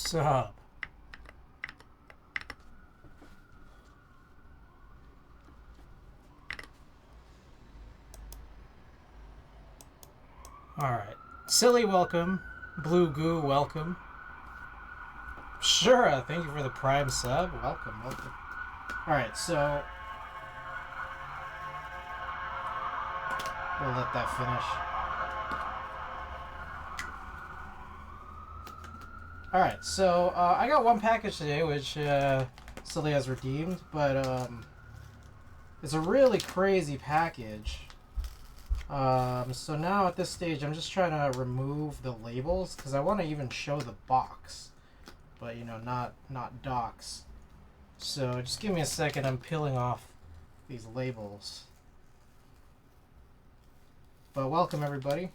What's up? Alright. Silly, welcome. Blue Goo, welcome. Sure, thank you for the Prime sub. Welcome, welcome. Alright, so we'll let that finish. Alright, so I got one package today, which Silly has redeemed, but it's a really crazy package. So now at this stage, I'm just trying to remove the labels because I want to even show the box, but you know, not docs. So just give me a second. I'm peeling off these labels. But welcome everybody.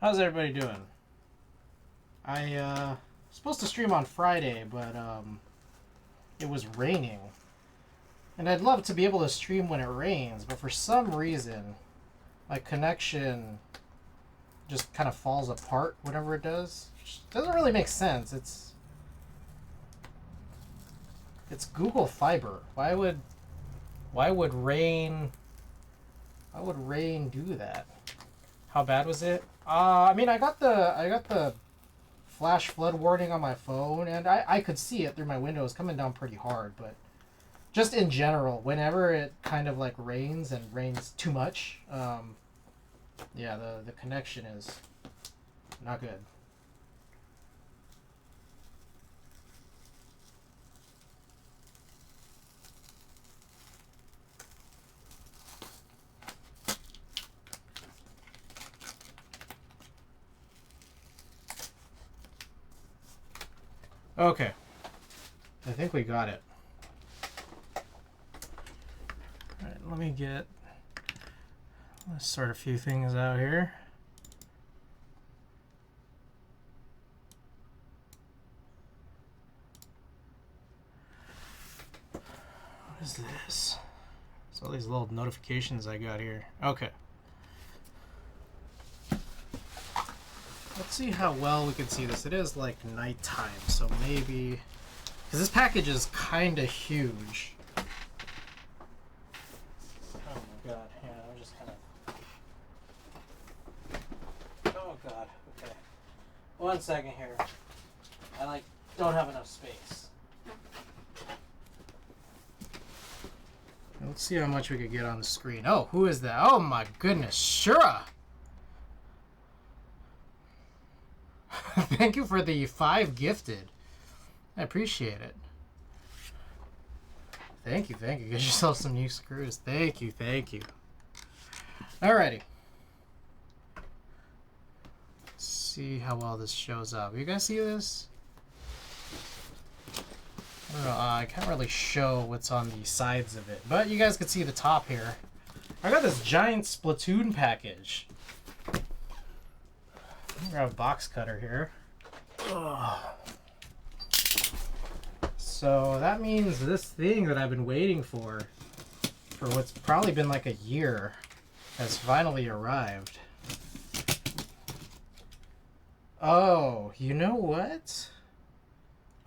How's everybody doing? I was supposed to stream on Friday, but it was raining. And I'd love to be able to stream when it rains, but for some reason my connection just kind of falls apart whenever it does. Which doesn't really make sense. It's Google Fiber. Why would rain do that? How bad was it? I mean, I got the flash flood warning on my phone, and I could see it through my window. It was coming down pretty hard, but just in general, whenever it kind of like rains and rains too much, yeah, the connection is not good. Okay, I think we got it. All right, let's sort a few things out here. What is this? It's all these little notifications I got here. Okay. Let's see how well we can see this. It is like nighttime, so maybe... Because this package is kind of huge. Oh my god, yeah, I'm just kind of... Oh god, okay. 1 second here. I don't have enough space. Let's see how much we could get on the screen. Oh, who is that? Oh my goodness, Shura! Thank you for the 5 gifted. I appreciate it. Thank you, thank you. Get yourself some new screws. Thank you, thank you. Alrighty. Let's see how well this shows up. You guys see this? I don't know. I can't really show what's on the sides of it, but you guys can see the top here. I got this giant Splatoon package. Grab a box cutter here. Ugh. So that means this thing that I've been waiting for what's probably been like a year has finally arrived. Oh, you know what?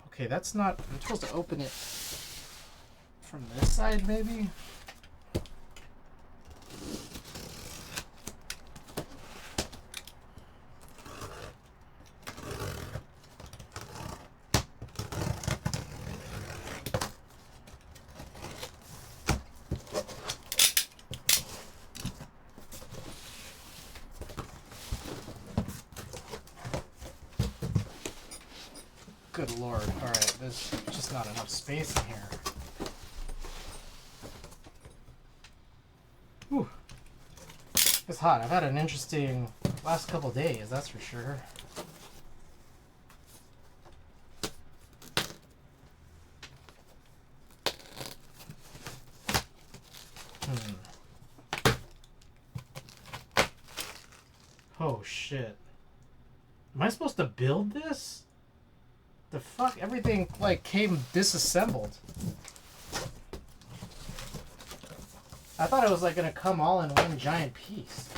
Okay, that's not... I'm supposed to open it from this side, maybe? Good lord. Alright, there's just not enough space in here. Whew. It's hot. I've had an interesting last couple days, that's for sure. Oh shit. Am I supposed to build this? The fuck? Everything like came disassembled. I thought it was like gonna come all in one giant piece.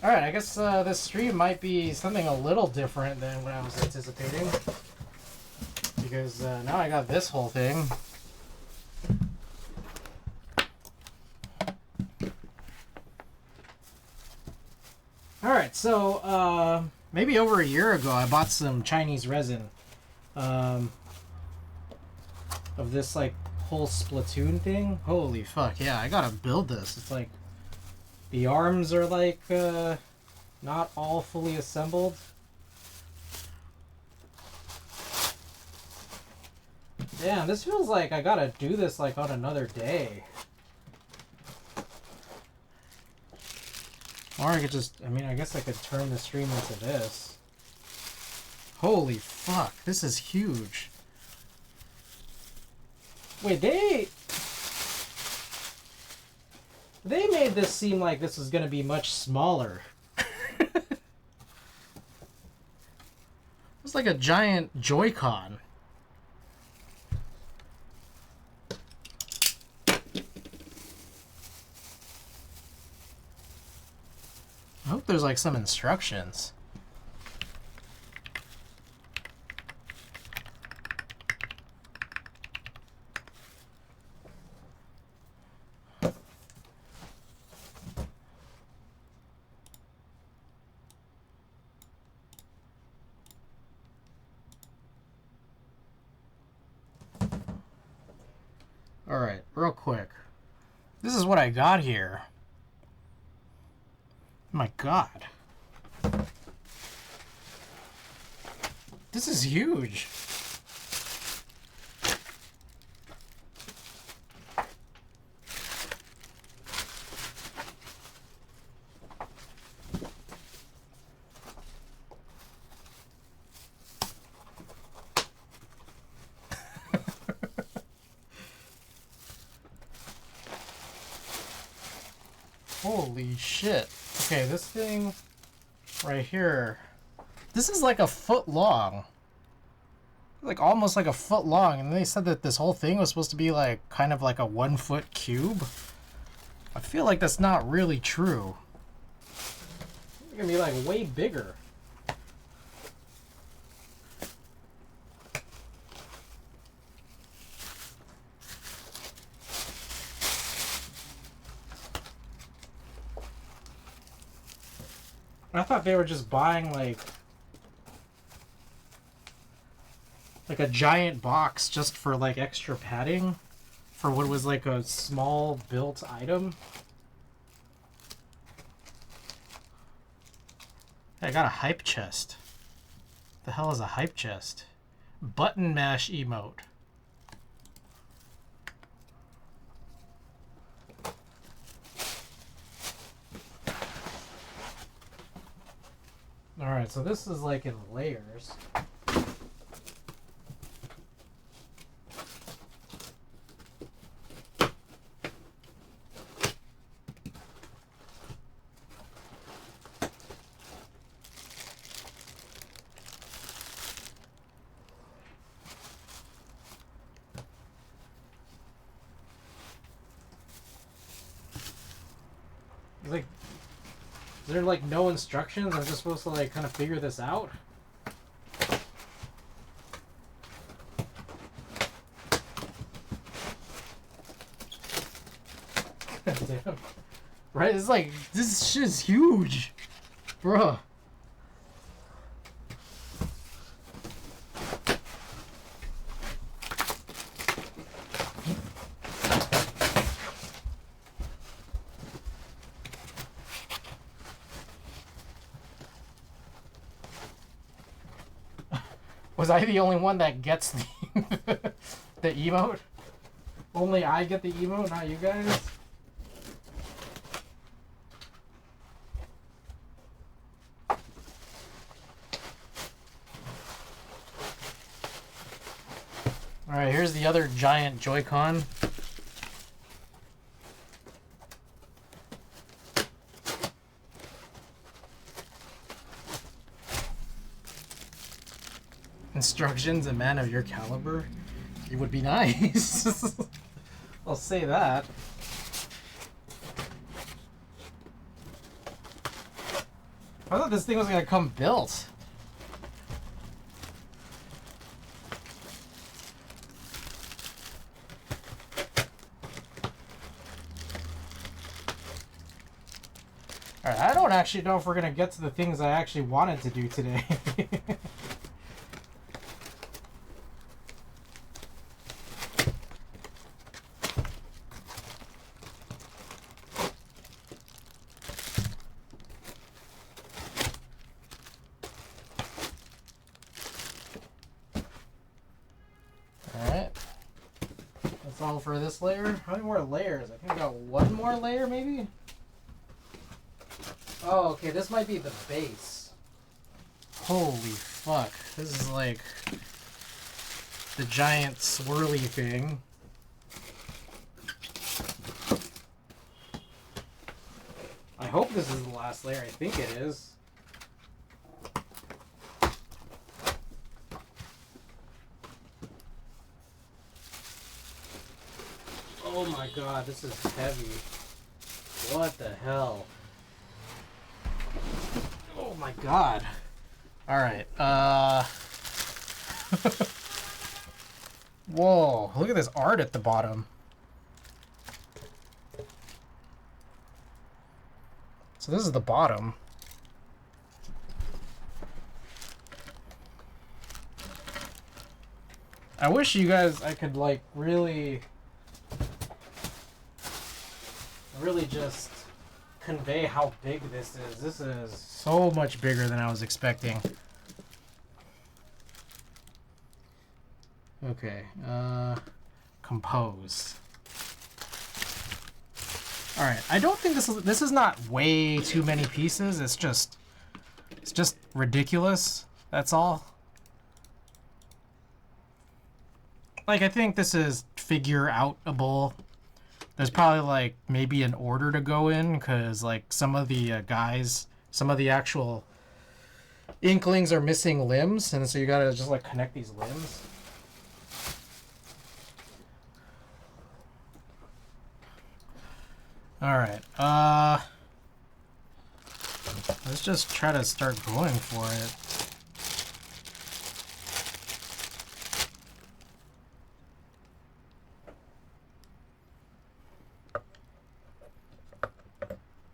Alright, I guess this stream might be something a little different than what I was anticipating. Because now I got this whole thing. Alright, so maybe over a year ago I bought some Chinese resin of this like whole Splatoon thing. Holy fuck, yeah, I gotta build this. It's like the arms are like not all fully assembled. Damn, this feels like I gotta do this like on another day. Or I could just, I mean, I guess I could turn the stream into this. Holy fuck, this is huge. Wait, they made this seem like this was gonna be much smaller. It's like a giant Joy-Con. I hope there's like some instructions. All right, real quick. This is what I got here. My God. This is huge. Holy shit. Okay, this thing right here, this is like a foot long. Like almost like a foot long. And they said that this whole thing was supposed to be like kind of like a 1 foot cube. I feel like that's not really true. It's gonna be like way bigger. I thought they were just buying like a giant box just for like extra padding for what was like a small built item. Hey, I got a hype chest. What the hell is a hype chest? Button mash emote. Alright, so this is like in layers. Like, is there like no instructions? I'm just supposed to like kind of figure this out? Damn. Right? It's like, this shit is huge. Bruh. Was I the only one that gets the the emote? Only I get the emote, not you guys? Alright, here's the other giant Joy-Con. instructions, a man of your caliber, it would be nice. I'll say that. I thought this thing was gonna come built. Alright, I don't actually know if we're gonna get to the things I actually wanted to do today. Alright. That's all for this layer. How many more layers? I think I got one more layer maybe? Oh, okay, this might be the base. Holy fuck. This is like the giant swirly thing. I hope this is the last layer. I think it is. Oh my god, this is heavy. What the hell? Oh my god. Alright, whoa, look at this art at the bottom. So this is the bottom. I wish you guys, I could like really just convey how big this is. This is so much bigger than I was expecting. Okay, compose. All right, I don't think this is not way too many pieces. It's just ridiculous. That's all. Like I think this is figure outable. There's probably like maybe an order to go in because like some of the guys, some of the actual inklings are missing limbs, and so you gotta just like connect these limbs. All right, let's just try to start going for it.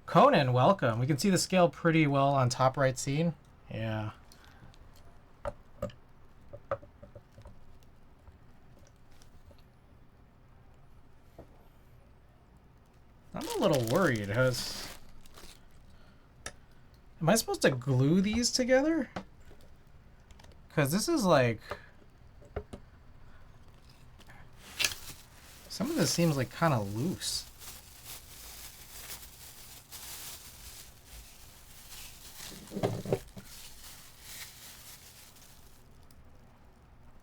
Conan, welcome. We can see the scale pretty well on top right scene. Yeah. I'm a little worried. Am I supposed to glue these together? Because this is like... Some of this seems like kind of loose.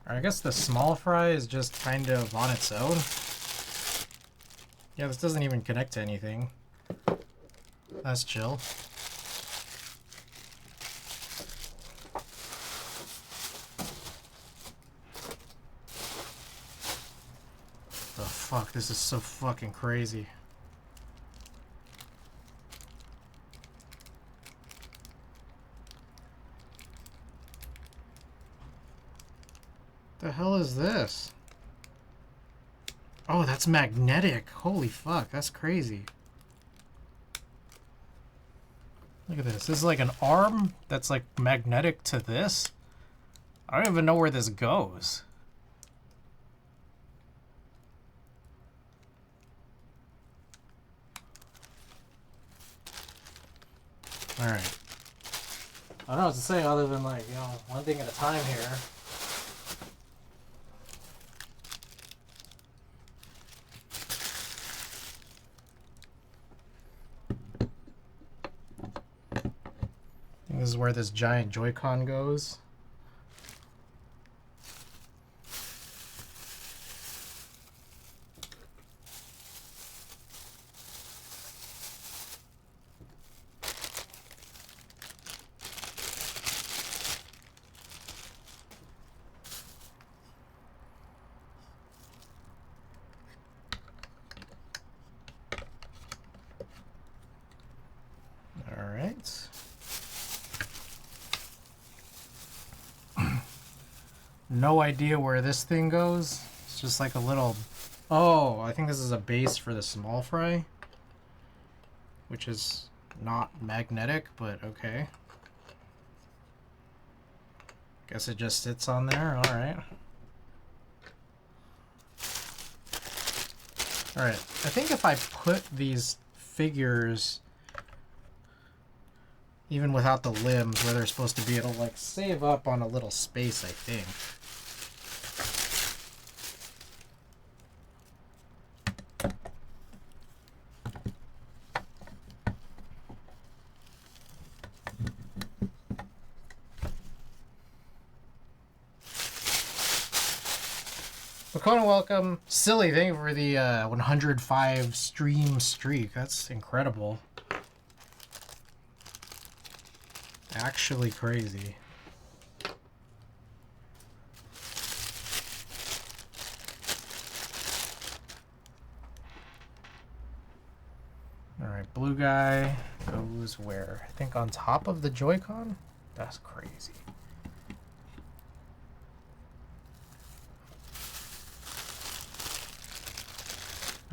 I guess the small fry is just kind of on its own. Yeah, this doesn't even connect to anything. That's chill. The fuck, this is so fucking crazy. The hell is this? Oh, that's magnetic. Holy fuck, that's crazy. Look at this. This is like an arm that's like magnetic to this. I don't even know where this goes. Alright. I don't know what to say other than like, you know, one thing at a time here. This is where this giant Joy-Con goes. no idea where this thing goes. It's just like a little... Oh, I think this is a base for the small fry. Which is not magnetic, but okay. Guess it just sits on there. Alright. Alright, I think if I put these figures, even without the limbs, where they're supposed to be, it'll like save up on a little space, I think. Makona, welcome. Silly, thank you for the 105 stream streak. That's incredible. Actually crazy. Alright, blue guy goes where? I think on top of the Joy-Con? That's crazy.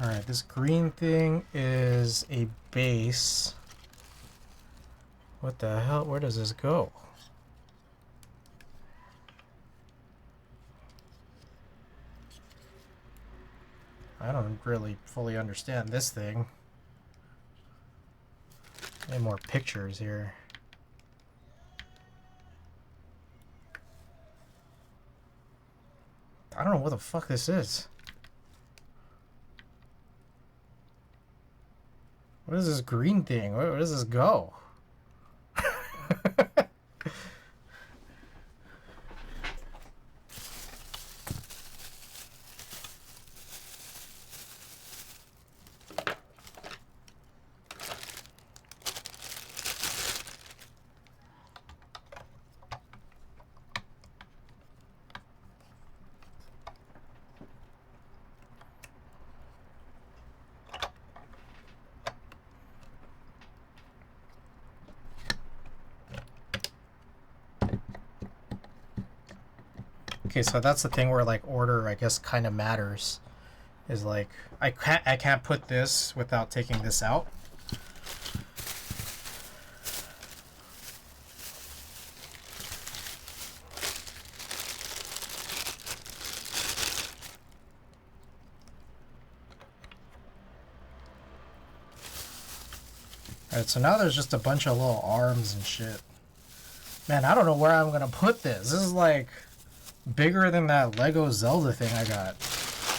Alright, this green thing is a base. What the hell? Where does this go? I don't really fully understand this thing. Any more pictures here? I don't know what the fuck this is. What is this green thing? Where does this go? Okay, so that's the thing where like order, I guess, kind of matters. Is like I can't put this without taking this out. Alright, so now there's just a bunch of little arms and shit. Man, I don't know where I'm gonna put this. This is like bigger than that Lego Zelda thing I got.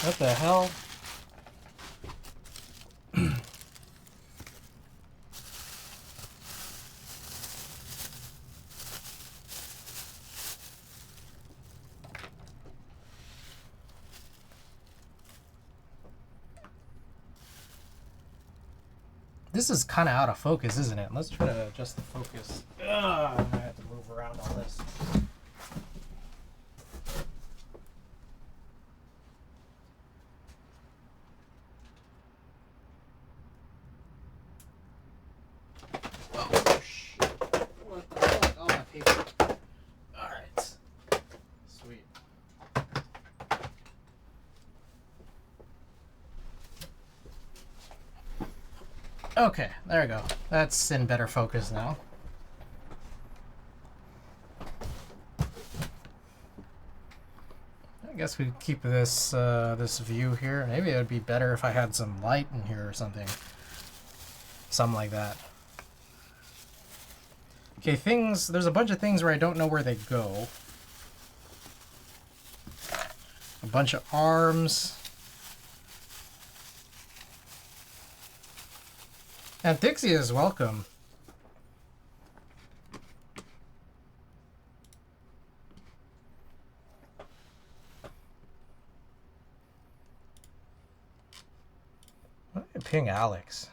What the hell? This is kind of out of focus, isn't it? Let's try to adjust the focus. Ugh, I'm gonna have to move around all this. Oh, shit. What the fuck? All my paper. Alright. Sweet. Okay, there we go. That's in better focus now. I guess we keep this this view here. Maybe it would be better if I had some light in here or something. Something like that. Okay, things. There's a bunch of things where I don't know where they go. A bunch of arms. And Dixie is welcome. Why did I ping Alex?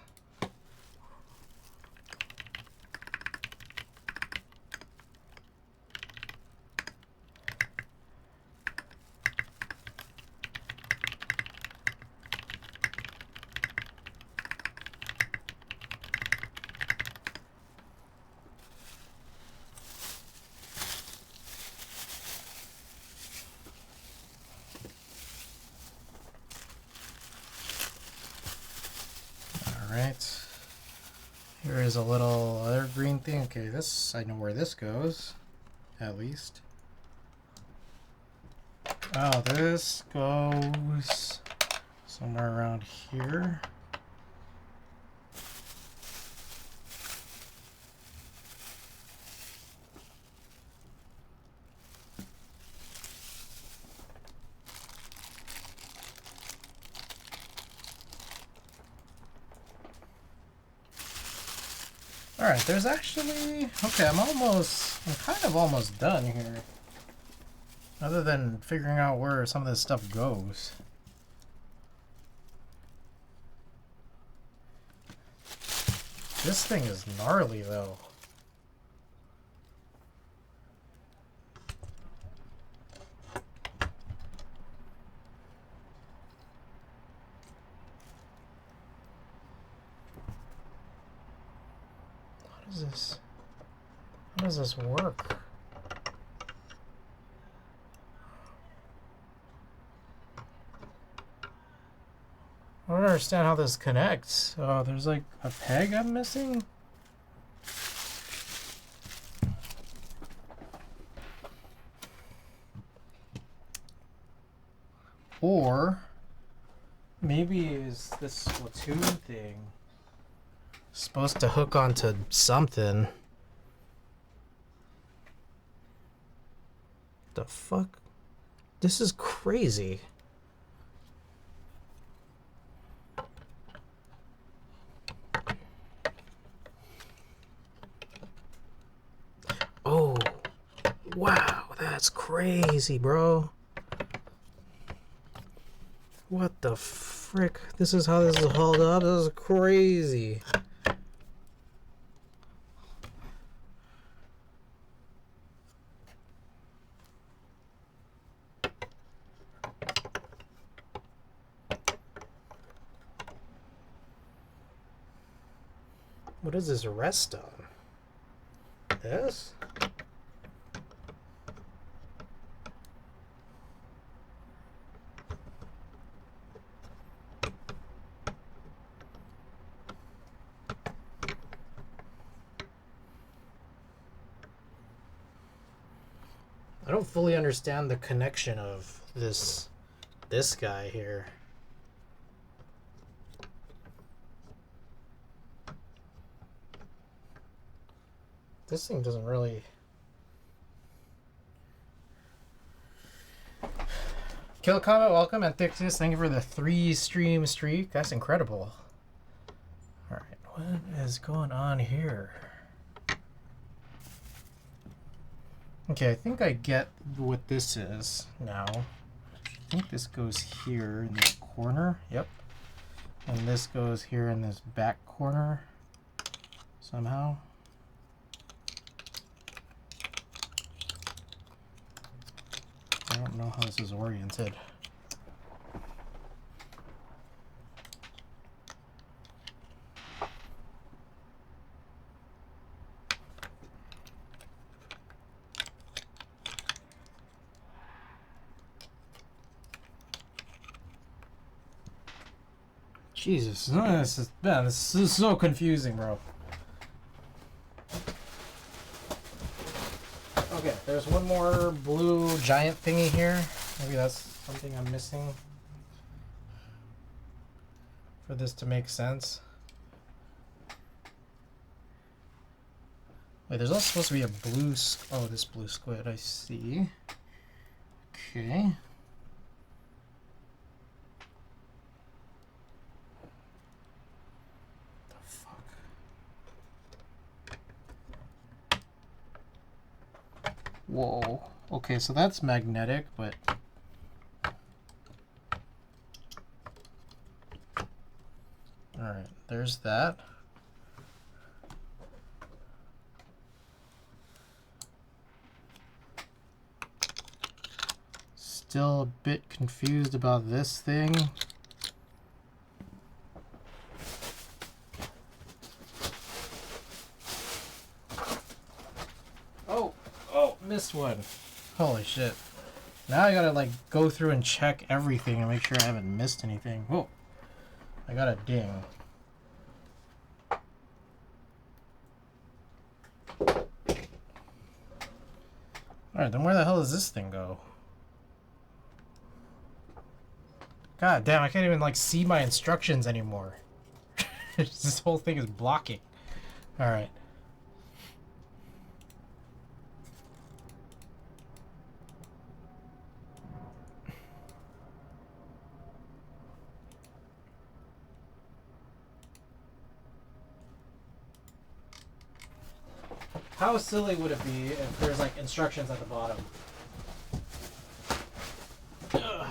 right? Here is a little other green thing. Okay, this, I know where this goes, at least. Oh, this goes somewhere around here. Alright, there's actually... Okay, I'm kind of almost done here. Other than figuring out where some of this stuff goes. This thing is gnarly, though. What is this? How does this work? I don't understand how this connects. Oh, there's like a peg I'm missing? Or maybe is this Splatoon thing supposed to hook onto something? The fuck? This is crazy. Oh, wow, that's crazy, bro. What the frick? This is how this is hauled up? This is crazy. What does this rest on? This? I don't fully understand the connection of this guy here. This thing doesn't really... Kill Comment, welcome, and Thixis, thank you for the 3-stream streak. That's incredible. Alright, what is going on here? Okay, I think I get what this is now. I think this goes here in this corner. Yep. And this goes here in this back corner somehow. I don't know how this is oriented. Jesus, this is so confusing, bro. Okay, there's one more blue giant thingy here. Maybe that's something I'm missing for this to make sense. Wait, there's also supposed to be a blue... Oh, this blue squid, I see. Okay. Whoa. Okay, so that's magnetic, but... Alright, there's that. Still a bit confused about this thing. Missed one. Holy shit. Now I gotta like go through and check everything and make sure I haven't missed anything. Whoa. I got a ding. Alright, then where the hell does this thing go? God damn, I can't even like see my instructions anymore. This whole thing is blocking. Alright. How silly would it be if there's like instructions at the bottom? Ugh.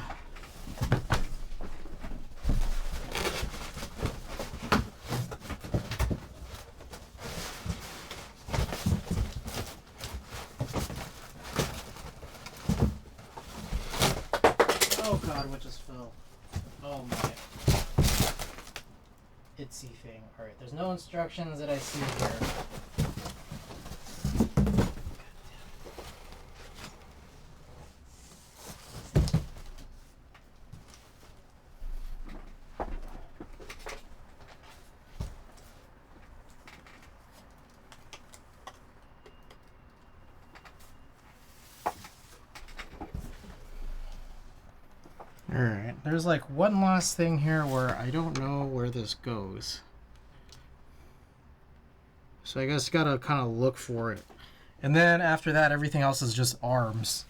Oh god, what just fell? Oh my. Itsy thing. Alright, there's no instructions that I see here. Alright, there's like one last thing here where I don't know where this goes. So I guess gotta kind of look for it. And then after that, everything else is just arms.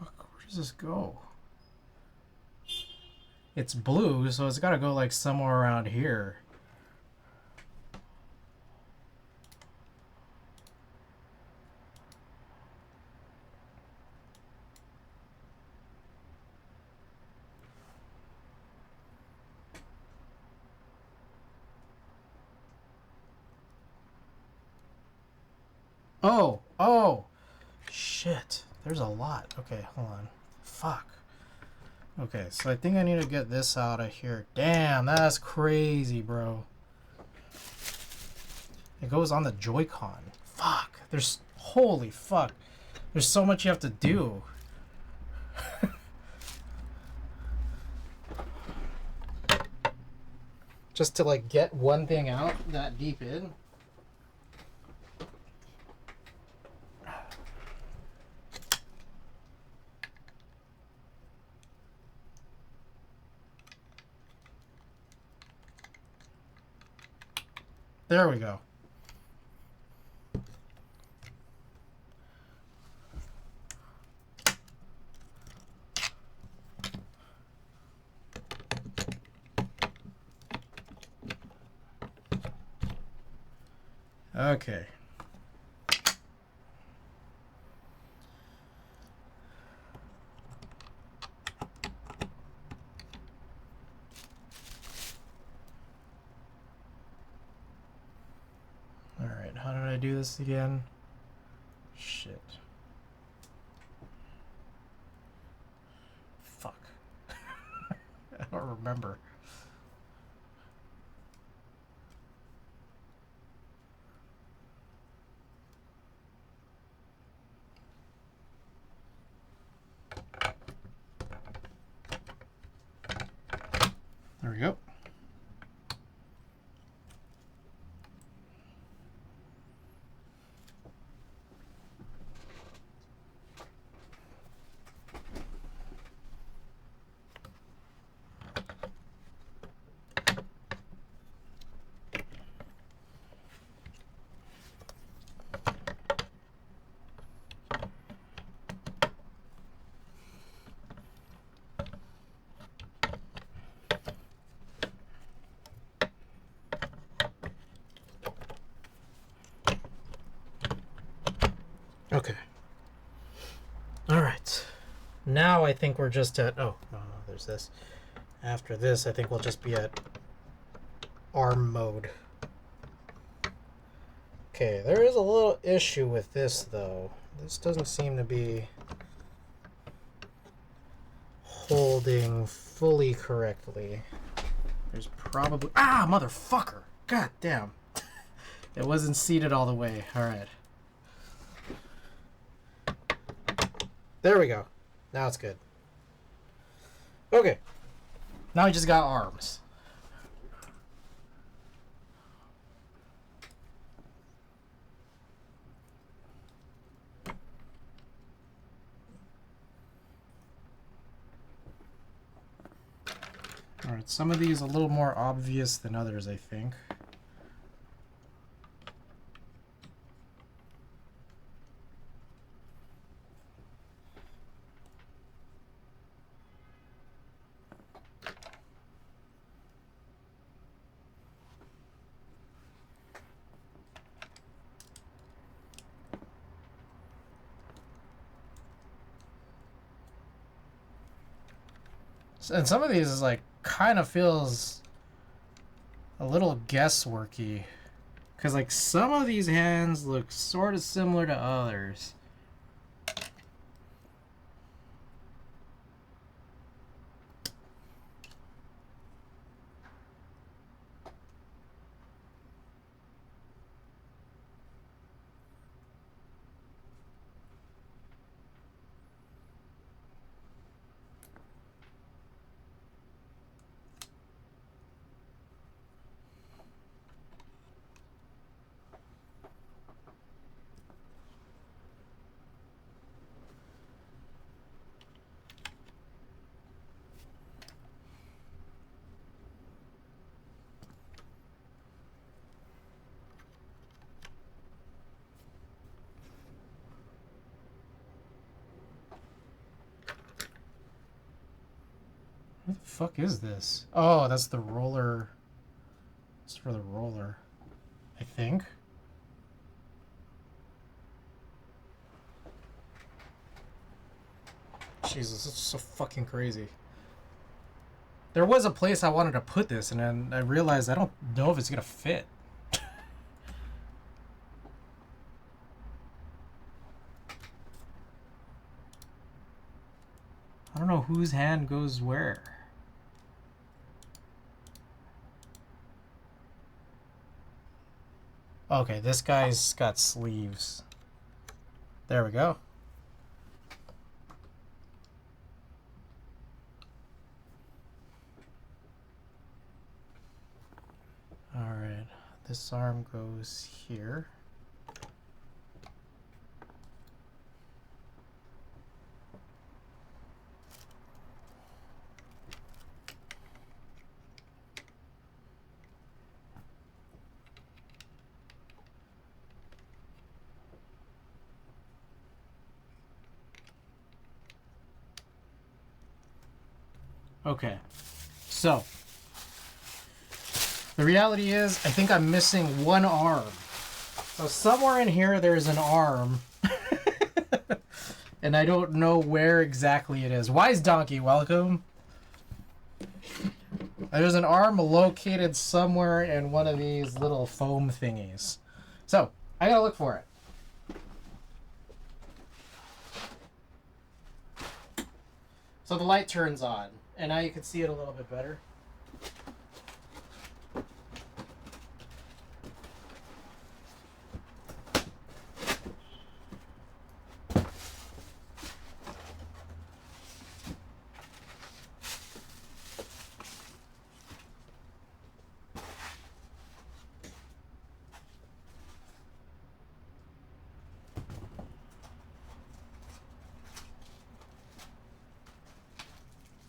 Where does this go? It's blue, so it's gotta go like somewhere around here. Oh! Shit. There's a lot. Okay, hold on. Fuck. Okay, so I think I need to get this out of here. Damn, that's crazy, bro. It goes on the Joy-Con. Fuck. There's... Holy fuck. There's so much you have to do. Just to, like, get one thing out that deep in. There we go. Okay. Alright, how did I do this again? Shit. Fuck. I don't remember. There we go. Okay. Alright. Now I think we're just at... Oh, no, there's this. After this, I think we'll just be at ARM mode. Okay, there is a little issue with this, though. This doesn't seem to be holding fully correctly. There's probably... Ah, motherfucker! God damn. It wasn't seated all the way. All right. There we go. Now it's good. Okay. Now we just got arms. Alright, some of these a little more obvious than others, I think. And some of these is like kind of feels a little guessworky, because like some of these hands look sort of similar to others. What the fuck is this? Oh, that's the roller. It's for the roller, I think. Jesus, it's so fucking crazy. There was a place I wanted to put this, and then I realized I don't know if it's gonna fit. I don't know whose hand goes where. Okay, this guy's got sleeves. There we go. Alright, this arm goes here. Okay, so the reality is I think I'm missing one arm. So somewhere in here there's an arm and I don't know where exactly it is. Wise Donkey, welcome. There's an arm located somewhere in one of these little foam thingies. So I gotta look for it. So the light turns on. And now you can see it a little bit better.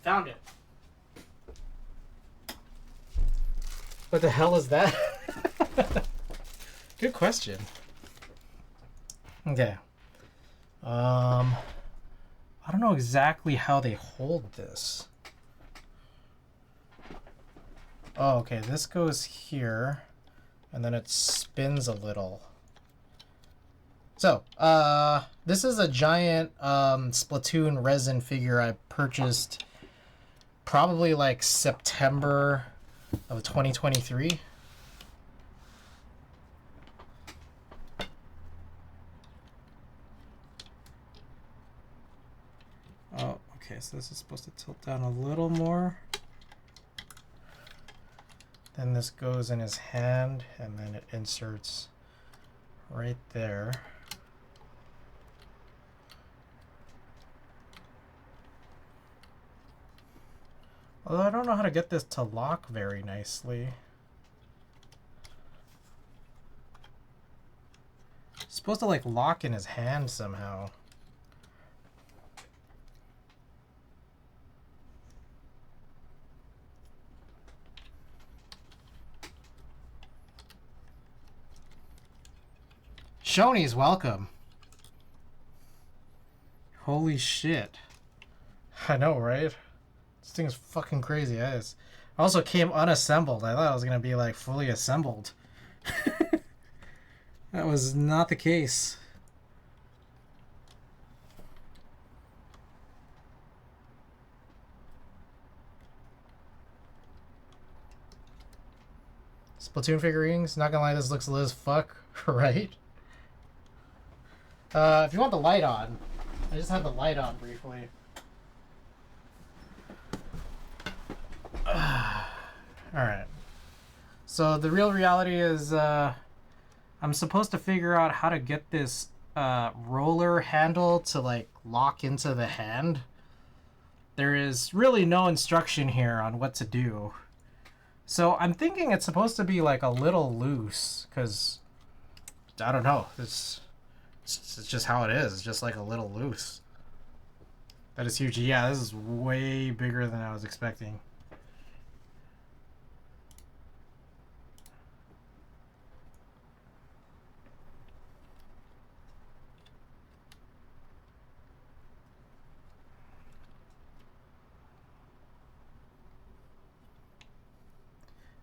Found it. What the hell is that? Good question. Okay. I don't know exactly how they hold this. Oh, okay. This goes here, and then it spins a little. So, this is a giant Splatoon resin figure I purchased probably like September of 2023. Oh, okay, so this is supposed to tilt down a little more. Then this goes in his hand, and then it inserts right there. Although I don't know how to get this to lock very nicely. It's supposed to like lock in his hand somehow. Shoney's welcome. Holy shit. I know, right? This thing's fucking crazy. I also came unassembled. I thought it was going to be like fully assembled. That was not the case. Splatoon figurines. Not gonna lie, this looks lit as fuck, right? If you want the light on, I just had the light on briefly. Alright. So the real reality is I'm supposed to figure out how to get this roller handle to like lock into the hand. There is really no instruction here on what to do. So I'm thinking it's supposed to be like a little loose, because I don't know. It's just how it is. It's just like a little loose. That is huge. Yeah, this is way bigger than I was expecting.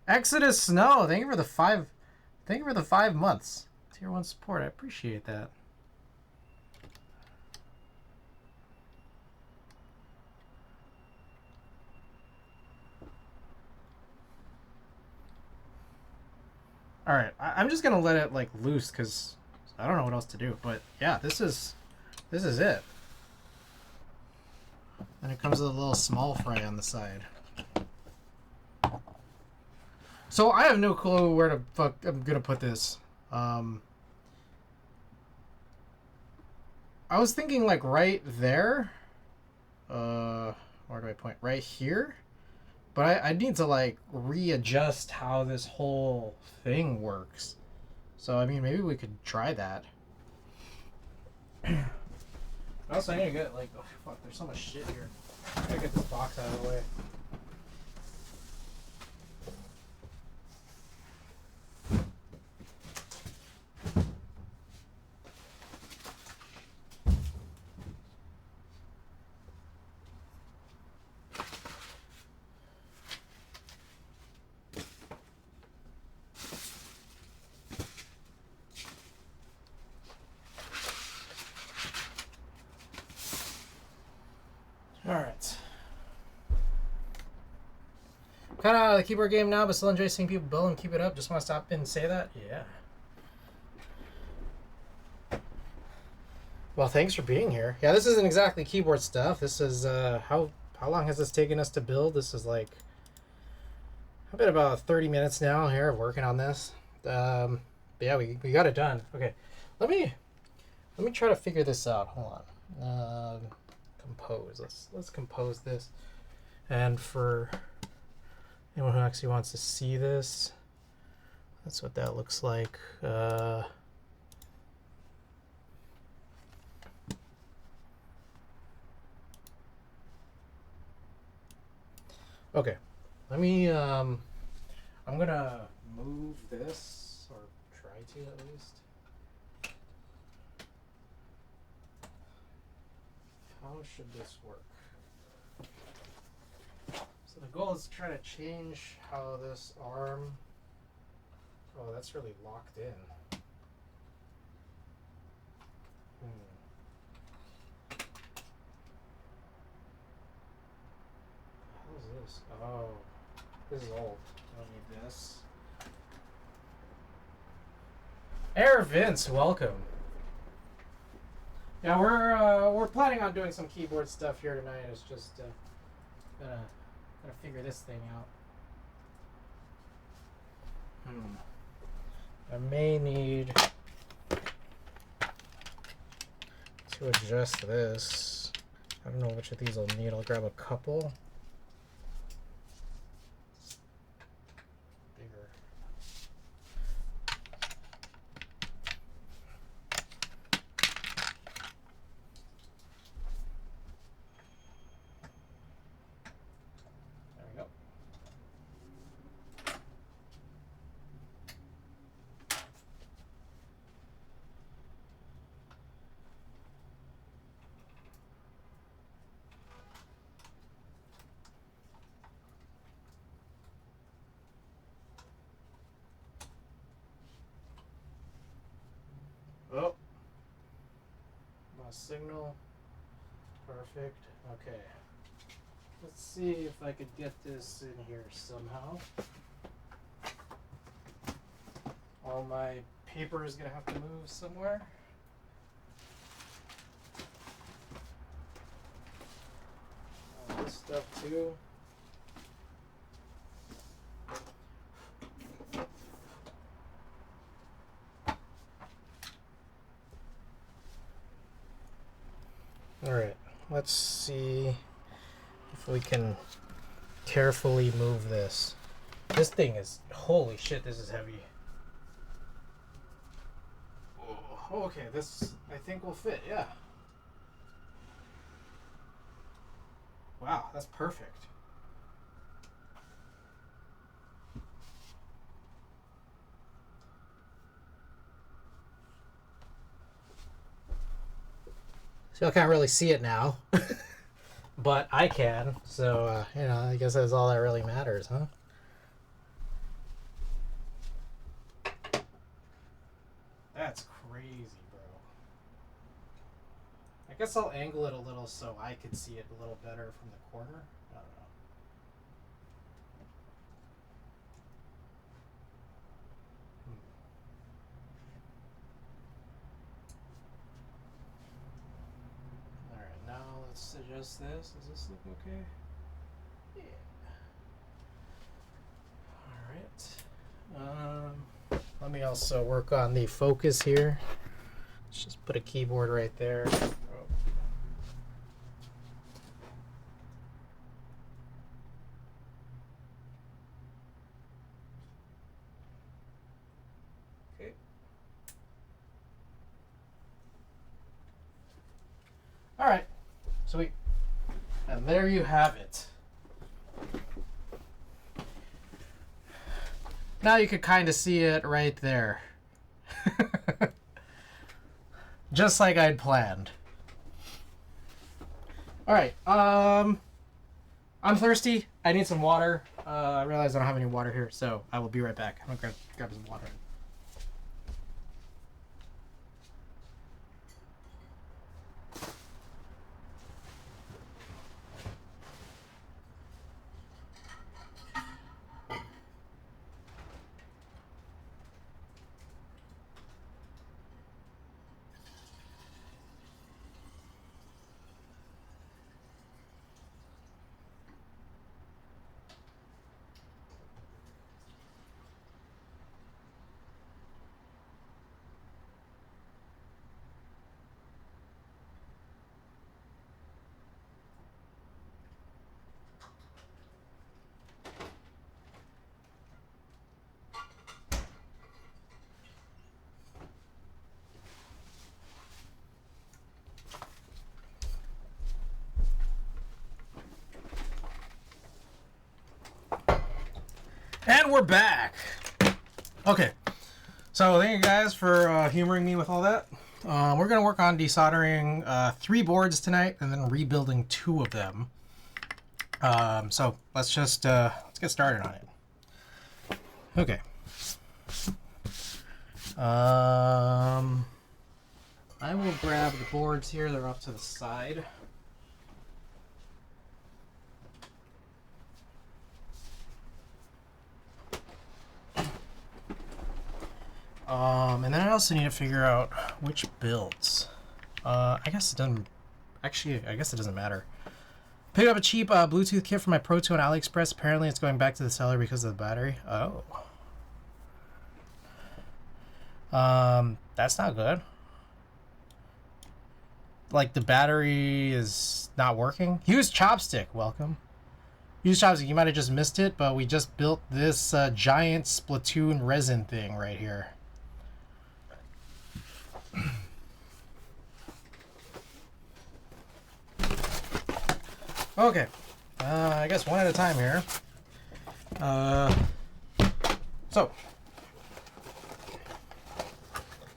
Exodus Snow, thank you for the 5 months. Tier 1 support. I appreciate that. Alright, I'm just gonna let it like loose because I don't know what else to do. But yeah, this is it. And it comes with a little small fry on the side. So I have no clue where the fuck I'm gonna put this. I was thinking like right there. Where do I point? Right here. But I need to like readjust how this whole thing works. So I mean, maybe we could try that. Also, I need to get like, oh fuck, there's so much shit here. I gotta get this box out of the way. Alright. Kind of out of the keyboard game now, but still enjoy seeing people build and keep it up. Just want to stop in and say that? Yeah. Well, thanks for being here. Yeah, this isn't exactly keyboard stuff. This is, how long has this taken us to build? This is like, I've been about 30 minutes now here working on this. But yeah, we got it done. Okay, let me try to figure this out. Hold on. Compose. Let's compose this. And for anyone who actually wants to see this, that's what that looks like. Okay, let me, I'm gonna move this, or try to at least. How should this work? So the goal is to try to change how this arm, oh, that's really locked in. How is this? Oh, this is old. I don't need this. Air Vince, welcome. Yeah, we're planning on doing some keyboard stuff here tonight. It's just gotta figure this thing out. I may need to adjust this. I don't know which of these I'll need. I'll grab a couple. Bigger. There we go. Oh, my signal. Perfect. Okay. Let's see if I could get this in here somehow. All my paper is going to have to move somewhere. All this stuff too. Alright, let's see if we can carefully move this. This thing is, holy shit, this is heavy. Oh, okay, this I think will fit, yeah. Wow, that's perfect. So I can't really see it now, but I can. So, you know, I guess that's all that really matters, huh? That's crazy, bro. I guess I'll angle it a little so I can see it a little better from the corner. I don't know. Alright, now let's adjust this. Does this look okay? Yeah. Alright. Let me also work on the focus here. Let's just put a keyboard right there. Oh. Okay. Alright. Sweet. And there you have it. Now you could kind of see it right there. Just like I'd planned. Alright, I'm thirsty. I need some water. I realize I don't have any water here, so I will be right back. I'm gonna grab some water. And we're back. Okay, so thank you guys for humoring me with all that. We're gonna work on desoldering 3 boards tonight, and then rebuilding 2 of them. So let's just let's get started on it. Okay. I will grab the boards here. They're off to the side. And then I also need to figure out which builds. I guess it doesn't. Actually, I guess it doesn't matter. Picked up a cheap Bluetooth kit from my Pro 2 on AliExpress. Apparently, it's going back to the seller because of the battery. Oh. That's not good. like the battery is not working. Use chopstick. Welcome. Use chopstick. You might have just missed it, but we just built this giant Splatoon resin thing right here. Okay. I guess one at a time here. So.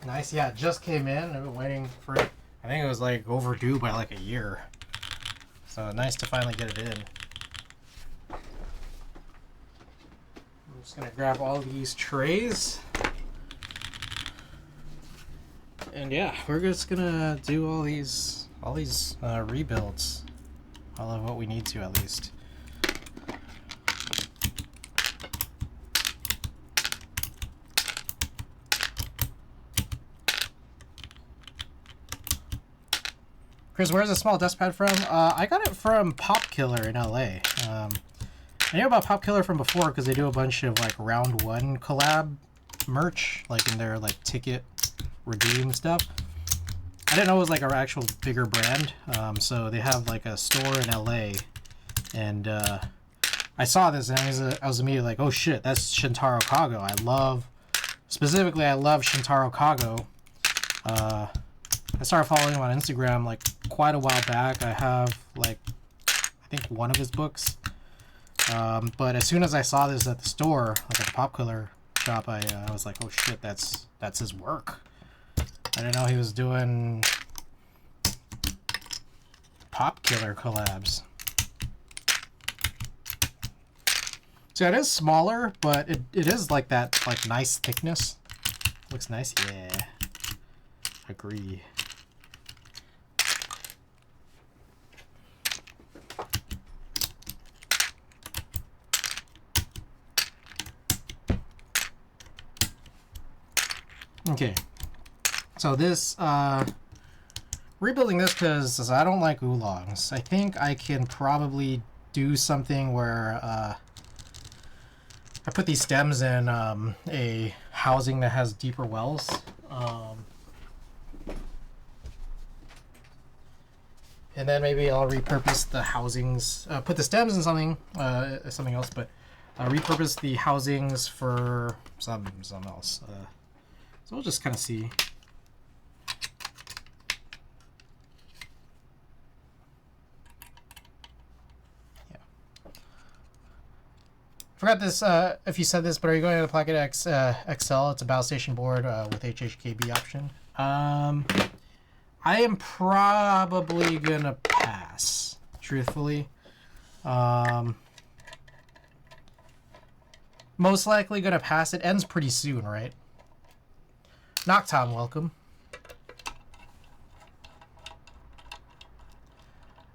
Nice. Yeah, it just came in. I've been waiting for it. I think it was like overdue by like a year. So nice to finally get it in. I'm just gonna grab all these trays. And yeah, we're just gonna do all these rebuilds. All of what we need to, at least. Chris, where's the small dust pad from? I got it from Pop Killer in LA. I knew about Pop Killer from before because they do a bunch of like round one collab merch, like in their like ticket redeem stuff. I didn't know it was like an actual bigger brand. So they have like a store in LA, and I saw this and I was immediately like, oh shit, that's Shintaro Kago. I love Shintaro Kago. I started following him on Instagram like quite a while back. I have like, I think one of his books. But as soon as I saw this at the store, like at the Pop Killer shop, I was like, oh shit, that's his work. I didn't know he was doing Pop Killer collabs. So it is smaller, but it is like that like nice thickness. Looks nice, yeah. Agree. Okay, so this, rebuilding this because I don't like oolongs. I think I can probably do something where, I put these stems in, a housing that has deeper wells. And then maybe I'll repurpose the housings, put the stems in something else, but repurpose the housings for something else. So we'll just kind of see. Yeah. Forgot this, if you said this, but are you going to the Pocket X XL? It's a battle station board with HHKB option. I am probably gonna pass, truthfully. Most likely gonna pass. It ends pretty soon, right? Noctom, welcome.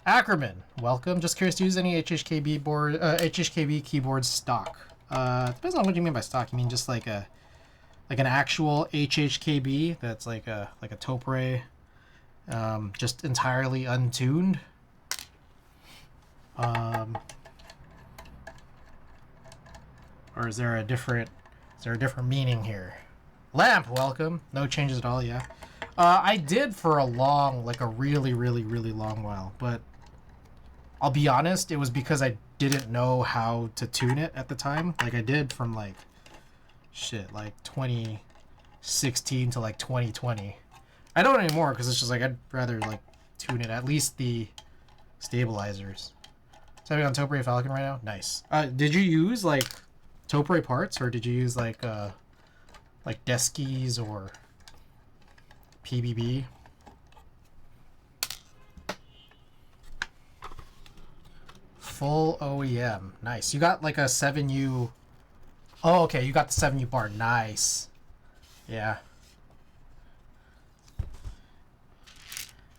Ackerman, welcome. Just curious to use any HHKB board, HHKB keyboards stock. Depends on what you mean by stock. You mean just like an actual HHKB that's like a Topre, just entirely untuned. Or is there a different meaning here? Lamp, welcome. No changes at all, yeah. I did for a really long while, but I'll be honest, it was because I didn't know how to tune it at the time. Like I did from like 2016 to like 2020. I don't anymore because it's just like I'd rather like tune it, at least the stabilizers. So I'm on Topre Falcon right now. Nice. Did you use like Topre parts, or did you use like Deskies or PBB? Full OEM. Nice. You got like a 7U. Oh, okay. You got the 7U bar. Nice. Yeah.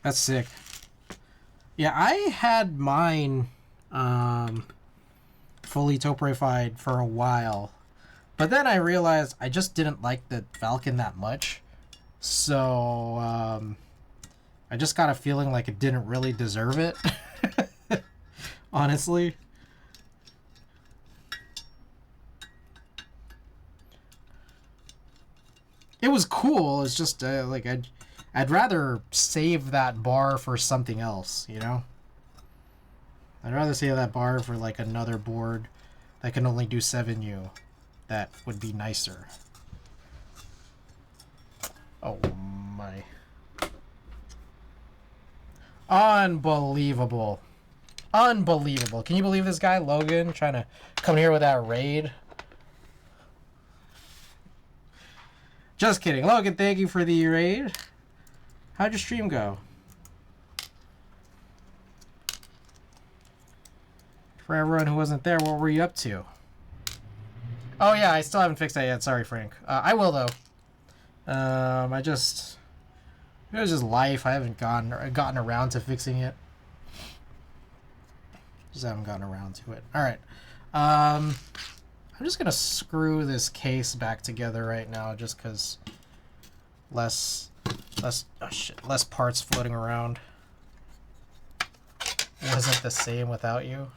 That's sick. Yeah, I had mine fully Toprefied for a while. But then I realized I just didn't like the Falcon that much. So, I just got a feeling like it didn't really deserve it. Honestly. It was cool. It's just, like, I I'd rather save that bar for something else, you know? I'd rather save that bar for like another board that can only do 7U. That would be nicer. Oh my. Unbelievable. Unbelievable. Can you believe this guy, Logan, trying to come here with that raid? Just kidding. Logan, thank you for the raid. How'd your stream go? For everyone who wasn't there, what were you up to? Oh yeah, I still haven't fixed that yet. Sorry, Frank. I will though. It was just life. I haven't gotten around to fixing it. Just haven't gotten around to it. All right. I'm just gonna screw this case back together right now, just because less parts floating around. Wasn't the same without you.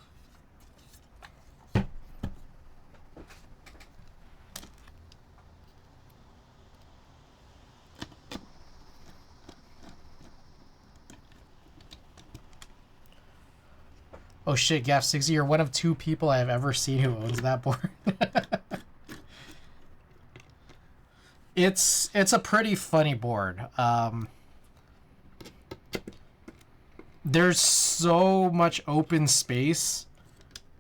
Oh shit, Gaff60, you're one of 2 people I have ever seen who owns that board. It's a pretty funny board. There's so much open space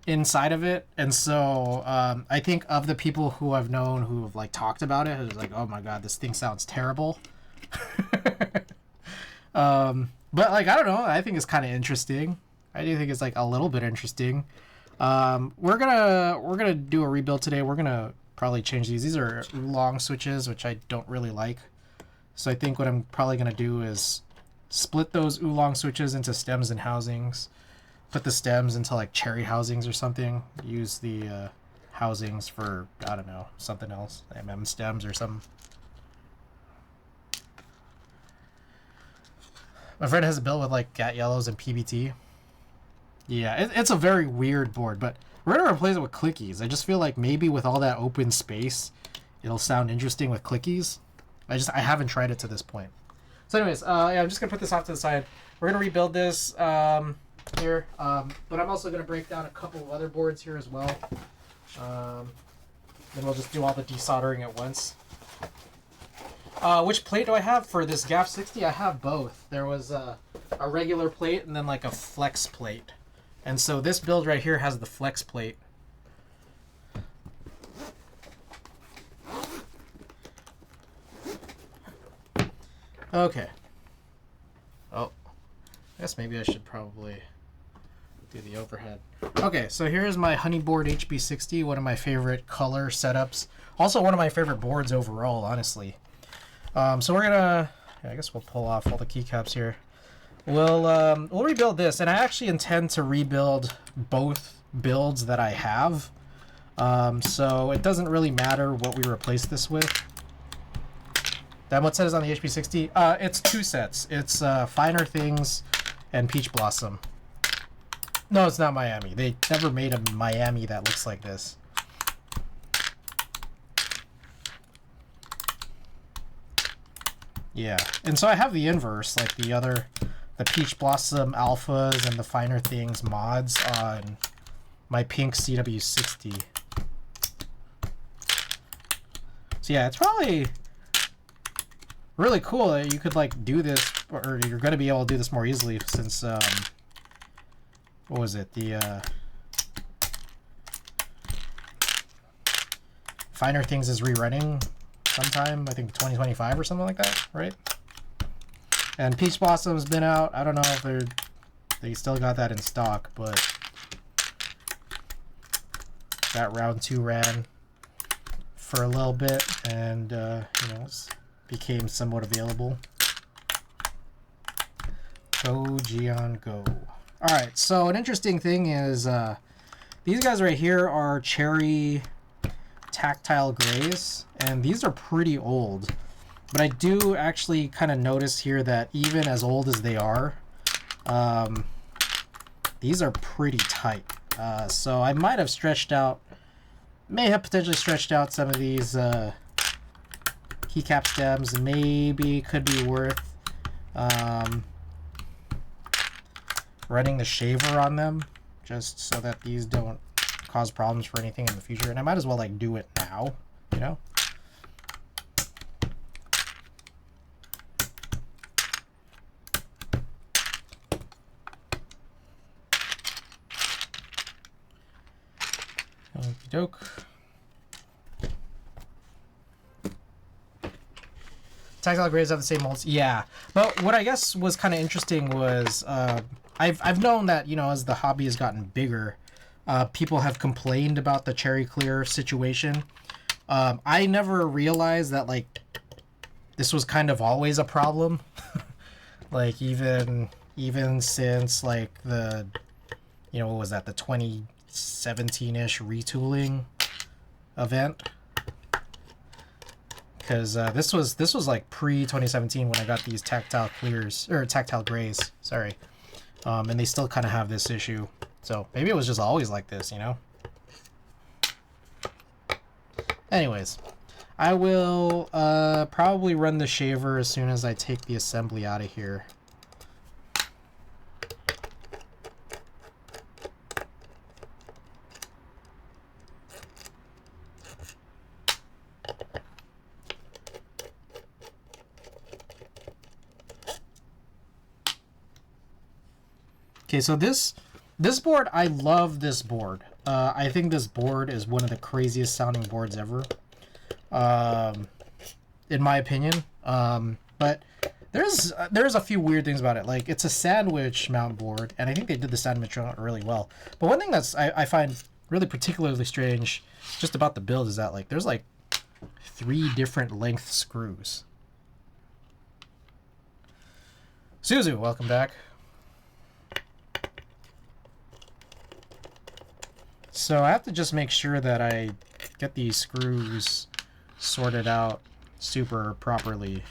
inside of it, and so I think of the people who I've known who have like talked about it, it's like, oh my god, this thing sounds terrible. But like, I don't know, I think it's kind of interesting. I do think it's like a little bit interesting. We're gonna do a rebuild today. We're gonna probably change these. These are long switches, which I don't really like. So I think what I'm probably gonna do is split those oolong switches into stems and housings. Put the stems into like cherry housings or something. Use the housings for, I don't know, something else. stems or something. My friend has a build with like gat yellows and PBT. Yeah, it's a very weird board, but we're gonna replace it with clickies. I just feel like maybe with all that open space, it'll sound interesting with clickies. I haven't tried it to this point. So anyways, yeah, I'm just gonna put this off to the side. We're gonna rebuild this here, but I'm also gonna break down a couple of other boards here as well. Then we'll just do all the desoldering at once. Which plate do I have for this Gaff60? I have both. There was a regular plate and then like a flex plate. And so this build right here has the flex plate. Okay. Oh, I guess maybe I should probably do the overhead. Okay, so here's my Honeyboard HB60, one of my favorite color setups. Also one of my favorite boards overall, honestly. So we're gonna, yeah, I guess we'll pull off all the keycaps here. We'll rebuild this, and I actually intend to rebuild both builds that I have. So it doesn't really matter what we replace this with. Then what set is on the HB60? It's 2 sets. It's Finer Things and Peach Blossom. No, it's not Miami. They never made a Miami that looks like this. Yeah, and so I have the inverse, like the Peach Blossom Alphas and the Finer Things mods on my pink CW60. So yeah, it's probably really cool that you could like do this, or you're going to be able to do this more easily since, what was it, the Finer Things is rerunning sometime, I think 2025 or something like that, right? And Peach Blossom's been out. I don't know if they still got that in stock, but that round 2 ran for a little bit, and you know, became somewhat available. Go Gion go. All right, so an interesting thing is these guys right here are cherry tactile grays, and these are pretty old. But I do actually kind of notice here that even as old as they are, these are pretty tight. So I might have potentially stretched out some of these keycap stems. Maybe could be worth running the shaver on them just so that these don't cause problems for anything in the future. And I might as well like do it now, you know? Okie doke. Tactile grades have the same molds. Yeah. But what I guess was kind of interesting was I've known that, you know, as the hobby has gotten bigger, people have complained about the cherry clear situation. I never realized that like this was kind of always a problem. Like even since like the, you know, what was that, the 2017-ish retooling event? Because this was like pre-2017 when I got these tactile clears, or tactile grays, sorry. And they still kind of have this issue. So maybe it was just always like this, you know? Anyways, I will probably run the shaver as soon as I take the assembly out of here. Okay, so this board, I love this board. I think this board is one of the craziest sounding boards ever, in my opinion. But there's a few weird things about it. Like, it's a sandwich mount board, and I think they did the sandwich mount really well. But one thing that's I find really particularly strange just about the build is that like there's like 3 different length screws. Suzu, welcome back. So I have to just make sure that I get these screws sorted out super properly.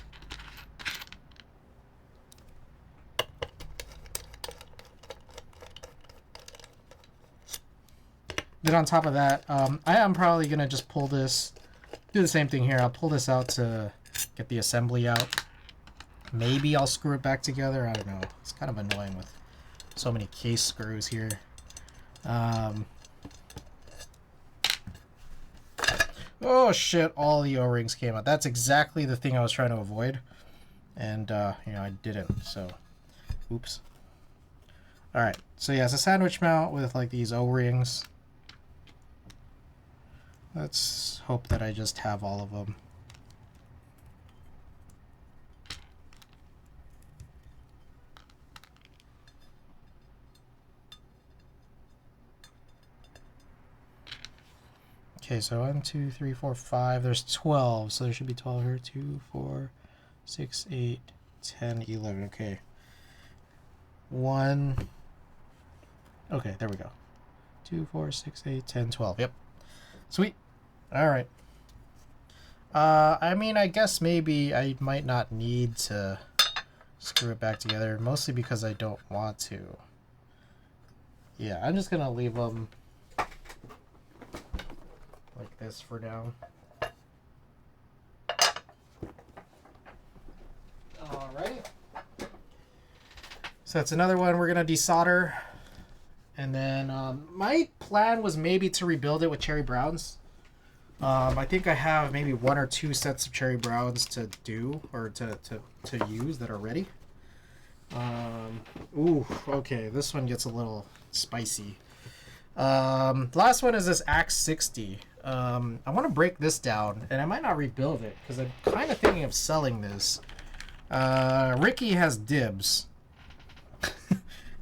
Then on top of that, I am probably going to just pull this, do the same thing here. I'll pull this out to get the assembly out. Maybe I'll screw it back together. I don't know. It's kind of annoying with so many case screws here. Oh shit, all the O-rings came out. That's exactly the thing I was trying to avoid. And, you know, I didn't, so oops. Alright, so yeah, it's a sandwich mount with like these O-rings. Let's hope that I just have all of them. Okay, so 1, 2, 3, 4, 5. There's 12, so there should be 12 here. 2, 4, 6, 8, 10, 11. Okay. 1. Okay, there we go. 2, 4, 6, 8, 10, 12. Yep. Sweet. All right. I mean, I guess maybe I might not need to screw it back together, mostly because I don't want to. Yeah, I'm just gonna leave them like this for now. Alright. So that's another one we're gonna desolder. And then my plan was maybe to rebuild it with cherry browns. I think I have maybe 1 or 2 sets of cherry browns to do, or to use that are ready. Ooh, okay, this one gets a little spicy. The last one is this Axe 60. I want to break this down, and I might not rebuild it because I'm kind of thinking of selling this. Ricky has dibs.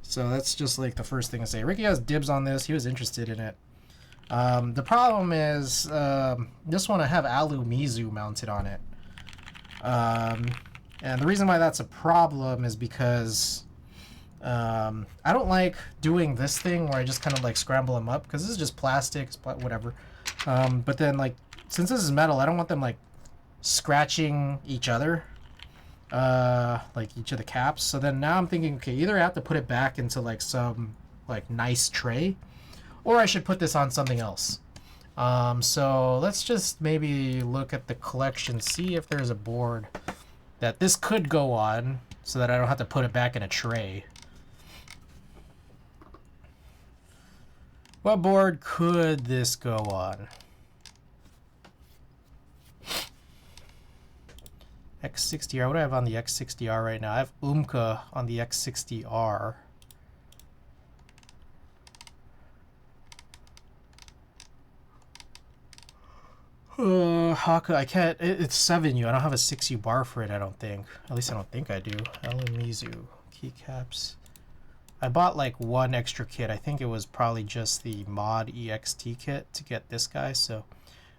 So that's just like the first thing to say. Ricky has dibs on this. He was interested in it. The problem is this one I have Alu Mizu mounted on it. And the reason why that's a problem is because I don't like doing this thing where I just kind of like scramble them up, because this is just plastic, whatever. But then like, since this is metal, I don't want them like scratching each other, like each of the caps. So then now I'm thinking, okay, either I have to put it back into like some like nice tray, or I should put this on something else. So let's just maybe look at the collection, see if there's a board that this could go on. so that I don't have to put it back in a tray. What board could this go on? X60R. What do I have on the X60R right now? I have Umka on the X60R. Haka, I can't. It's 7U. I don't have a 6U bar for it, I don't think. At least I don't think I do. Elimizu. Keycaps. I bought like one extra kit. I think it was probably just the mod EXT kit to get this guy, so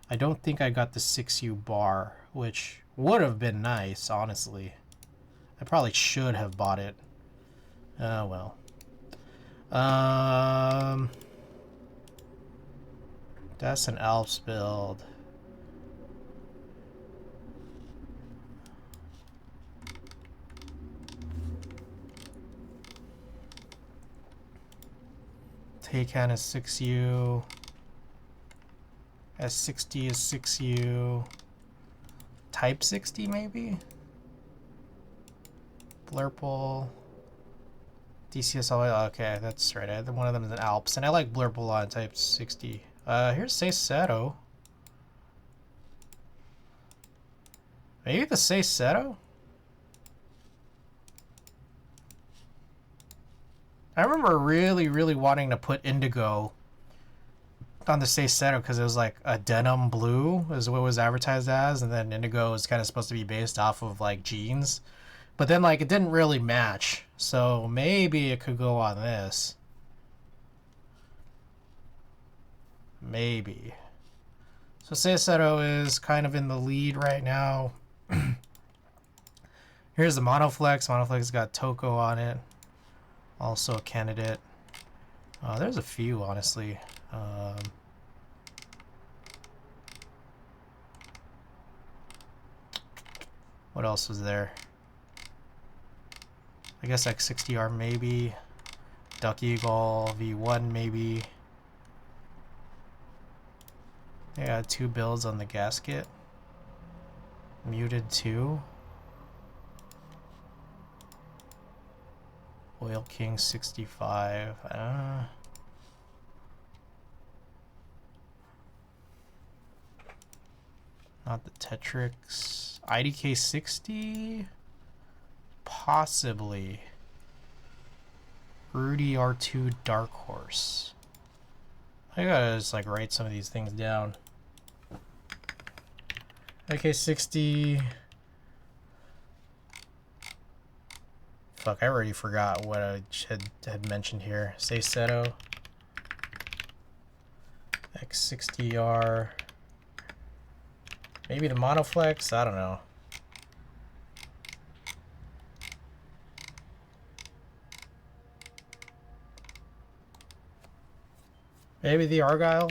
I don't think I got the 6U bar, which would have been nice, honestly. I probably should have bought it. Oh well. That's an Alps build. Taycan is 6U. S60 is 6U. Type 60 maybe? Blurple. DCSL. Okay, that's right. One of them is an Alps. And I like Blurple on Type 60. Here's Seisetto. Maybe the Seisetto? I remember really wanting to put Indigo on the Seisetto because it was like a denim blue is what it was advertised as, and then Indigo was kind of supposed to be based off of like jeans, but then like it didn't really match, so maybe it could go on this. Maybe. So Seisetto is kind of in the lead right now. Here's the Monoflex. Monoflex got Toko on it. Also a candidate. There's a few, honestly. What else was there? I guess X60R maybe. Duck Eagle V1 maybe. Yeah, 2 builds on the gasket. Muted 2. Oil King 65. Not the Tetrix. IDK 60? Possibly. Rudy R2 Dark Horse. I gotta just like write some of these things down. IDK 60. Fuck, I already forgot what I had mentioned here. Seisetto. X60R. Maybe the Monoflex? I don't know. Maybe the Argyle?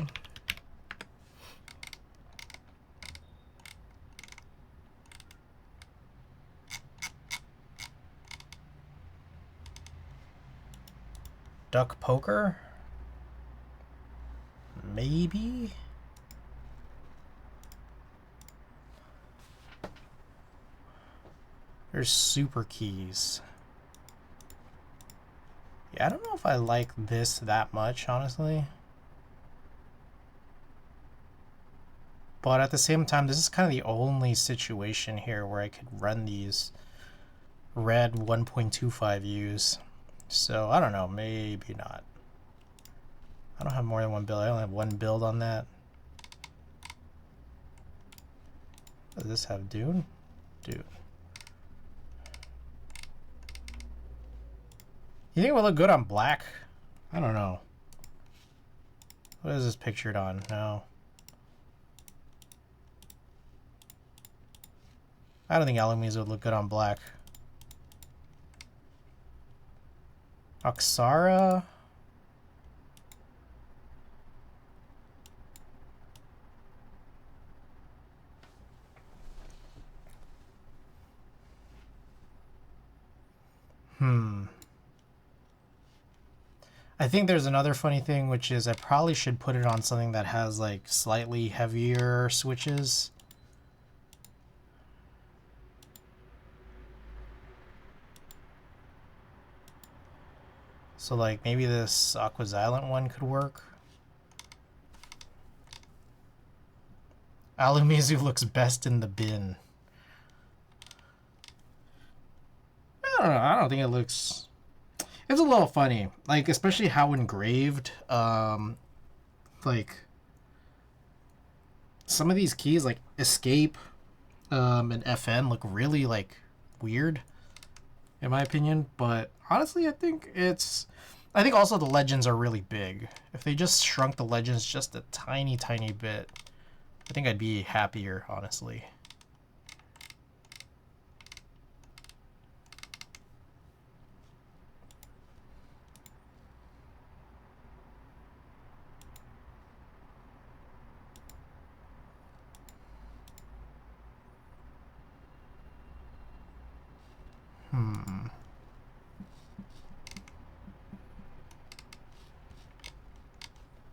Duck Poker? Maybe? There's Super Keys. Yeah, I don't know if I like this that much, honestly. But at the same time, this is kind of the only situation here where I could run these red 1.25 U's. So, I don't know, maybe not. I don't have more than one build. I only have one build on that. Does this have Dune? Dune. You think it would look good on black? I don't know. What is this pictured on? No. I don't think Alamise would look good on black. Oxara? I think there's another funny thing, which is I probably should put it on something that has like slightly heavier switches. So like maybe this Aquaxylent one could work. Alumizu looks best in the bin. I don't know. I don't think it looks... It's a little funny. Like, especially how engraved. Like, some of these keys, like Escape and FN, look really, like, weird. In my opinion. But, honestly, I think it's... I think also the legends are really big. If they just shrunk the legends just a tiny, tiny bit, I think I'd be happier, honestly.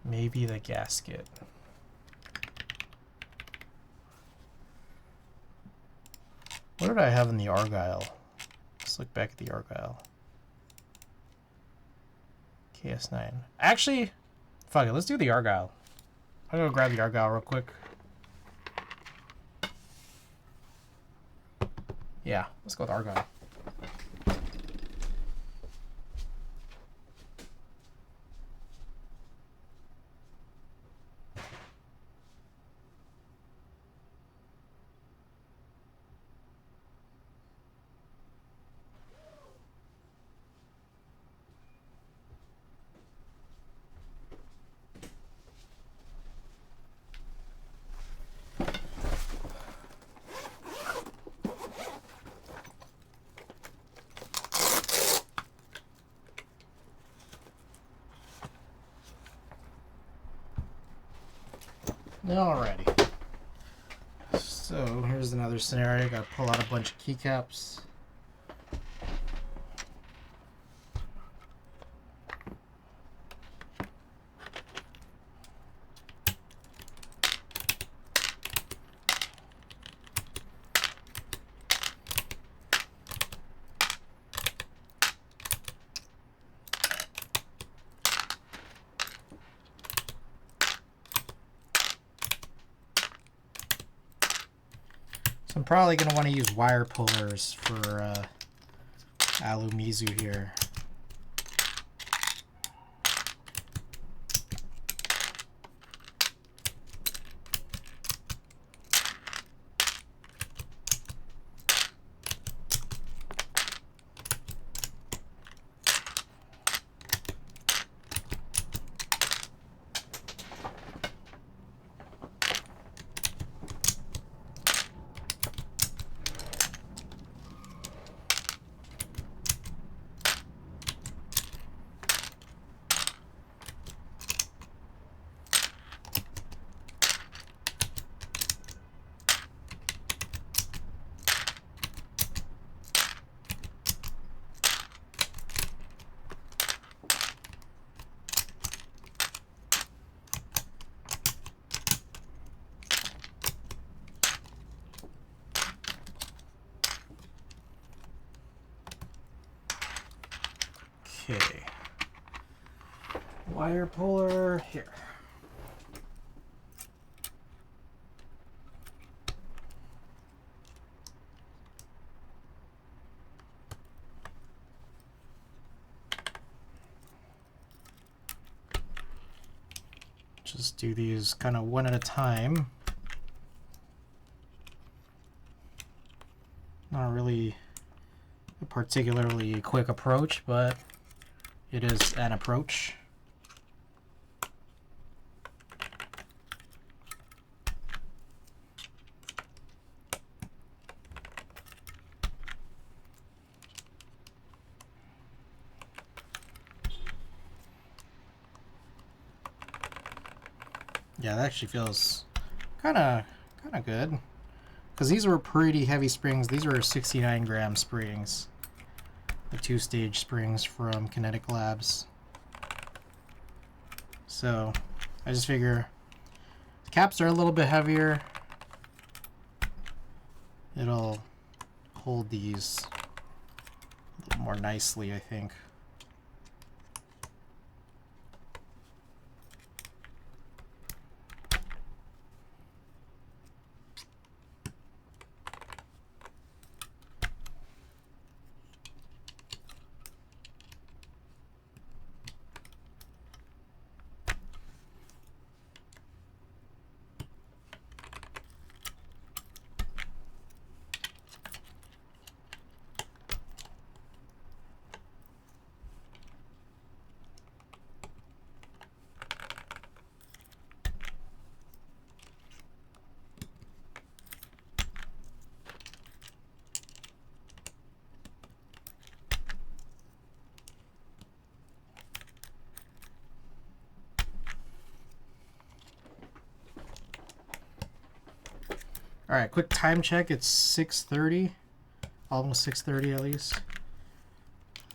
Maybe the gasket. What did I have in the Argyle? Let's look back at the Argyle. KS9. Actually, fuck it. Let's do the Argyle. I'll go grab the Argyle real quick. Yeah, let's go with Argyle. Alrighty. So here's another scenario. Gotta pull out a bunch of keycaps. So I'm probably going to want to use wire pullers for Alumizu here. Okay. Wire puller here. Just do these kind of one at a time. Not really a particularly quick approach, but it is an approach. Yeah, that actually feels kind of good. Because these were pretty heavy springs. These were 69 gram springs. The 2-stage springs from Kinetic Labs. So I just figure the caps are a little bit heavier. It'll hold these a little more nicely, I think. All right, quick time check. It's 6:30, almost 6:30 at least.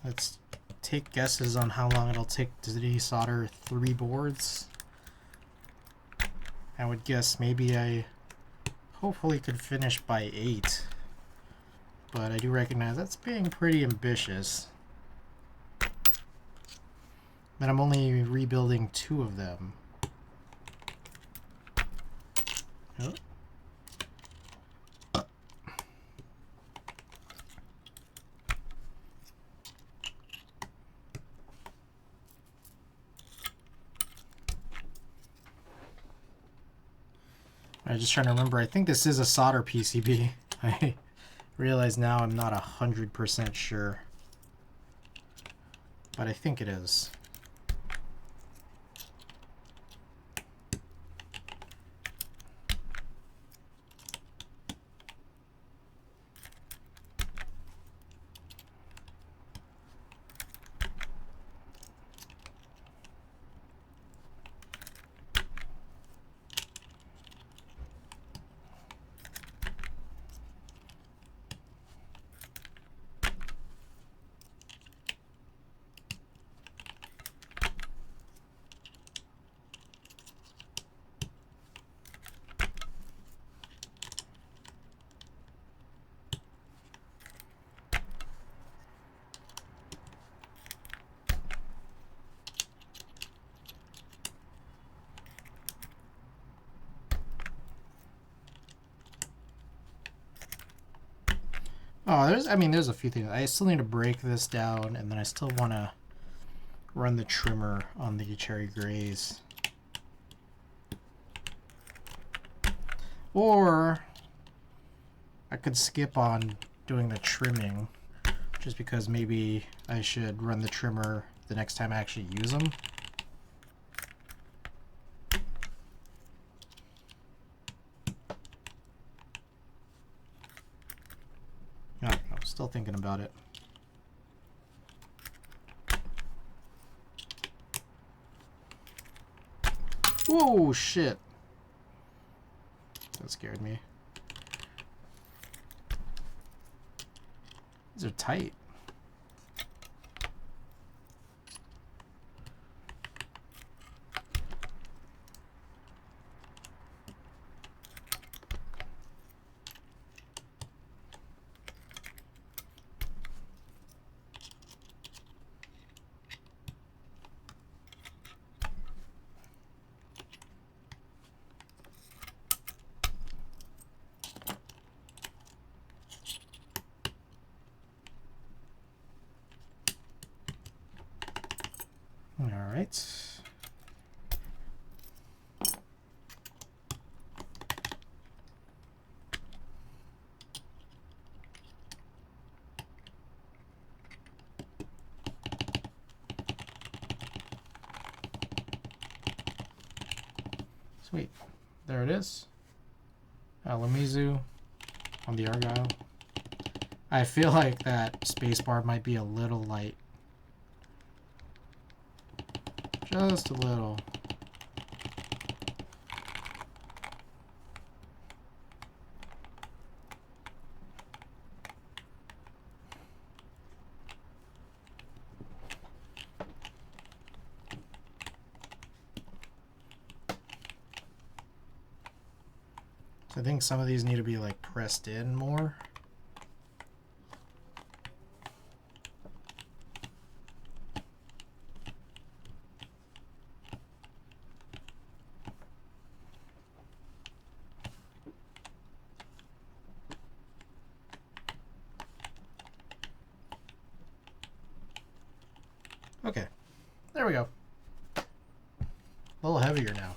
Let's take guesses on how long it'll take to desolder 3 boards. I would guess maybe I hopefully could finish by 8, but I do recognize that's being pretty ambitious. But I'm only rebuilding 2 of them. Oh. I'm just trying to remember. I think this is a solder PCB. I realize now I'm not 100% sure, but I think it is. Oh, there's a few things. I still need to break this down, and then I still want to run the trimmer on the cherry grays. Or I could skip on doing the trimming, just because maybe I should run the trimmer the next time I actually use them. Still thinking about it. Whoa, shit. That scared me. These are tight. All right. Sweet. There it is. Lamizu on the Argyle. I feel like that spacebar might be a little light. Just a little. So I think some of these need to be like pressed in more. Okay, there we go. A little heavier now.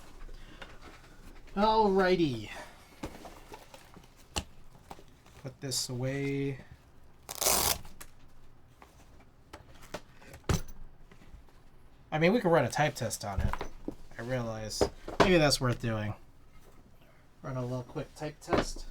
Alrighty. Put this away. I mean, we could run a type test on it. I realize maybe that's worth doing. Run a little quick type test.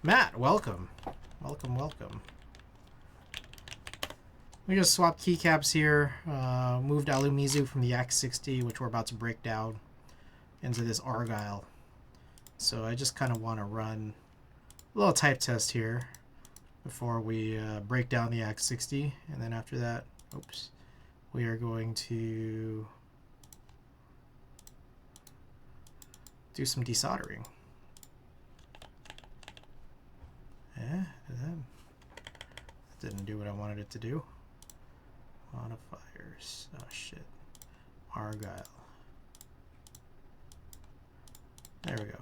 Matt, welcome. Welcome, welcome. We just swapped keycaps here. Moved Alumizu from the X60, which we're about to break down, into this Argyle. So I just kind of want to run a little type test here before we break down the X60. And then after that, oops, we are going to do some desoldering. Yeah, that didn't do what I wanted it to do. Modifiers. Oh shit. Argyle. There we go.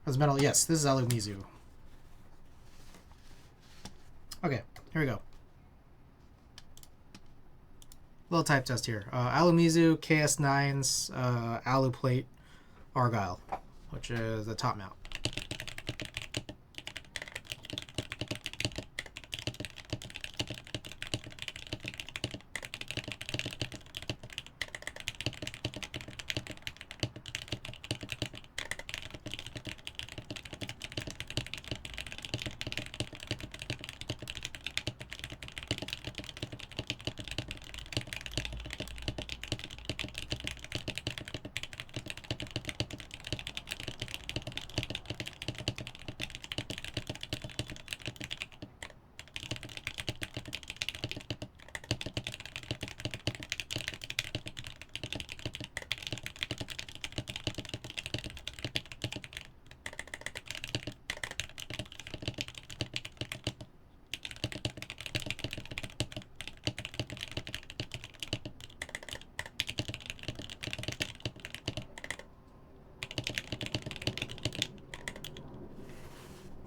That's metal. Yes, this is Alumizu. Okay, here we go. Little type test here. Alumizu KS9's Alu plate Argyle, which is the top mount.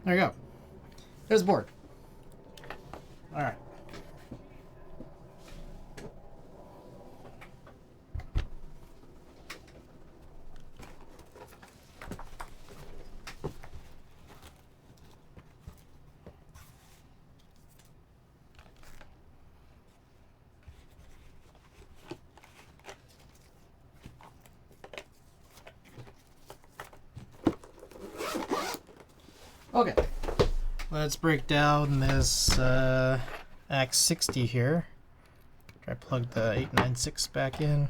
There you go. There's the board. All right. Okay. Let's break down this X60 here. I plugged the 896 back in.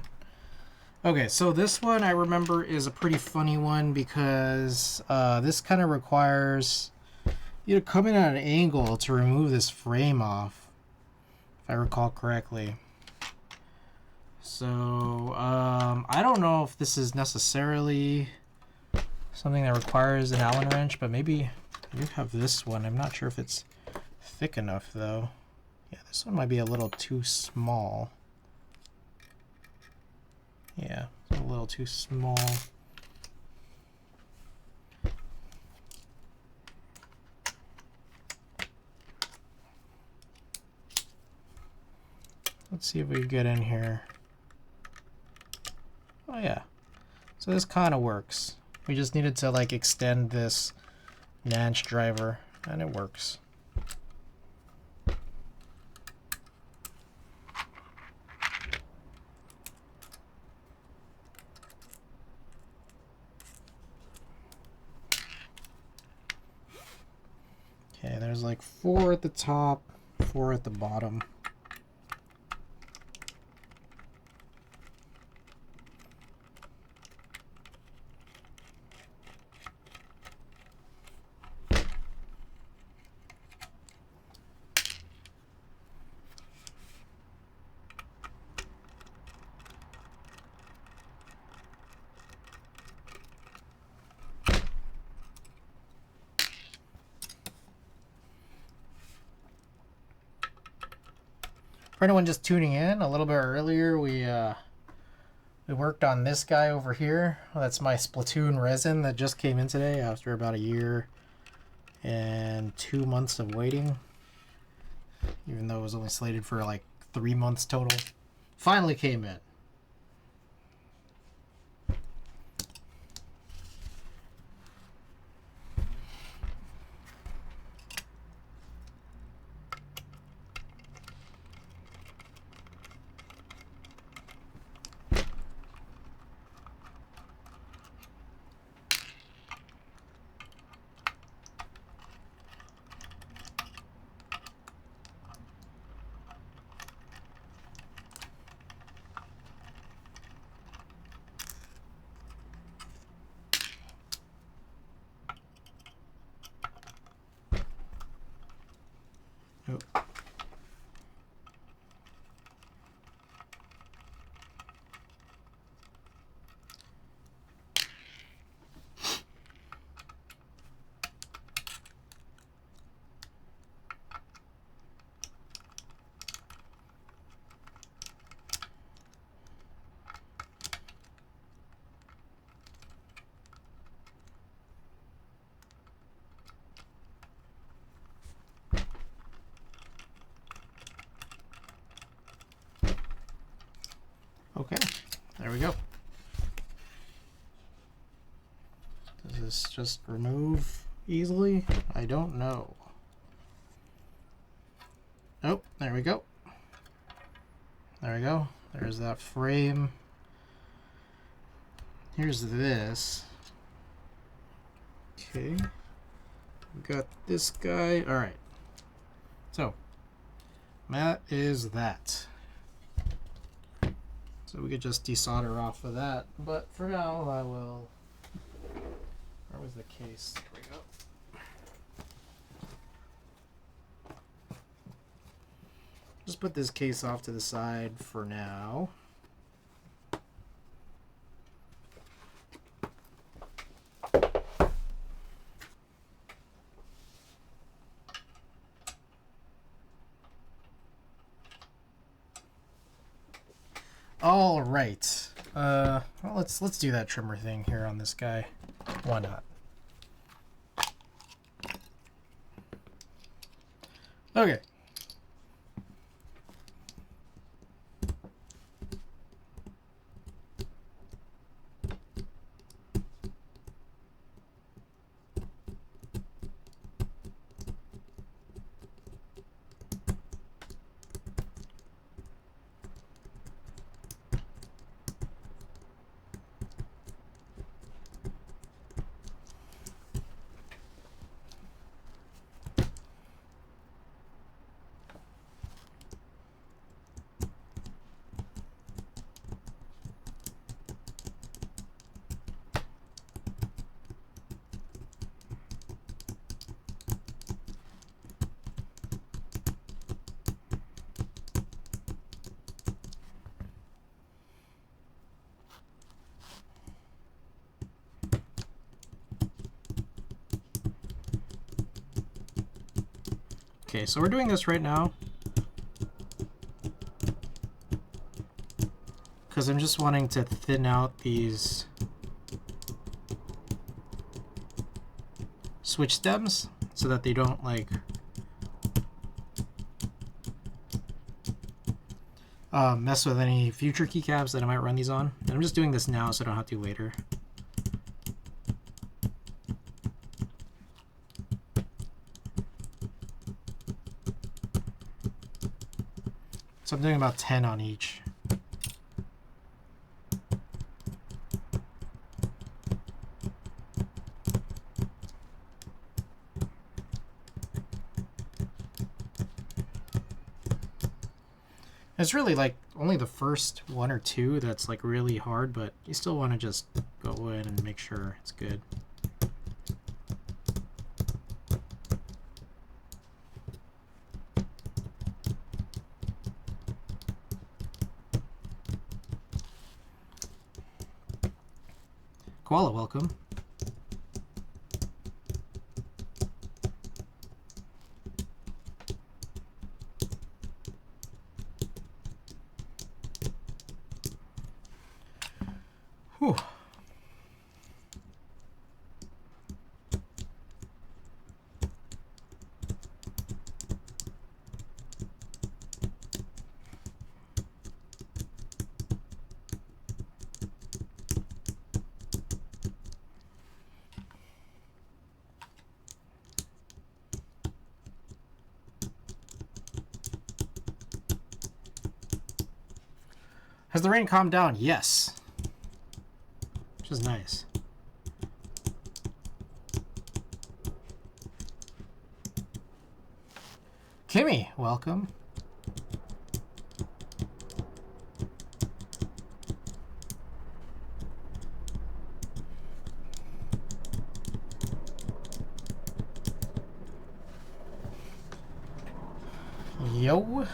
Okay, so this one I remember is a pretty funny one because this kind of requires you to come in at an angle to remove this frame off, if I recall correctly. So I don't know if this is necessarily something that requires an Allen wrench, but maybe you have this one. I'm not sure if it's thick enough though. Yeah, this one might be a little too small. Yeah, a little too small. Let's see if we can get in here. Oh yeah. So this kind of works. We just needed to like extend this Nanch driver and it works. Okay, there's like 4 at the top, 4 at the bottom. For anyone just tuning in, a little bit earlier, we worked on this guy over here. That's my Splatoon resin that just came in today after about 1 year and 2 months of waiting. Even though it was only slated for like 3 months total. Finally came in. There we go. Does this just remove easily? I don't know. Oh, there we go. There we go. There's that frame. Here's this. Okay. We got this guy. Alright. So, that is that. So we could just desolder off of that. But for now, I will... Where was the case? There we go. Just put this case off to the side for now. All right. Well, let's do that trimmer thing here on this guy. Why not? Okay. Okay, so we're doing this right now because I'm just wanting to thin out these switch stems so that they don't like mess with any future keycaps that I might run these on. And I'm just doing this now so I don't have to later. So I'm doing about 10 on each. It's really like only the first one or two that's like really hard, but you still want to just go in and make sure it's good. Koala, welcome. Whew. Has the rain calmed down? Yes. Which is nice. Kimmy, welcome. Yo.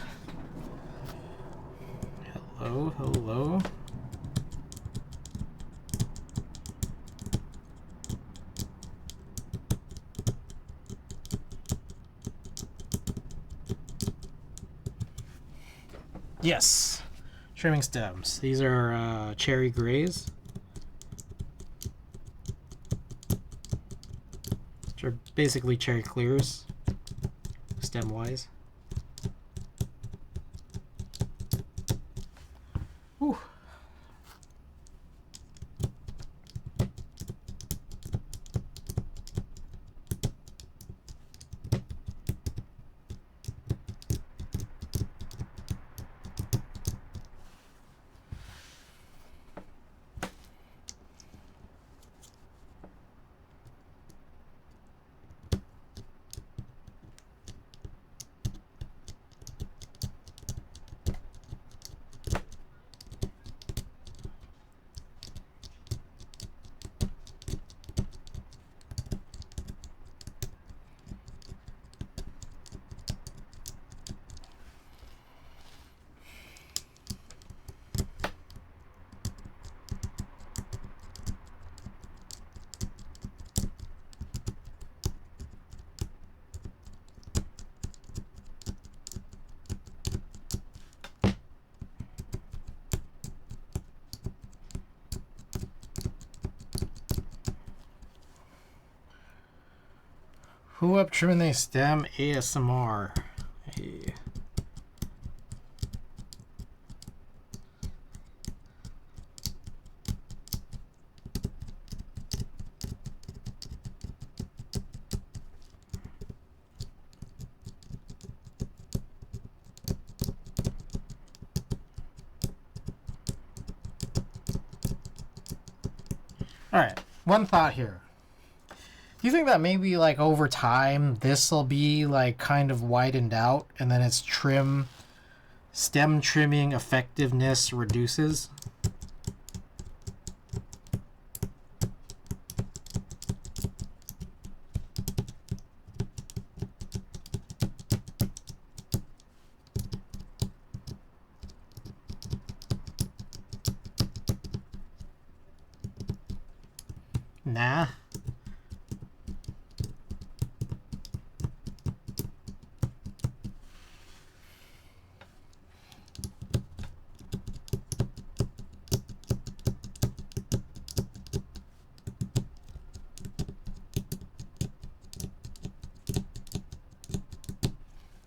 Hello, hello. Yes, trimming stems. These are cherry grays, which are basically cherry clears, stem-wise. Whew. Who up trimming they stem ASMR? Hey. Alright, one thought here. Do you think that maybe like over time this will be like kind of widened out and then its stem trimming effectiveness reduces? Nah.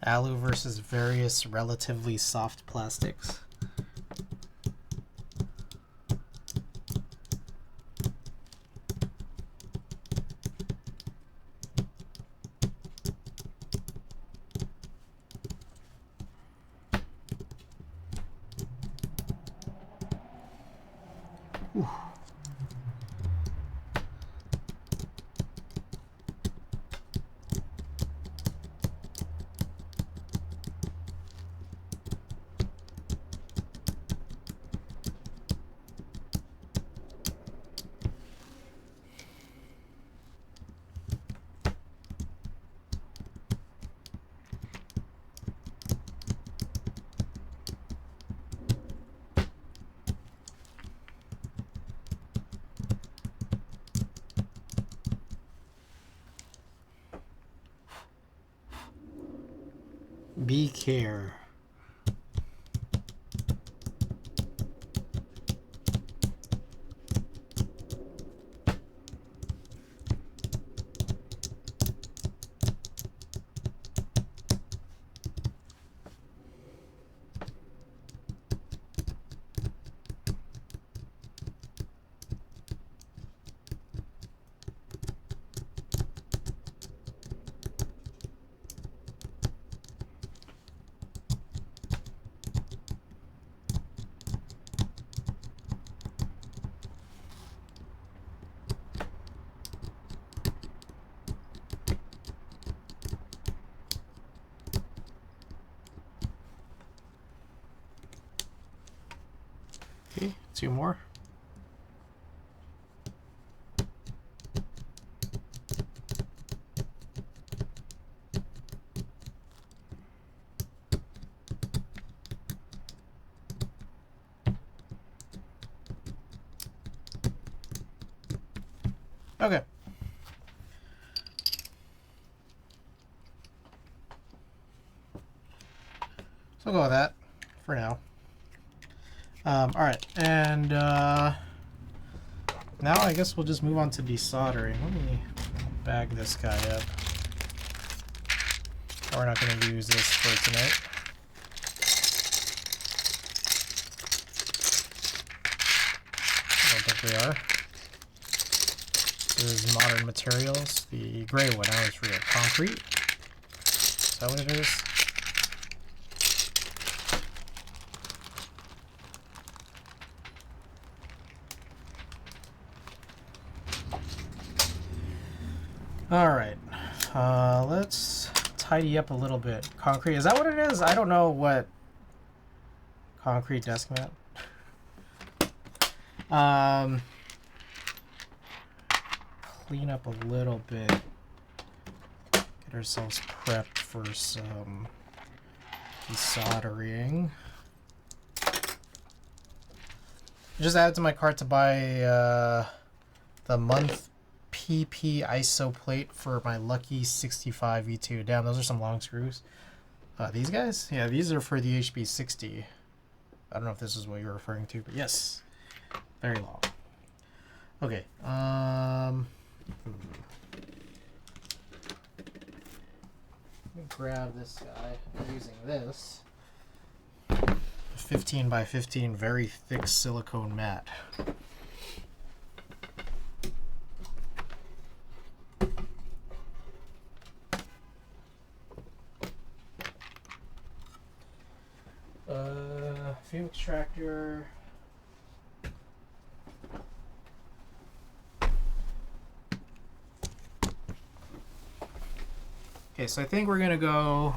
Alu versus various relatively soft plastics. Ooh. Be care. Okay, 2 more. Okay. So we'll go with that for now. Alright, and now I guess we'll just move on to desoldering. Let me bag this guy up. We're not going to use this for tonight. I don't think we are. This is modern materials. The gray one now is real concrete. Is that what it is? Alright, let's tidy up a little bit. Concrete, is that what it is? I don't know what concrete desk mat. Clean up a little bit. Get ourselves prepped for some desoldering. Just added to my cart to buy the month PP ISO plate for my Lucky 65 V2. Damn, those are some long screws. These guys? Yeah, these are for the HB60. I don't know if this is what you're referring to, but yes. Very long. Okay. grab this guy. I'm using this 15 by 15 very thick silicone mat. Fume extractor. Okay, so I think we're gonna go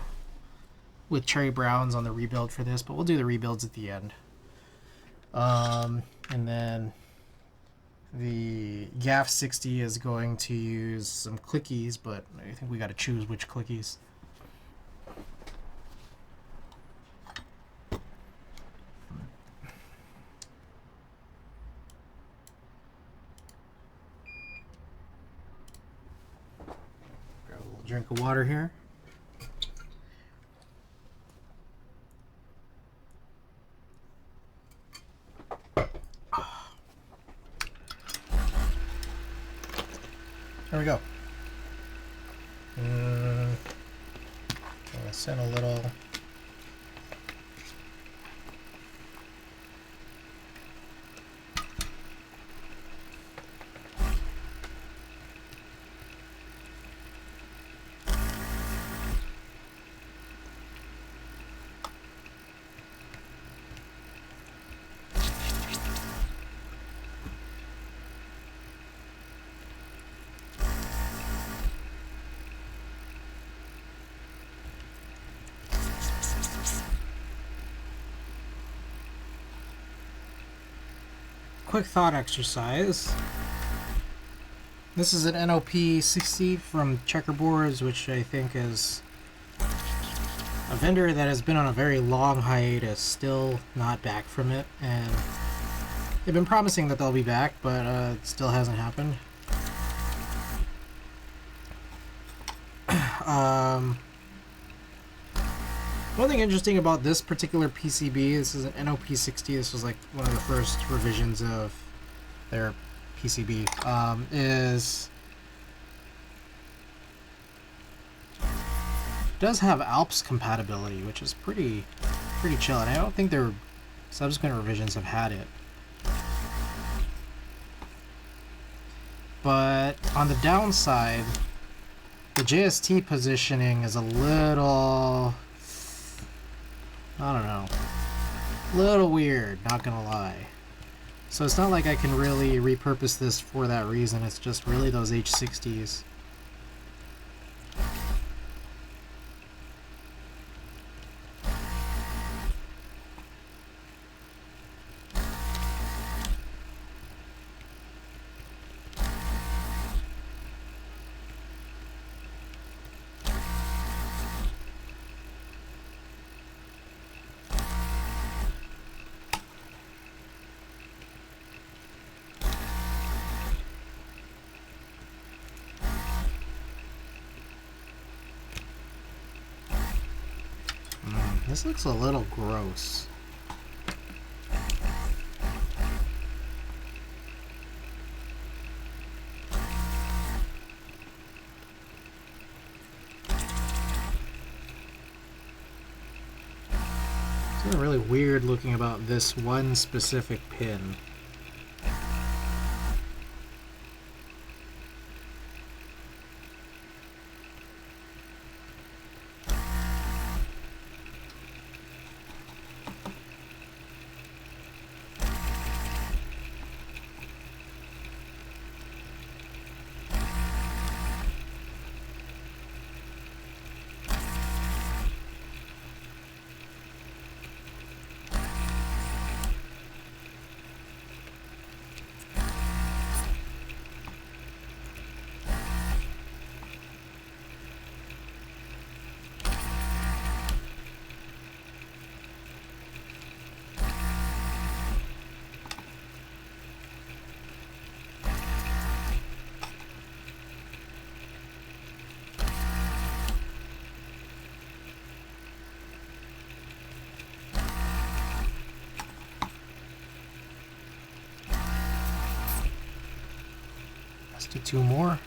with cherry browns on the rebuild for this, but we'll do the rebuilds at the end. And then the GAF 60 is going to use some clickies, but I think we got to choose which clickies. Grab a little drink of water here. There we go. I'm gonna send a little. Quick thought exercise. This is an NOP 60 from Checkerboards, which I think is a vendor that has been on a very long hiatus, still not back from it, and they've been promising that they'll be back, but it still hasn't happened. One thing interesting about this particular PCB, this is an NOP 60, this was like one of the first revisions of their PCB, is it does have Alps compatibility, which is pretty chill, and I don't think their subsequent revisions have had it. But on the downside, the JST positioning is a little, I don't know, a little weird, not gonna lie. So it's not like I can really repurpose this for that reason, it's just really those H60s. This looks a little gross. Something really weird looking about this one specific pin. Let's do two more.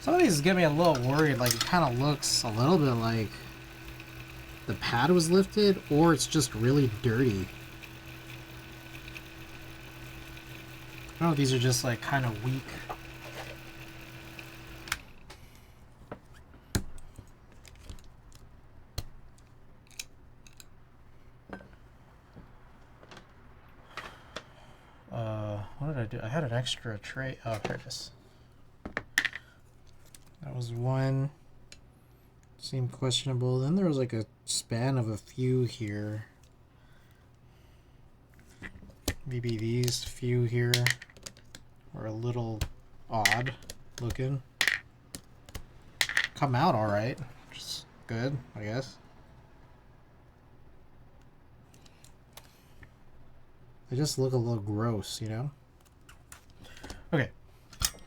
Some of these get me a little worried. Like, it kind of looks a little bit like the pad was lifted, or it's just really dirty. I don't know if these are just like kind of weak. What did I do? I had an extra tray. Oh, here it is. That was one. Seemed questionable. Then there was like a span of a few here. Maybe these few here were a little odd looking. Come out all right. Which is good, I guess. They just look a little gross, you know? Okay.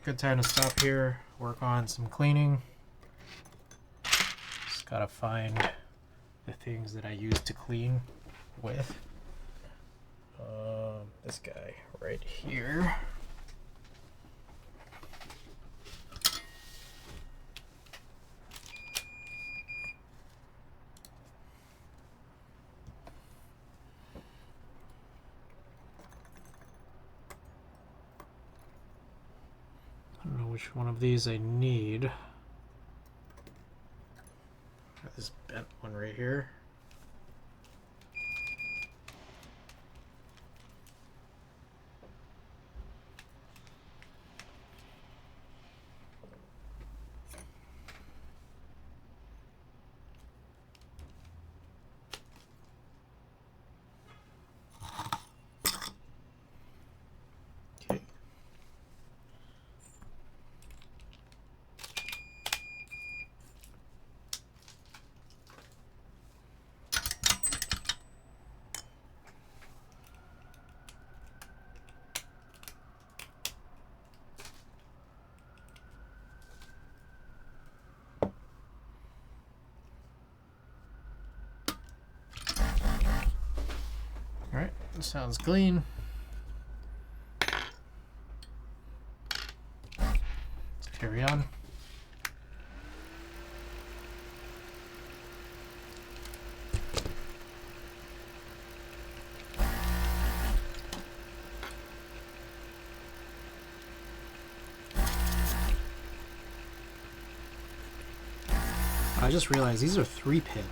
Good time to stop here. Work on some cleaning. Just gotta find the things that I use to clean with. This guy right here. I don't know which one of these I need. Got this bent one right here. Alright, that sounds clean. Let's carry on. I just realized these are 3-pin.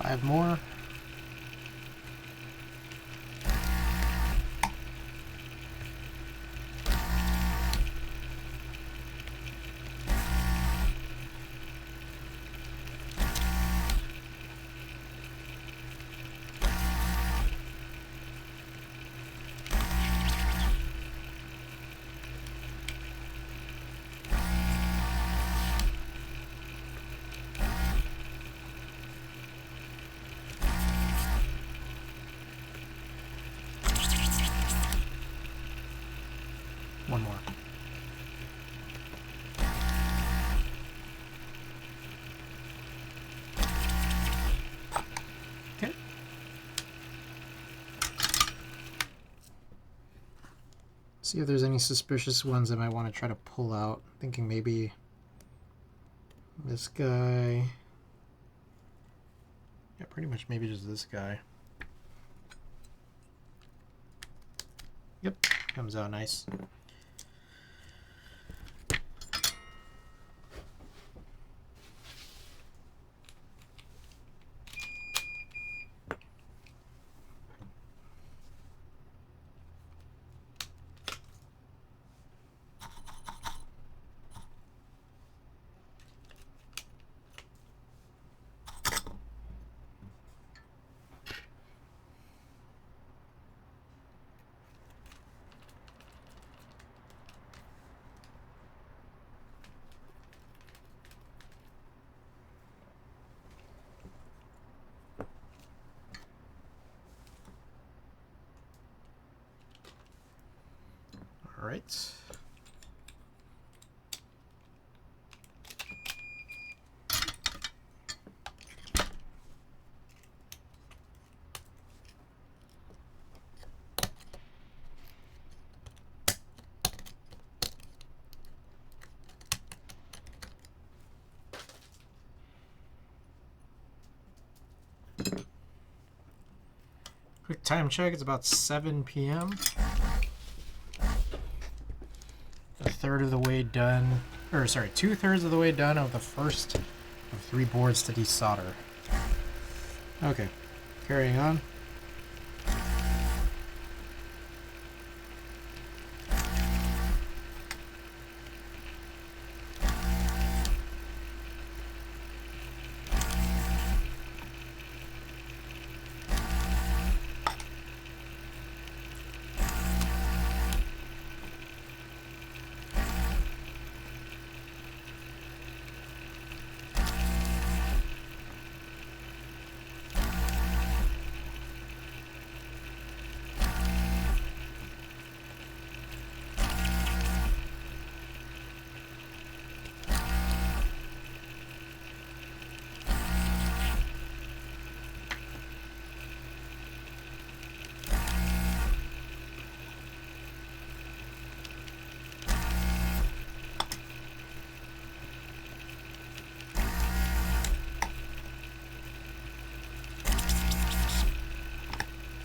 Five more. See if there's any suspicious ones I might want to try to pull out. Thinking maybe this guy. Yeah, pretty much maybe just this guy. Yep, comes out nice. All right. Quick time check, it's about 7 p.m. A third of the way done, or sorry, 2/3 of the way done of the first of 3 boards to desolder. Okay, carrying on.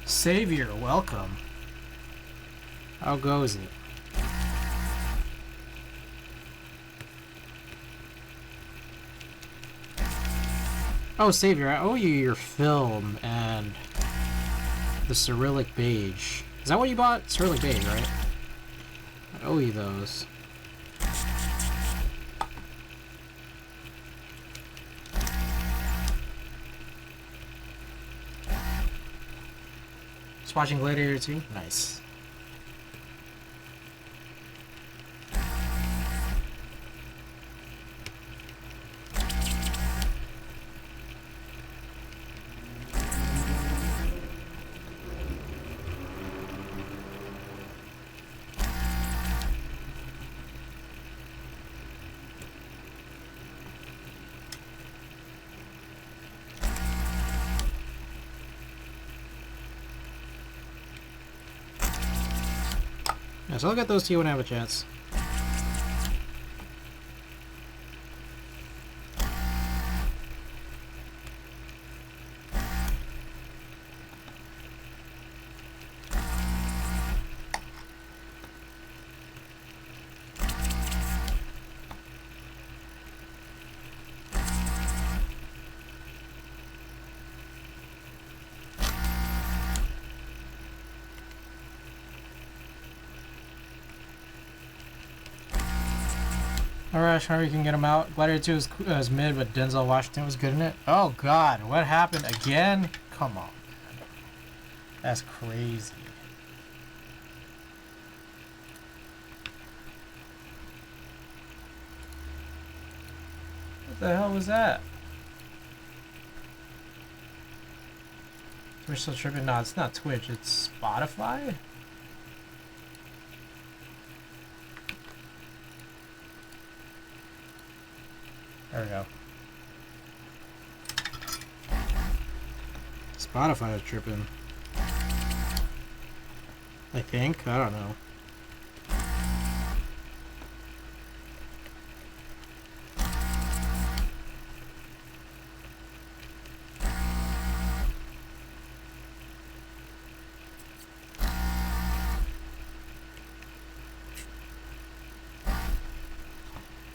Savior, welcome. How goes it? Oh, Savior, I owe you your film and the Cyrillic Beige. Is that what you bought? Cyrillic Beige, right? I owe you those. Just watching Gladiator 2? Nice. Yeah, so I'll get those to you when I have a chance. Alright, sure we can get him out. Gladiator 2 is mid, but Denzel Washington was good in it. Oh god, what happened again? Come on, man. That's crazy. What the hell was that? Twitch still tripping? No, it's not Twitch, it's Spotify? There we go. Spotify is tripping. I think. I don't know.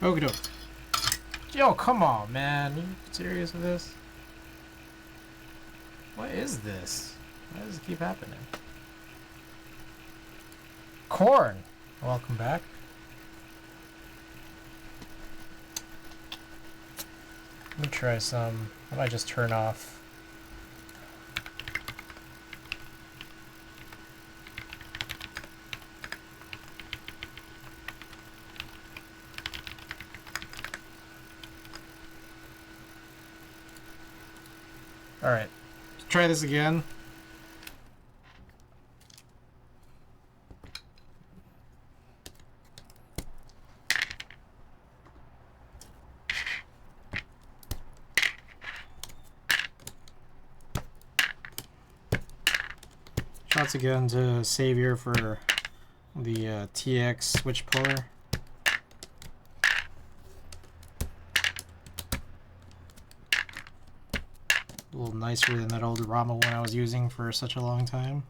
Okie doke. Yo, come on, man. You serious with this? What is this? Why does it keep happening? Corn! Welcome back. Let me try some. What do I just turn off? Alright. Let's try this again. Shouts again to Savior for the TX switch puller. A little nicer than that old Rama one I was using for such a long time.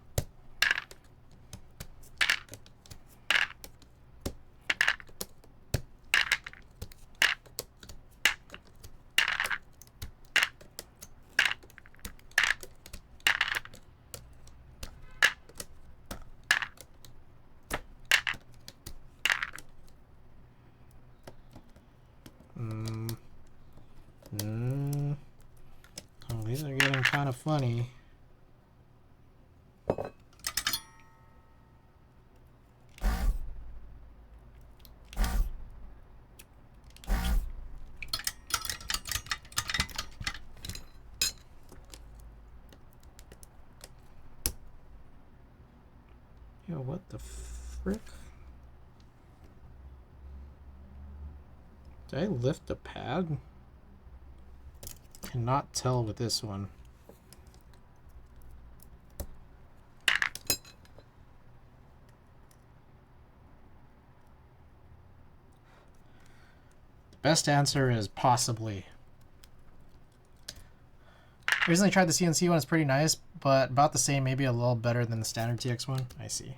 Oh, these are getting kind of funny. Yo, what the frick? Did I lift the pad? Cannot tell with this one. Best answer is possibly. I recently tried the CNC one, it's pretty nice, but about the same, maybe a little better than the standard TX one. I see.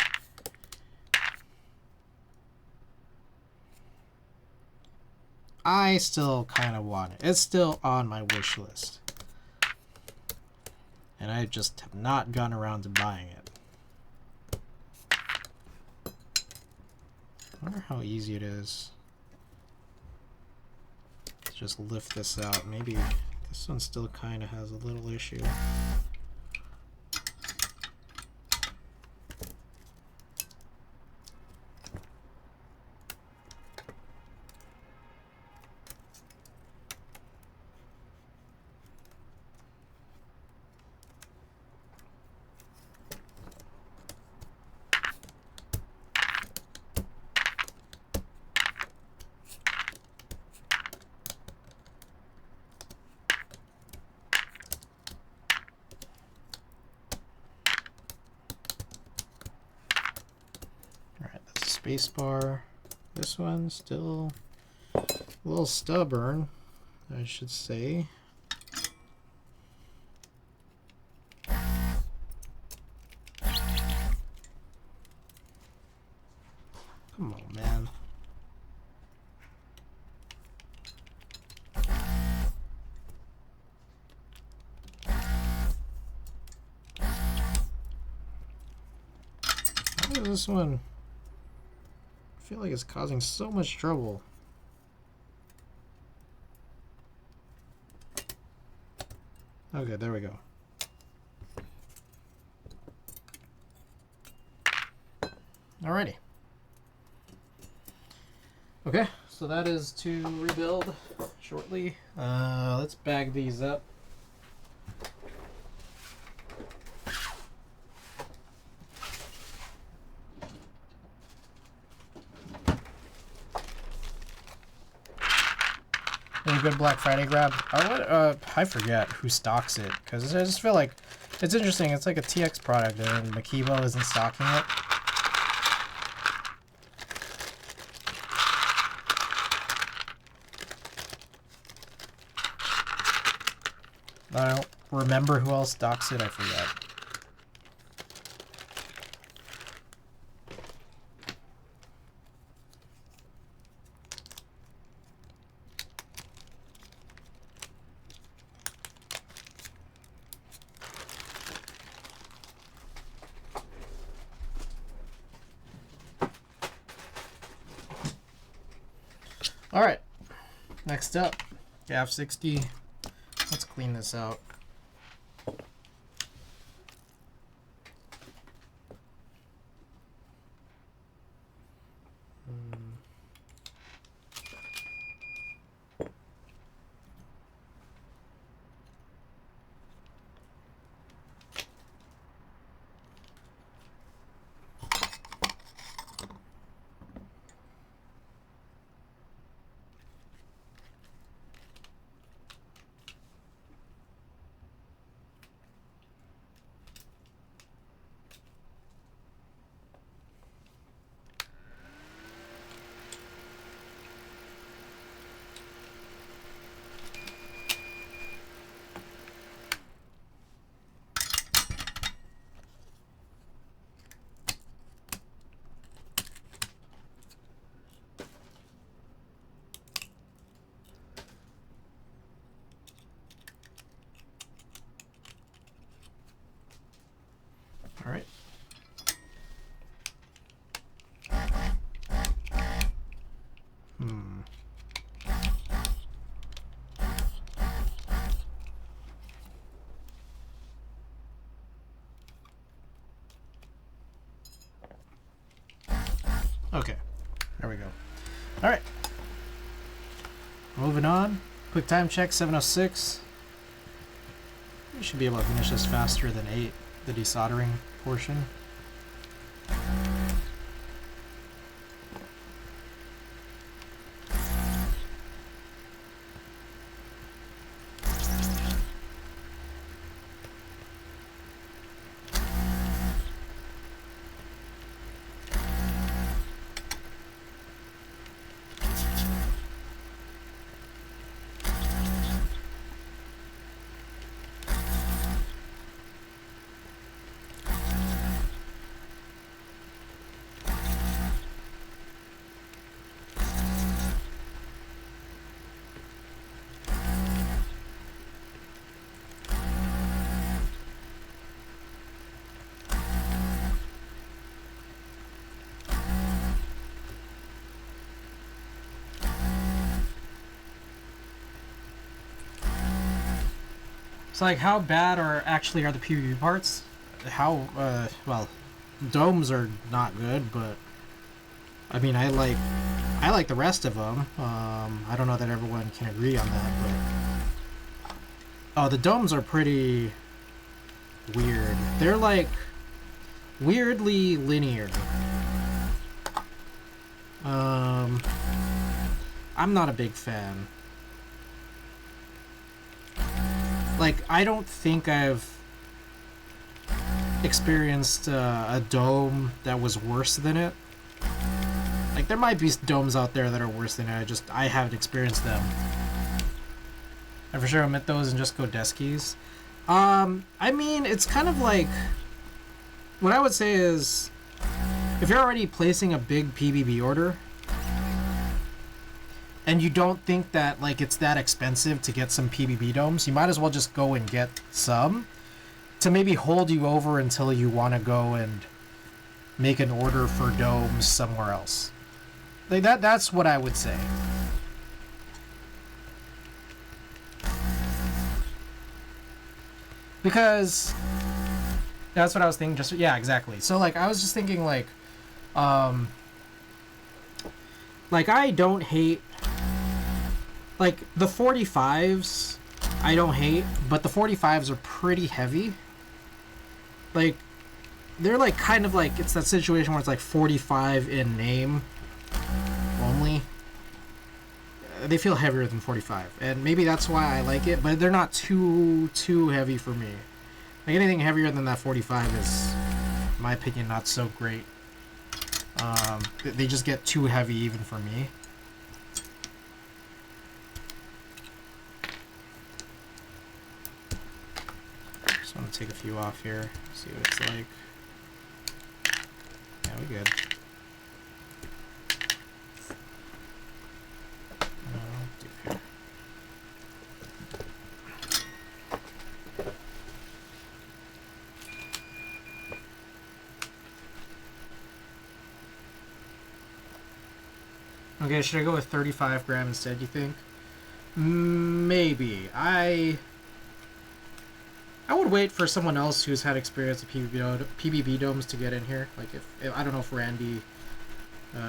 I still kind of want it. It's still on my wish list. And I just have not gotten around to buying it. I wonder how easy it is to just lift this out. Maybe this one still kind of has a little issue. Spacebar. This one's still a little stubborn, I should say. Come on, man. How is this one? I feel like it's causing so much trouble. Okay, there we go. Alrighty. Okay, so that is to rebuild shortly. Let's bag these up. Any good Black Friday grab? I forget who stocks it, because I just feel like it's interesting. It's like a TX product, and Makibo isn't stocking it. I don't remember who else stocks it. I forget. All right. Next up, GAF 60. Let's clean this out. All right. Okay, there we go. All right. Moving on. Quick time check, 7:06. We should be able to finish this faster than 8, the desoldering portion. So, like, how bad are the PvP parts? How, well, domes are not good, but I mean, I like the rest of them. I don't know that everyone can agree on that, but oh, the domes are pretty weird. They're like weirdly linear. I'm not a big fan. Like, I don't think I've experienced a dome that was worse than it. Like, there might be domes out there that are worse than it. I haven't experienced them. I for sure omit those and just go deskies. I mean, it's kind of like, what I would say is, if you're already placing a big PvP order, and you don't think that, like, it's that expensive to get some PvP domes, you might as well just go and get some to maybe hold you over until you want to go and make an order for domes somewhere else. Like, that's what I would say. Because that's what I was thinking. Just, yeah, exactly. So, like, I was just thinking, like I don't hate, like, the 45s I don't hate, but the 45s are pretty heavy. Like, they're like kind of like, it's that situation where it's like 45 in name only. They feel heavier than 45, and maybe that's why I like it, but they're not too heavy for me. Like, anything heavier than that 45 is, in my opinion, not so great. They just get too heavy even for me. Just want to take a few off here, see what it's like. Yeah, we good. Okay, should I go with 35 gram instead, you think? Maybe. I would wait for someone else who's had experience with PBB domes to get in here. Like, if I don't know if Randy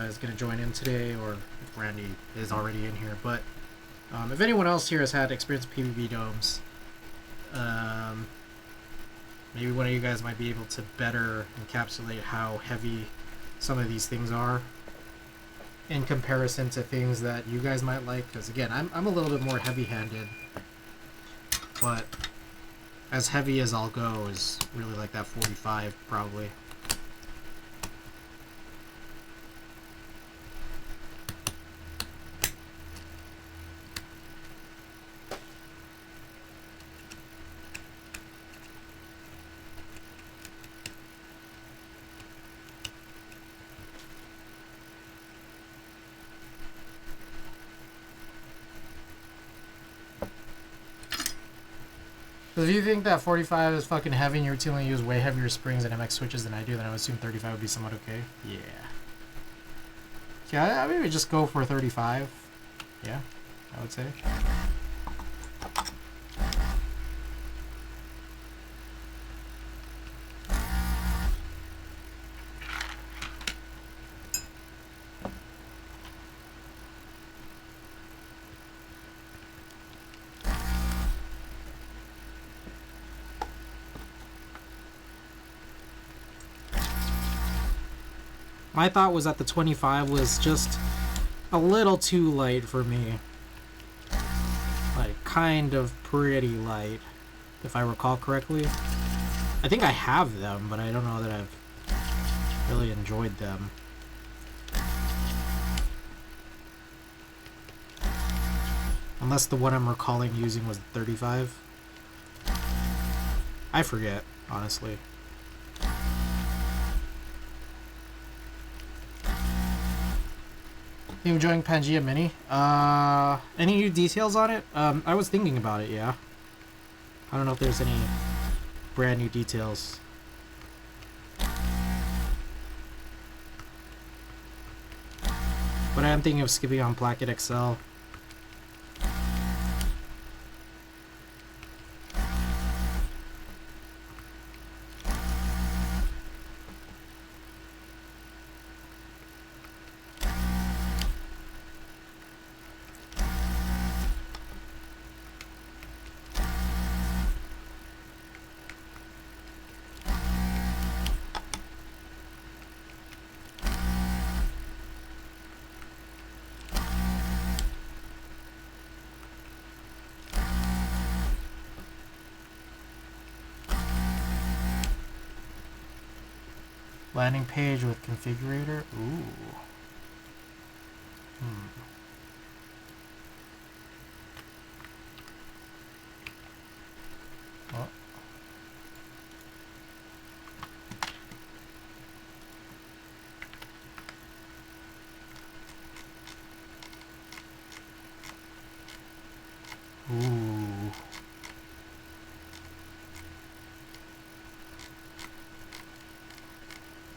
is going to join in today, or if Randy is already in here, but if anyone else here has had experience with PBB domes, maybe one of you guys might be able to better encapsulate how heavy some of these things are in comparison to things that you guys might like. Because again, I'm a little bit more heavy-handed, but as heavy as I'll go is really like that 45 probably. If you think that 45 is fucking heavy and you're routinely use way heavier springs and MX switches than I do, then I would assume 35 would be somewhat okay. Yeah. Yeah, I maybe just go for 35. Yeah, I would say. My thought was that the 25 was just a little too light for me. Like, kind of pretty light, if I recall correctly. I think I have them, but I don't know that I've really enjoyed them. Unless the one I'm recalling using was 35. I forget, honestly. You enjoying Pangea Mini? Any new details on it? I was thinking about it, yeah. I don't know if there's any brand new details. But I am thinking of skipping on Placket XL. Landing page with configurator? Ooh. Oh. Ooh.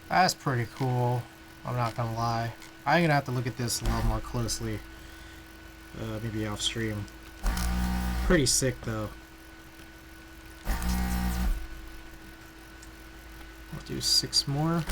That's pretty cool. I'm not gonna lie. I'm gonna have to look at this a little more closely. Maybe off stream. Pretty sick though. I'll do 6 more.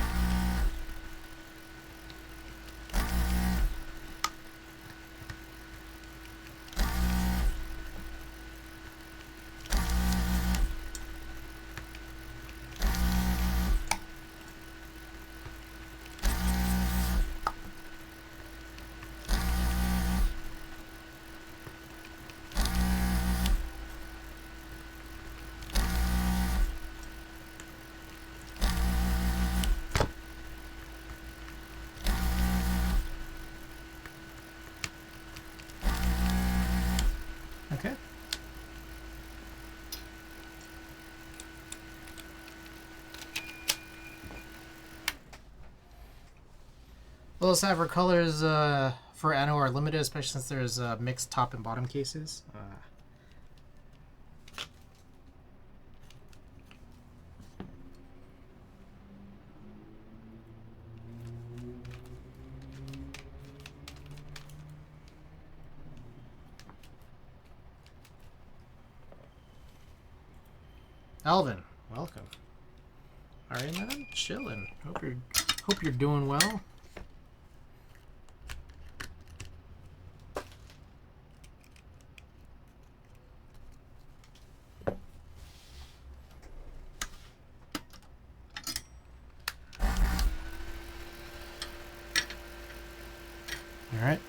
Okay. Well, Cypher colors for Anno are limited, especially since there's mixed top and bottom cases. Alvin, welcome. Alright, man, I'm chilling. Hope you're doing well. Alright.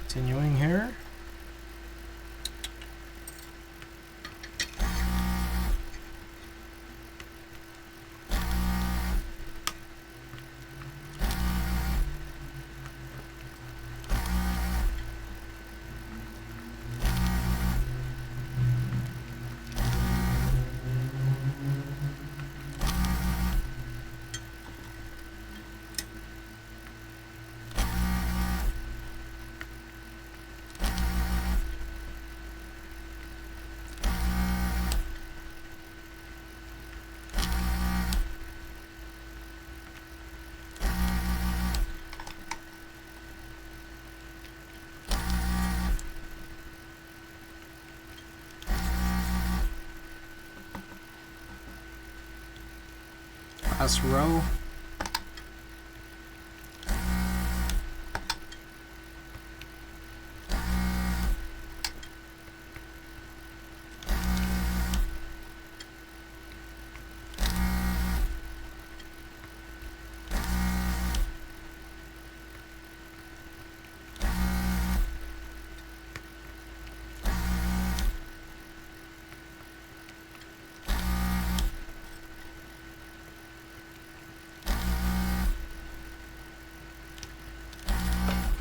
Continuing here. Last row.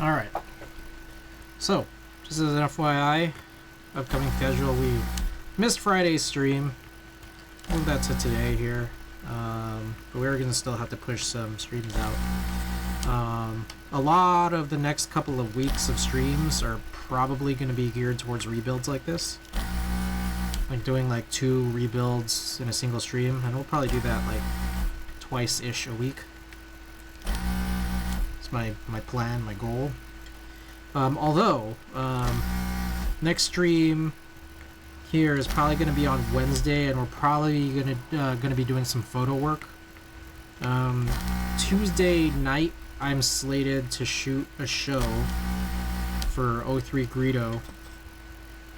Alright, so, just as an FYI, upcoming schedule, we missed Friday's stream. Move that to today here, but we're going to still have to push some streams out. A lot of the next couple of weeks of streams are probably going to be geared towards rebuilds like this. Like doing like 2 rebuilds in a single stream, and we'll probably do that like twice-ish a week. My plan, my goal. Although next stream here is probably going to be on Wednesday, and we're probably gonna be doing some photo work. Tuesday night, I'm slated to shoot a show for 03 Greedo,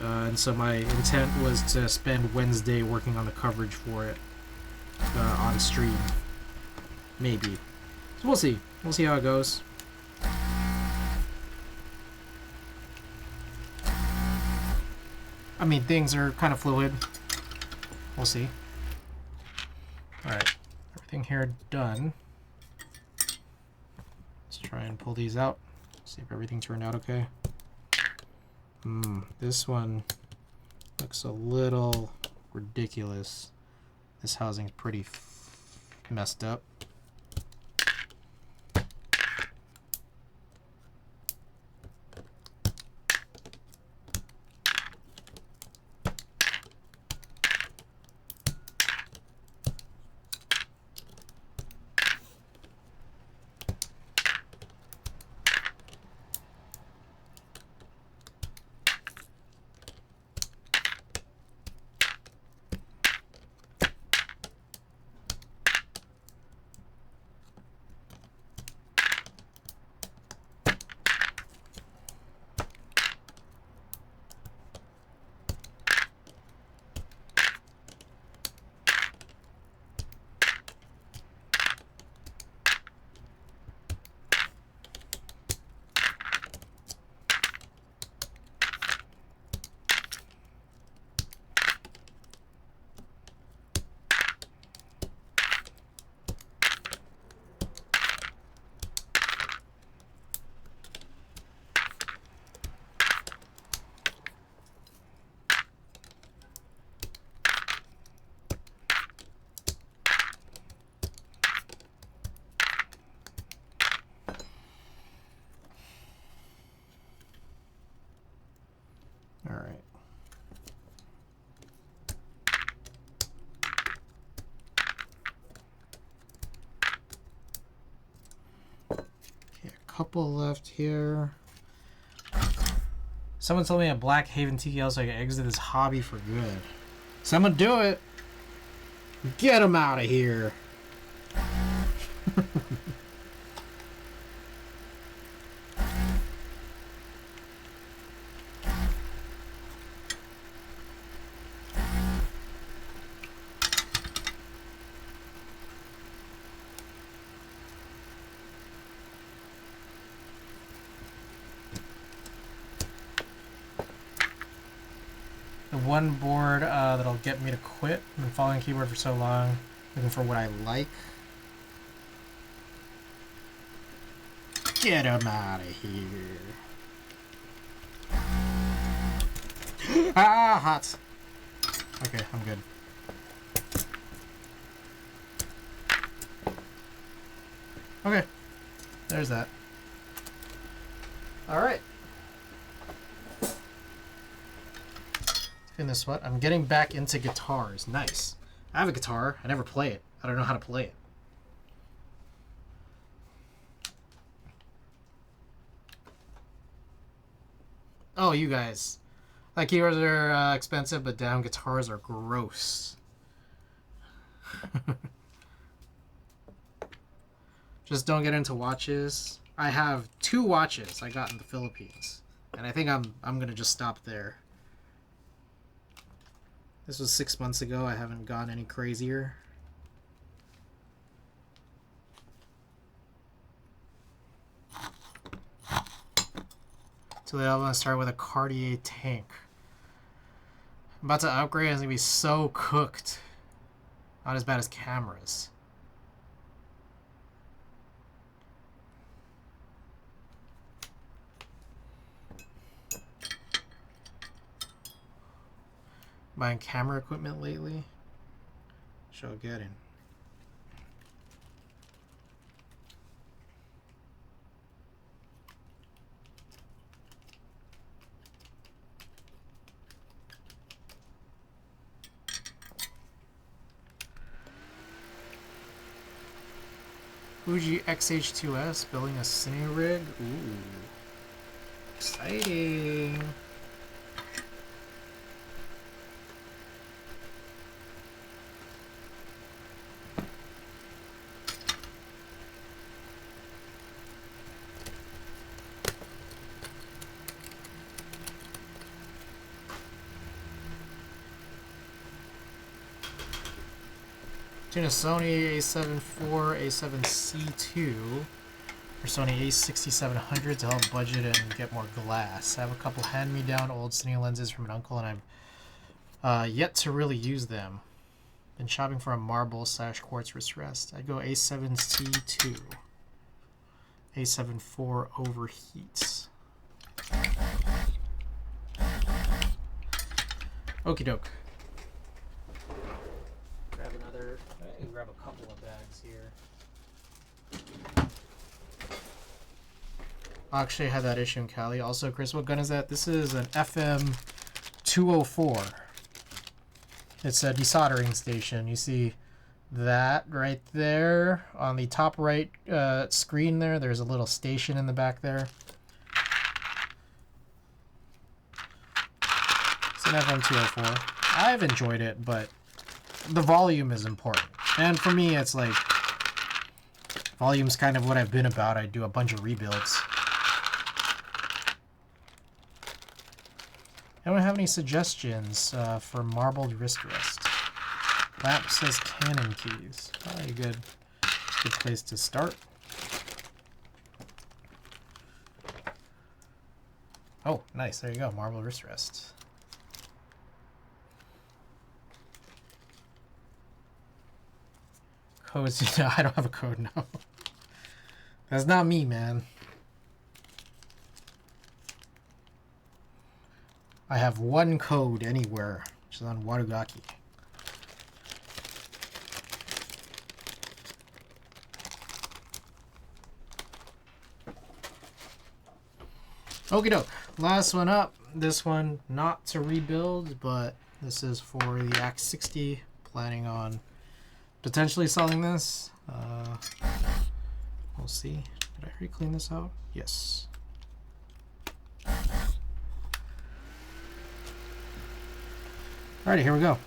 and so my intent was to spend Wednesday working on the coverage for it on stream. Maybe. So we'll see. We'll see how it goes. I mean, things are kind of fluid. We'll see. Alright. Everything here done. Let's try and pull these out. See if everything turned out okay. This one looks a little ridiculous. This housing's pretty messed up. Alright. Okay, a couple left here. Someone told me at Black Haven TKL so I could exit this hobby for good. Someone do it. Get him out of here. The one board that'll get me to quit. I've been following keyboard for so long, looking for what I like. Get him out of here. Ah, hot. Okay, I'm good. Okay, there's that. All right. This what? I'm getting back into guitars. Nice. I have a guitar. I never play it. I don't know how to play it. Oh, you guys. Like keyboards are expensive, but down guitars are gross. Just don't get into watches. I have 2 watches I got in the Philippines, and I think I'm gonna just stop there. This was 6 months ago. I haven't gone any crazier. So I'm going to start with a Cartier tank. I'm about to upgrade. It's going to be so cooked. Not as bad as cameras. Buying camera equipment lately? Shall get in. Fuji XH2S building a cine rig. Ooh. Exciting. Between a Sony A7 IV, A7C2, or Sony A6700 to help budget and get more glass. I have a couple hand-me-down old cine lenses from an uncle, and I've yet to really use them. Been shopping for a marble/quartz wrist rest. I go A7C2. A7 IV overheats. Okie doke. Grab another. I can grab a couple of bags here. I actually had that issue in Cali. Also, Chris, what gun is that? This is an FM 204. It's a desoldering station. You see that right there on the top right screen there. There's a little station in the back there. It's an FM 204. I've enjoyed it, but the volume is important. And for me, it's like, volume's kind of what I've been about. I do a bunch of rebuilds. Anyone have any suggestions for marbled wrist rest? That says Canon keys. Probably a good place to start. Oh, nice. There you go. Marbled wrist rest. Codes? No, I don't have a code now. That's not me, man. I have one code anywhere, which is on Warugaki. Okie doke. Last one up. This one not to rebuild, but this is for the Axe 60. Planning on potentially selling this. We'll see. Did I already clean this out? Yes. Alrighty, here we go.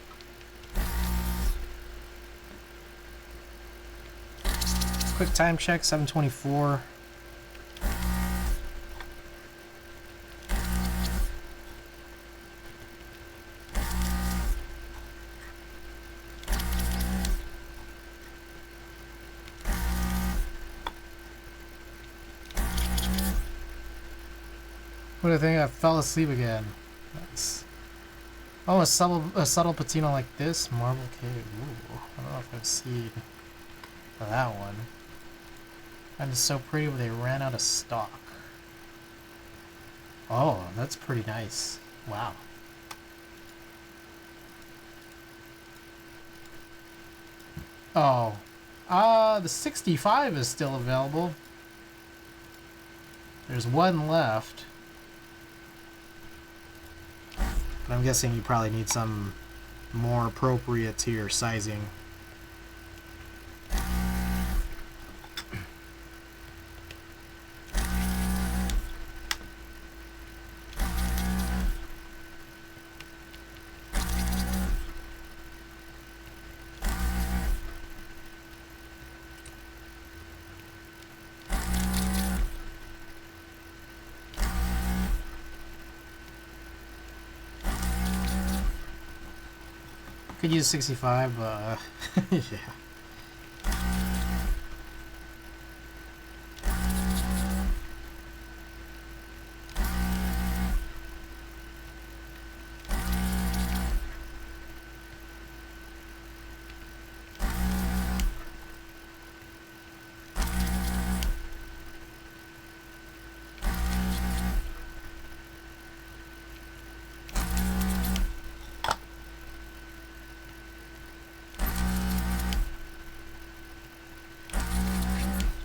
Quick time check, 7:24. What do you think? I fell asleep again. Nice. Oh, a subtle patina like this? Marble cave. Ooh, I don't know if I've seen that one. And it's so pretty when they ran out of stock. Oh, that's pretty nice. Wow. Oh. The 65 is still available. There's one left. But I'm guessing you probably need some more appropriate to your sizing. Could use 65, but yeah.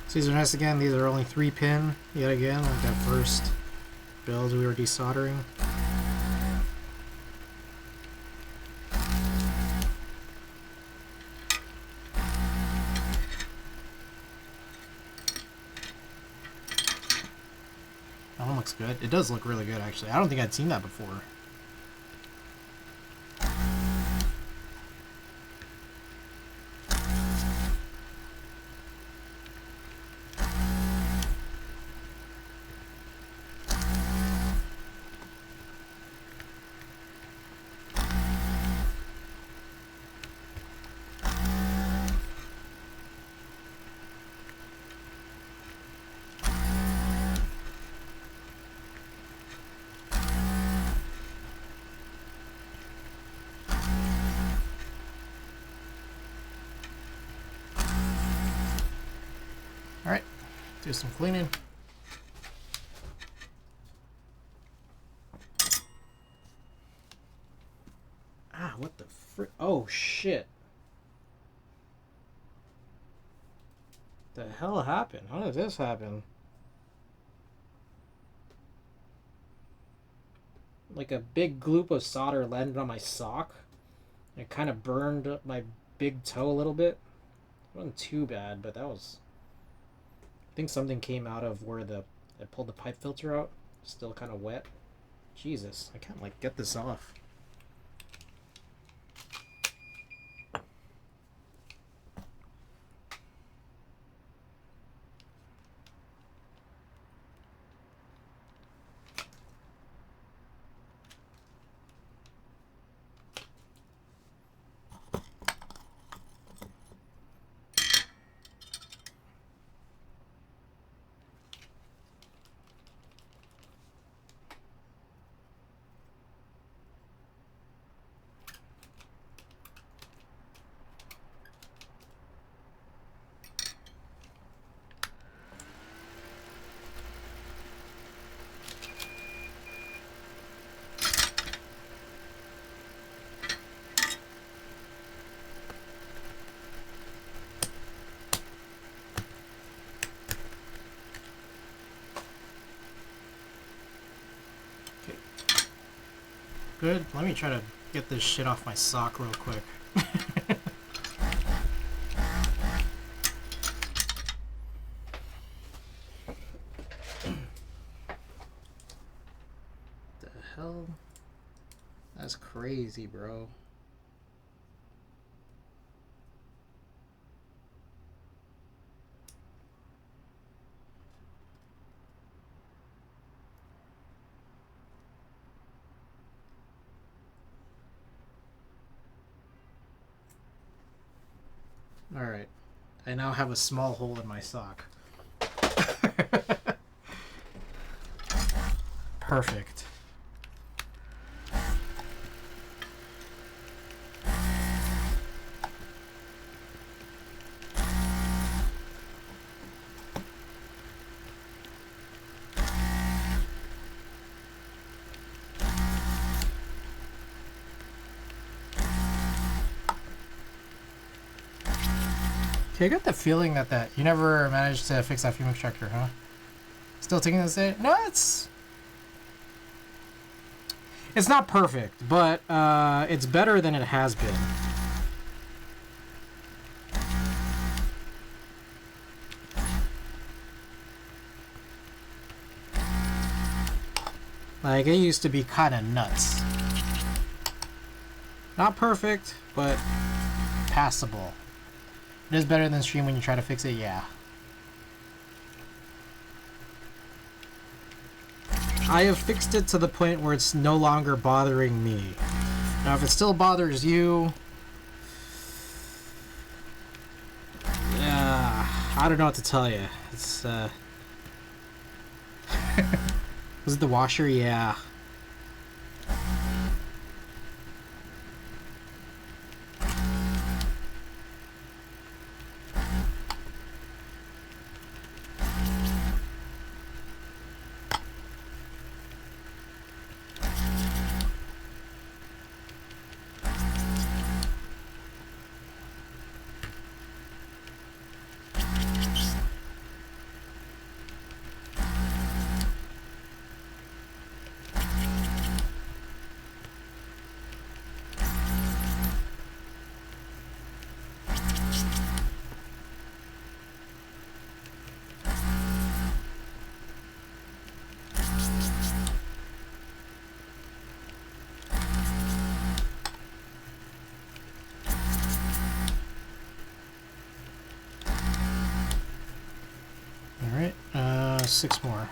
So these are nice again. These are only 3-pin yet again, like that first build we were desoldering. That one looks good. It does look really good, actually. I don't think I'd seen that before. Alright, do some cleaning. Ah, what the frick? Oh, shit. The hell happened? How did this happen? Like a big gloop of solder landed on my sock. It kind of burned up my big toe a little bit. It wasn't too bad, but that was... I think something came out of where I pulled the pipe filter out. Still kind of wet. Jesus, I can't like get this off. Good. Let me try to get this shit off my sock real quick. The hell? That's crazy, bro. Alright. I now have a small hole in my sock. Perfect. I got the feeling that you never managed to fix that fume extractor, huh? Still taking this day? No, it's not perfect, but it's better than it has been. Like, it used to be kind of nuts. Not perfect, but passable. It is better than stream when you try to fix it, yeah. I have fixed it to the point where it's no longer bothering me. Now, if it still bothers you... I don't know what to tell you. It's, Was it the washer? Yeah. Alright, 6 more.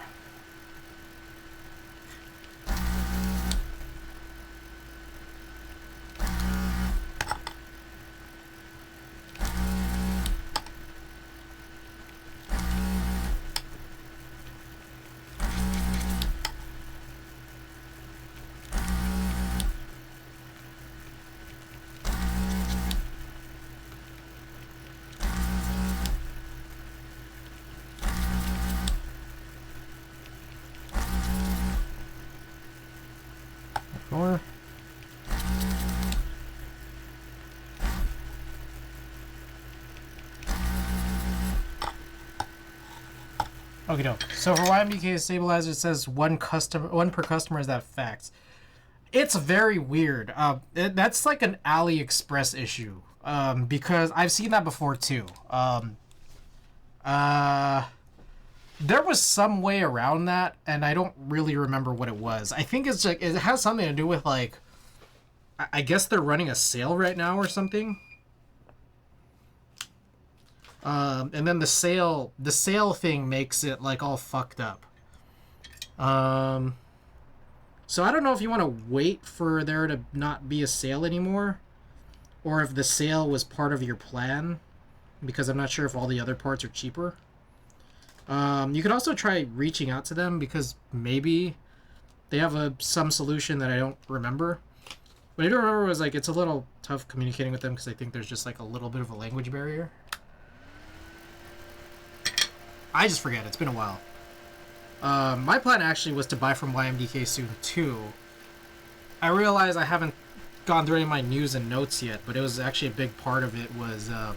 More. Okay, no. So for YMDK stabilizer, it says one per customer. Is that facts? It's very weird. That's like an AliExpress issue. Because I've seen that before too. There was some way around that, and I don't really remember what it was. I think it's like it has something to do with like, I guess they're running a sale right now or something. And then the sale thing makes it like all fucked up. So I don't know if you want to wait for there to not be a sale anymore, or if the sale was part of your plan, because I'm not sure if all the other parts are cheaper. You could also try reaching out to them, because maybe they have some solution that I don't remember. What I do remember was like it's a little tough communicating with them, because I think there's just like a little bit of a language barrier. I just forget. It's been a while. My plan actually was to buy from YMDK soon too. I realize I haven't gone through any of my news and notes yet, but it was actually a big part of it was the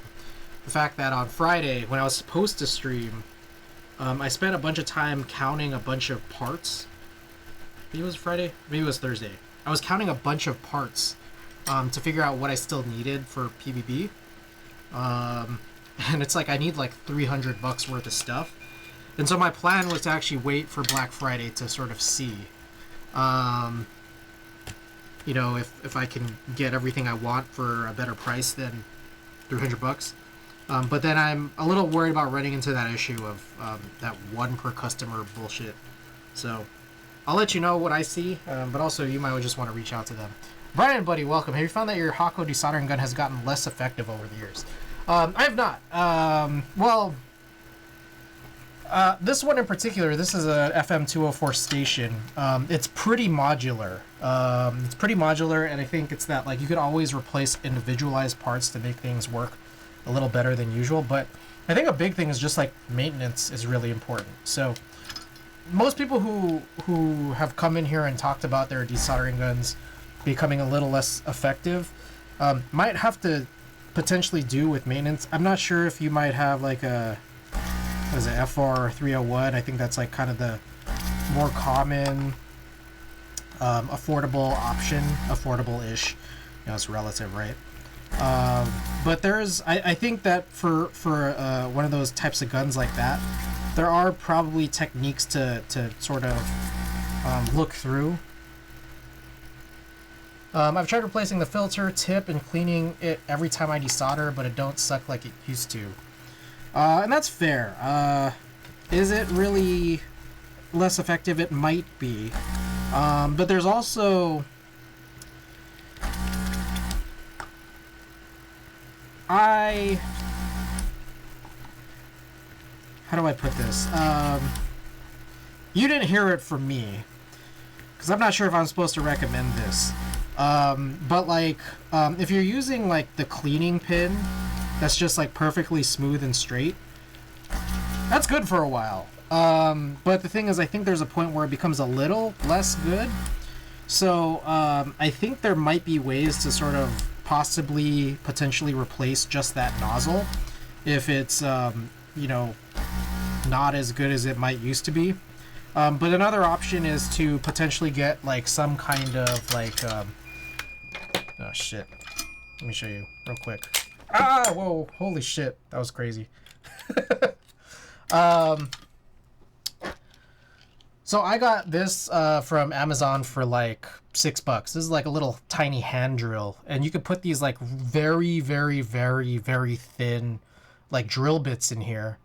fact that on Friday, when I was supposed to stream, I spent a bunch of time counting a bunch of parts. Maybe it was Friday? Maybe it was Thursday. I was counting a bunch of parts to figure out what I still needed for PvP. And it's like I need like $300 worth of stuff. And so my plan was to actually wait for Black Friday to sort of see, you know, if I can get everything I want for a better price than $300. But then I'm a little worried about running into that issue of that one per customer bullshit. So I'll let you know what I see, but also you might just want to reach out to them. Brian, buddy, welcome. Have you found that your Hako desoldering gun has gotten less effective over the years? I have not. Well, this one in particular, this is a FM204 station. It's pretty modular. And I think it's that, like, you could always replace individualized parts to make things work a little better than usual. But I think a big thing is just, like, maintenance is really important. So most people who have come in here and talked about their desoldering guns becoming a little less effective might have to potentially do with maintenance. I'm not sure if you might have like a, what is it, FR 301. I think that's like kind of the more common affordable option. Affordable-ish, it's relative, right? But there's, I think that for one of those types of guns like that, there are probably techniques to sort of look through. I've tried replacing the filter tip and cleaning it every time I desolder, but it don't suck like it used to. And that's fair. Is it really less effective? It might be. But there's also... How do I put this? You didn't hear it from me, because I'm not sure if I'm supposed to recommend this. But like, if you're using like the cleaning pin that's just like perfectly smooth and straight, that's good for a while. But the thing is, I think there's a point where it becomes a little less good. So I think there might be ways to sort of potentially replace just that nozzle if it's, not as good as it might used to be. But another option is to potentially get like some kind of like, oh shit. Let me show you real quick. Ah, whoa, holy shit. That was crazy. So I got this from Amazon for like $6. This is like a little tiny hand drill. And you could put these like very, very, very, very thin like drill bits in here.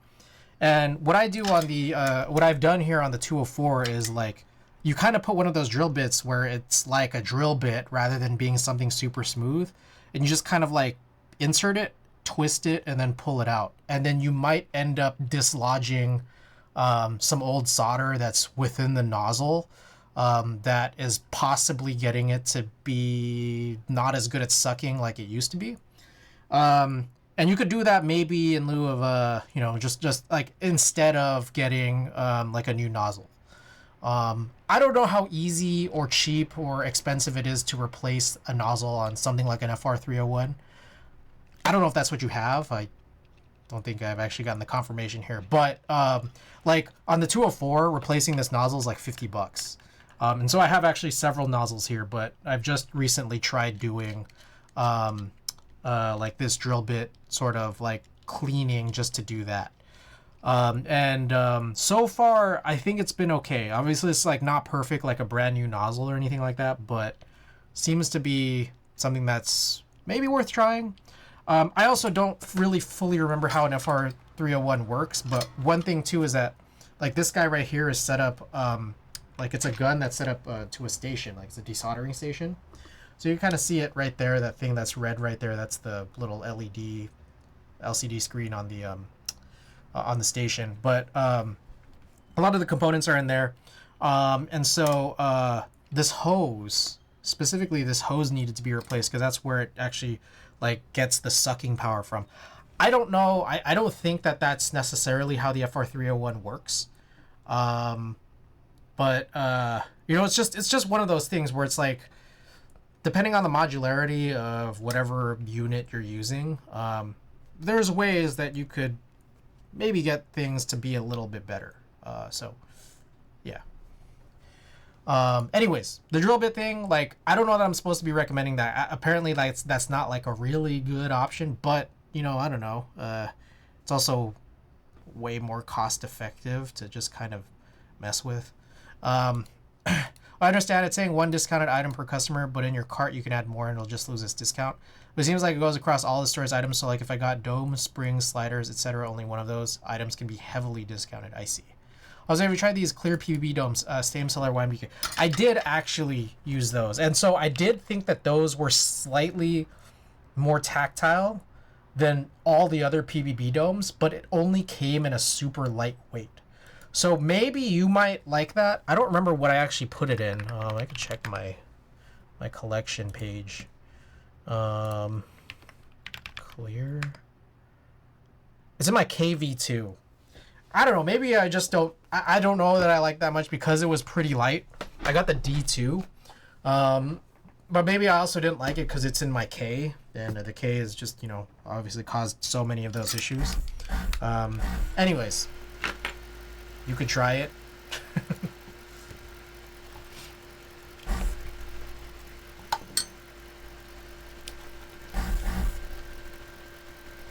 And what I do on the, what I've done here on the 204 is like, you kind of put one of those drill bits where it's like a drill bit rather than being something super smooth. And you just kind of like insert it, twist it, and then pull it out. And then you might end up dislodging some old solder that's within the nozzle that is possibly getting it to be not as good at sucking like it used to be. And you could do that maybe in lieu of just like instead of getting like a new nozzle. I don't know how easy or cheap or expensive it is to replace a nozzle on something like an FR301. I don't know if that's what you have. I don't think I've actually gotten the confirmation here. But like on the 204, replacing this nozzle is like $50. And so I have actually several nozzles here, but I've just recently tried doing like this drill bit sort of like cleaning just to do that. So far I think it's been okay. Obviously it's like not perfect like a brand new nozzle or anything like that, but seems to be something that's maybe worth trying. I also don't really fully remember how an FR301 works, but one thing too is that like this guy right here is set up like it's a gun that's set up to a station, like it's a desoldering station. So you kind of see it right there, that thing that's red right there, that's the little LCD screen on the station. But a lot of the components are in there. And so this hose, specifically this hose needed to be replaced because that's where it actually like gets the sucking power from. I don't know. I don't think that that's necessarily how the FR301 works. But it's just one of those things where it's like, depending on the modularity of whatever unit you're using, there's ways that you could maybe get things to be a little bit better. So, yeah. Anyways, the drill bit thing, like, I don't know that I'm supposed to be recommending that. Apparently, like, that's not, like, a really good option, but, I don't know. It's also way more cost-effective to just kind of mess with. I understand it's saying one discounted item per customer, but in your cart you can add more and it'll just lose its discount. But it seems like it goes across all the store's items, so like if I got domes, springs, sliders, etc., only one of those items can be heavily discounted. I see. Also, have you tried these clear PVB domes, Stam Cellar Wine Beacon? I did actually use those, and so I did think that those were slightly more tactile than all the other PBB domes, but it only came in a super lightweight. So maybe you might like that. I don't remember what I actually put it in. I can check my collection page. Clear. It's in my KV2. I don't know. Maybe I just don't. I don't know that I like that much because it was pretty light. I got the D2. But maybe I also didn't like it because it's in my K. And the K is just, you know, obviously caused so many of those issues. Anyways, you could try it.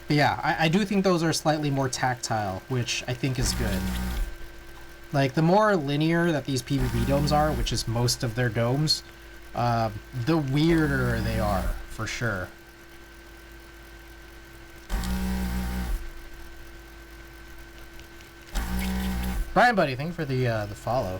But yeah, I do think those are slightly more tactile, which I think is good. Like, the more linear that these PvP domes are, which is most of their domes, the weirder they are, for sure. Brian Buddy, thank you for the follow.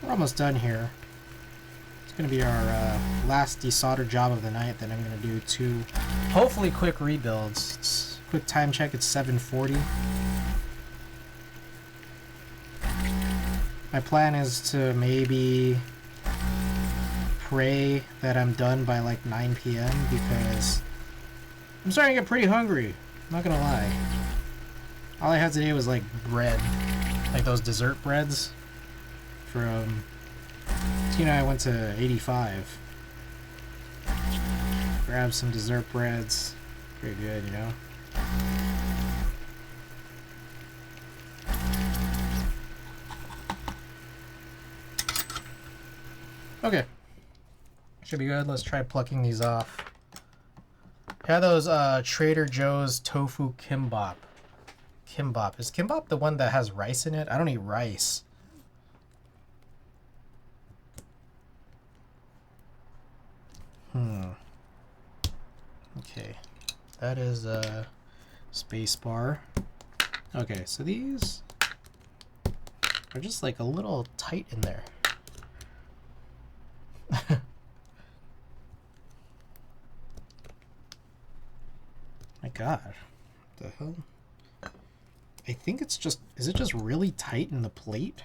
We're almost done here. It's going to be our last desolder job of the night. Then I'm going to do 2, hopefully quick rebuilds. Quick time check, it's 7:40. My plan is to maybe pray that I'm done by like 9 p.m. because I'm starting to get pretty hungry. I'm not going to lie. All I had today was like bread. Like those dessert breads. From Tina, I went to 85. Grabbed some dessert breads. Pretty good, you know. Okay. Should be good. Let's try plucking these off. Had those Trader Joe's tofu kimbap. Kimbap. Is kimbap the one that has rice in it? I don't eat rice. Okay, that is a space bar. Okay, so these are just like a little tight in there. My God, what the hell? I think it's just, is it just really tight in the plate?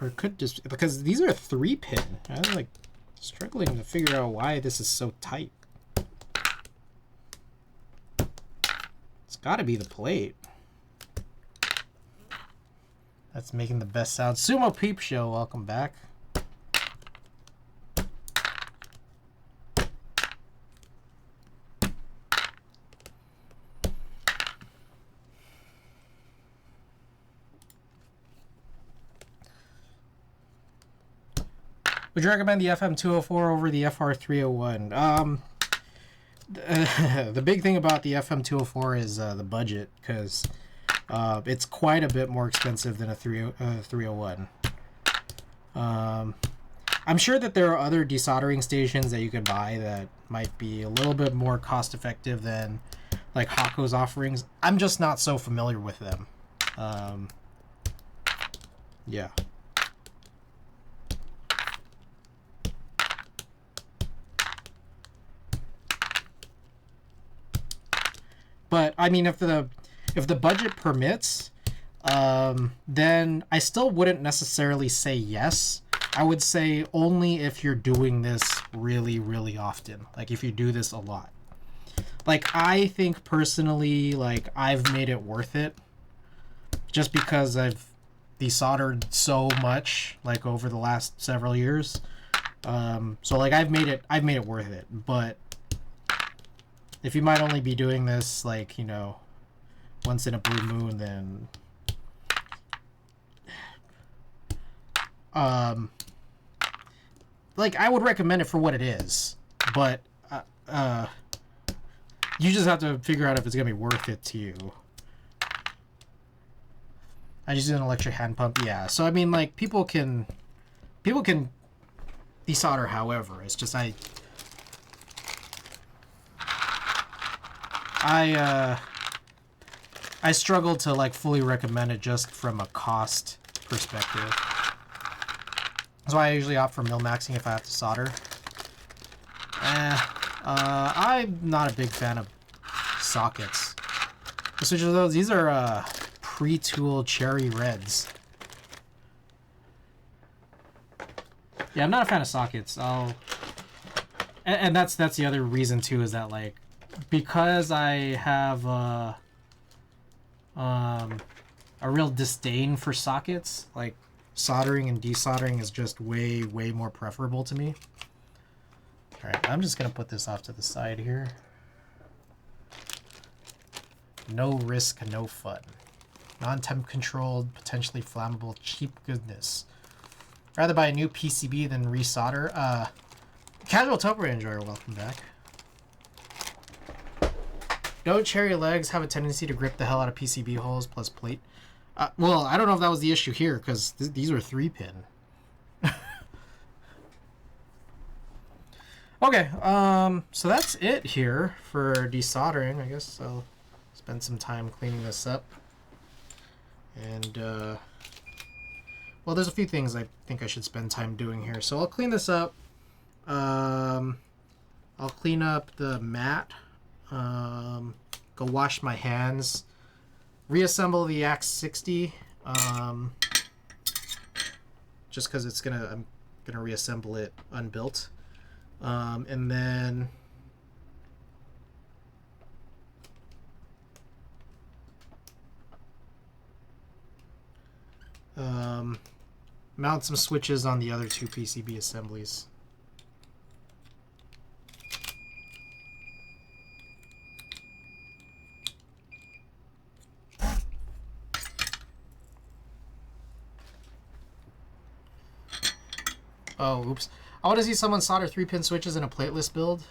Or it could just, because these are 3-pin. I'm like struggling to figure out why this is so tight. It's gotta be the plate. That's making the best sound. Sumo Peep Show, welcome back. Would you recommend the FM204 over the FR301? The big thing about the FM204 is the budget, because it's quite a bit more expensive than a 301. I'm sure that there are other desoldering stations that you can buy that might be a little bit more cost effective than like Hako's offerings. I'm just not so familiar with them. Yeah. But I mean, if the budget permits, then I still wouldn't necessarily say yes. I would say only if you're doing this really, really often. Like if you do this a lot. Like I think personally, like I've made it worth it, just because I've desoldered so much like over the last several years. So like I've made it worth it, but if you might only be doing this, like, you know, once in a blue moon, then like I would recommend it for what it is, but You just have to figure out if it's gonna be worth it to you. I just did an electric hand pump. Yeah. So I mean, like people can desolder. However, it's just I struggle to like fully recommend it just from a cost perspective. That's why I usually opt for mil-maxing if I have to solder. I'm not a big fan of sockets. Switch of those. These are pre-tool cherry reds. Yeah, I'm not a fan of sockets. And that's the other reason too, is that like because I have a real disdain for sockets, like soldering and desoldering is just way more preferable to me. All right, I'm just gonna put this off to the side here. No risk, no fun. Non-temp controlled, potentially flammable, cheap goodness. Rather buy a new PCB than resolder. Casual Topper enjoyer, welcome back. Don't cherry legs have a tendency to grip the hell out of PCB holes plus plate? Well, I don't know if that was the issue here, because these are 3-pin. Okay, so that's it here for desoldering. I guess I'll spend some time cleaning this up. And, well, there's a few things I think I should spend time doing here. So I'll clean this up. I'll clean up the mat. Go wash my hands. Reassemble the Axe 60. Just because I'm gonna reassemble it unbuilt. And then mount some switches on the other 2 PCB assemblies. Oh, oops. I want to see someone solder 3-pin switches in a plateless build.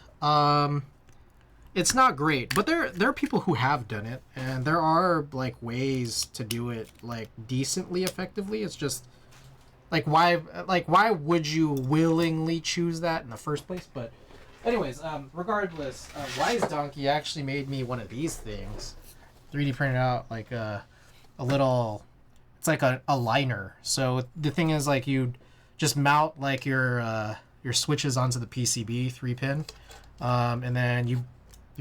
It's not great, but there are people who have done it, and there are like ways to do it like decently effectively. It's just like why would you willingly choose that in the first place? But anyways, regardless, Wise Donkey actually made me one of these things. 3D printed out like a little. It's like a liner. So the thing is, like, you'd just mount like your switches onto the PCB 3-pin, and then you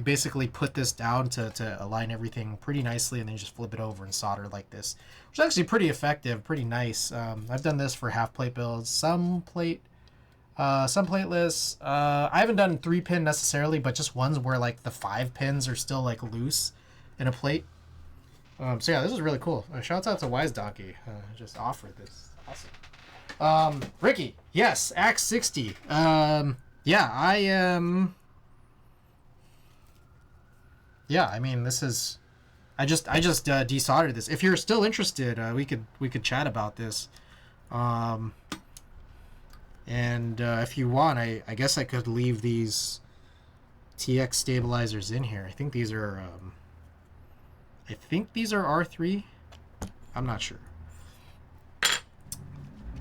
basically put this down to align everything pretty nicely, and then you just flip it over and solder like this, which is actually pretty effective, pretty nice. I've done this for half plate builds, some plateless. I haven't done 3-pin necessarily, but just ones where like the 5 pins are still like loose in a plate. So yeah, this is really cool. Shouts out to Wise Donkey. Just offered this. Awesome. Ricky, yes, Axe 60. Yeah, I am. Yeah, I mean, this is. I just desoldered this. If you're still interested, we could chat about this. And if you want, I guess I could leave these TX stabilizers in here. I think these are. I think these are R3. I'm not sure.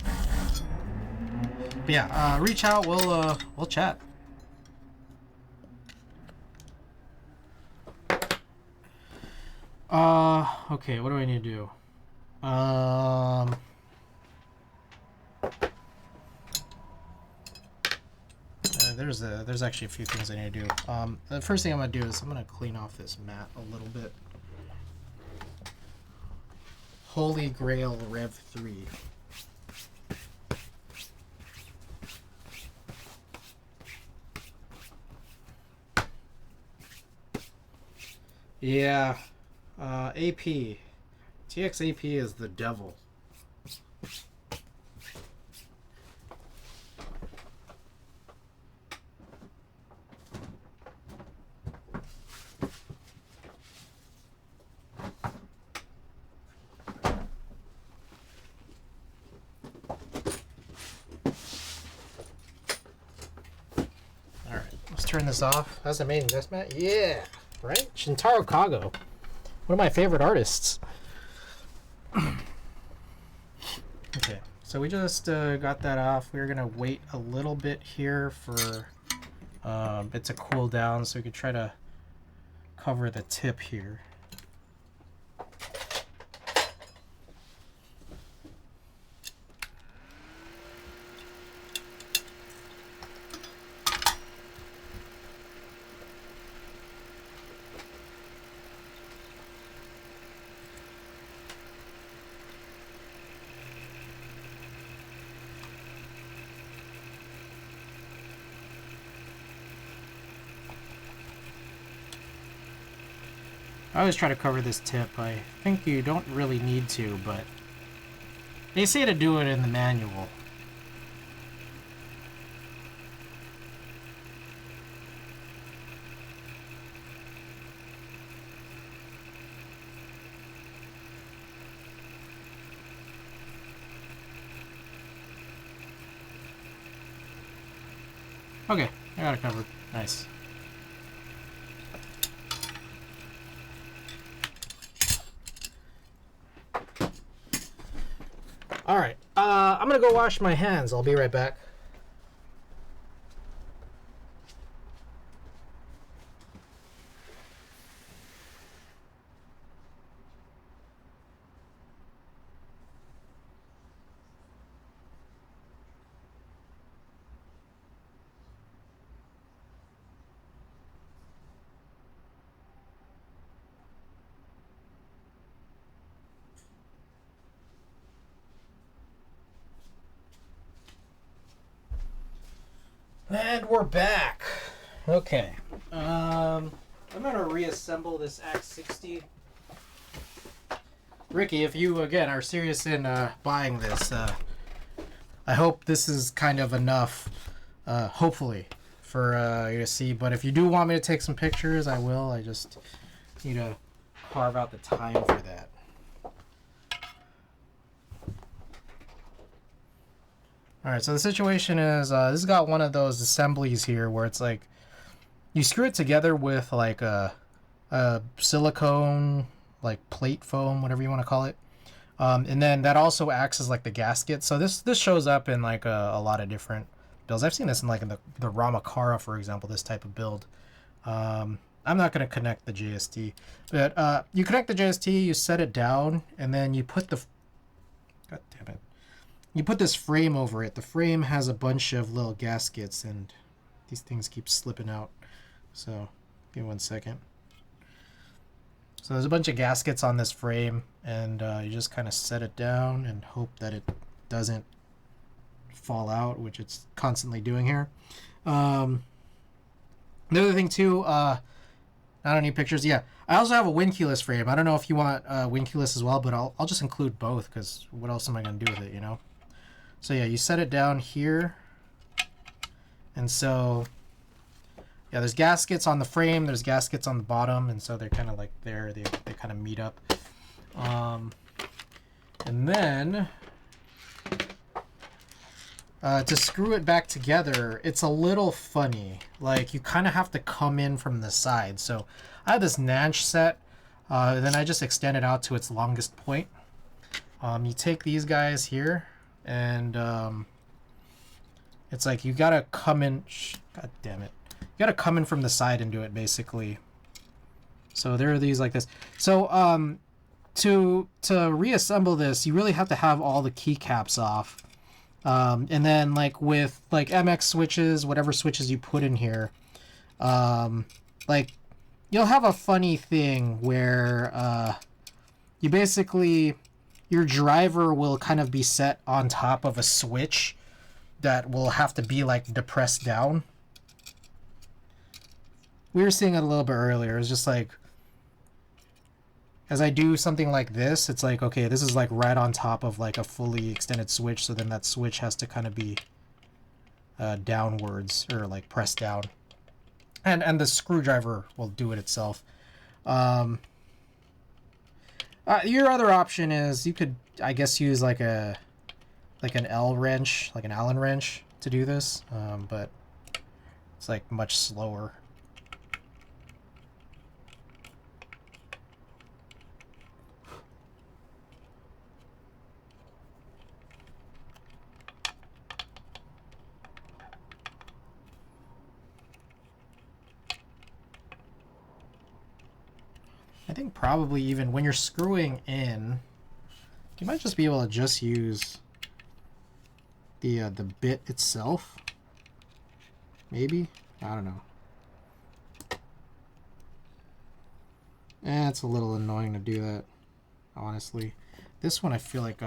But yeah, reach out. We'll chat. Okay. What do I need to do? There's actually a few things I need to do. The first thing I'm gonna do is I'm gonna clean off this mat a little bit. Holy Grail Rev 3. Yeah, AP. TX AP is the devil. Alright, let's turn this off. That's amazing, this mat? Yeah! right? Shintaro Kago, one of my favorite artists. Okay, so we just got that off. We're gonna wait a little bit here for it to cool down so we could try to cover the tip here. I always try to cover this tip. I think you don't really need to, but they say to do it in the manual. Okay, I got it covered. Nice. Alright, I'm gonna go wash my hands. I'll be right back. And we're back. Okay. I'm gonna reassemble this Axe 60. Ricky, if you again are serious in buying this, I hope this is kind of enough, hopefully, for you to see. But if you do want me to take some pictures, I will. I just need to carve out the time for that. Alright, so the situation is, this has got one of those assemblies here where it's like, you screw it together with like a silicone, like plate foam, whatever you want to call it. And then that also acts as like the gasket. So this shows up in like a lot of different builds. I've seen this in like in the Ramakara, for example, this type of build. I'm not going to connect the JST, but you connect the JST, you set it down, and then you put the... God damn it. You put this frame over it. The frame has a bunch of little gaskets, and these things keep slipping out. So, give me 1 second. So there's a bunch of gaskets on this frame, and you just kind of set it down and hope that it doesn't fall out, which it's constantly doing here. The other thing too, I don't need pictures. Yeah, I also have a wind keyless frame. I don't know if you want wind keyless as well, but I'll just include both, because what else am I going to do with it, you know? So yeah, you set it down here, and so yeah, there's gaskets on the frame, there's gaskets on the bottom, and so they're kind of like there, they kind of meet up. And then to screw it back together, it's a little funny. Like, you kind of have to come in from the side. So I have this Nanch set, then I just extend it out to its longest point. You take these guys here, and it's like you gotta come in. God damn it! You gotta come in from the side and do it, basically. So there are these like this. So to reassemble this, you really have to have all the keycaps off. And then like with like MX switches, whatever switches you put in here, like you'll have a funny thing where you basically, your driver will kind of be set on top of a switch that will have to be like depressed down. We were seeing it a little bit earlier. It's just like, as I do something like this, it's like, okay, this is like right on top of like a fully extended switch, so then that switch has to kind of be downwards, or like pressed down. And the screwdriver will do it itself. Your other option is you could, I guess, use like an L wrench, like an Allen wrench to do this, but it's like much slower. think probably even when you're screwing in, you might just be able to just use the bit itself. Maybe? I don't know. It's a little annoying to do that, honestly. This one I feel like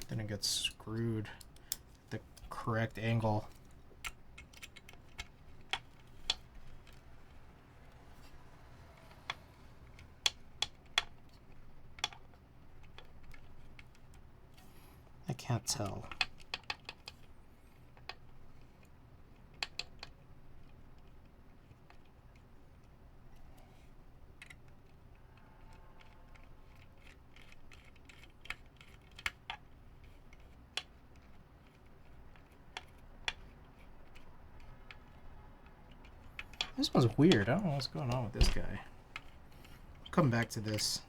didn't get screwed at the correct angle. I can't tell. This one's weird. I don't know what's going on with this guy. I'll come back to this.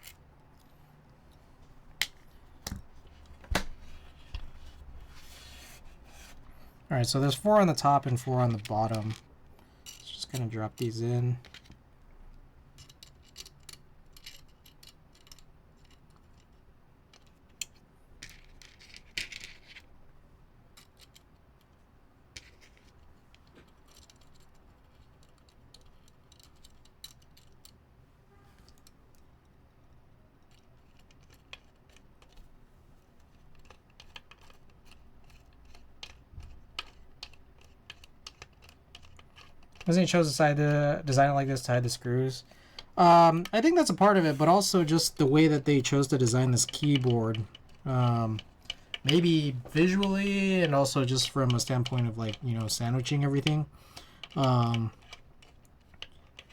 Alright, so there's 4 on the top and 4 on the bottom. Just gonna drop these in. Wasn't he chose to design it like this to hide the screws? I think that's a part of it, but also just the way that they chose to design this keyboard. Maybe visually and also just from a standpoint of, like, you know, sandwiching everything.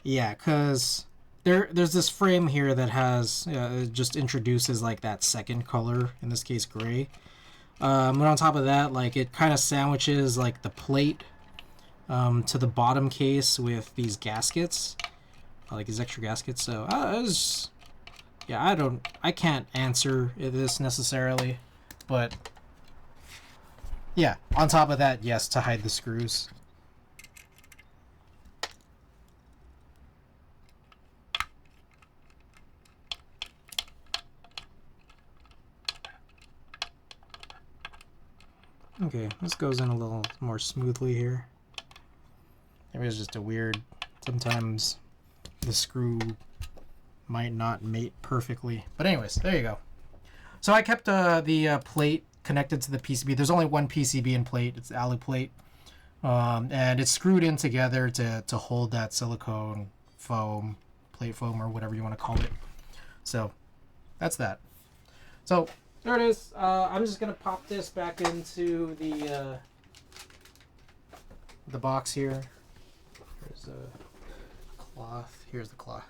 Yeah, because there's this frame here that has, it just introduces like that second color, in this case gray. And on top of that, like, it kind of sandwiches like the plate to the bottom case with these gaskets, like these extra gaskets. So yeah, I can't answer this necessarily, but yeah, on top of that, yes, to hide the screws. Okay, this goes in a little more smoothly here. Maybe it's just a weird, sometimes the screw might not mate perfectly. But anyways, there you go. So I kept the plate connected to the PCB. There's only one PCB in plate. It's the alu plate. And it's screwed in together to hold that silicone foam, plate foam, or whatever you want to call it. So that's that. So there it is. I'm just going to pop this back into the box here. There's a cloth. Here's the cloth.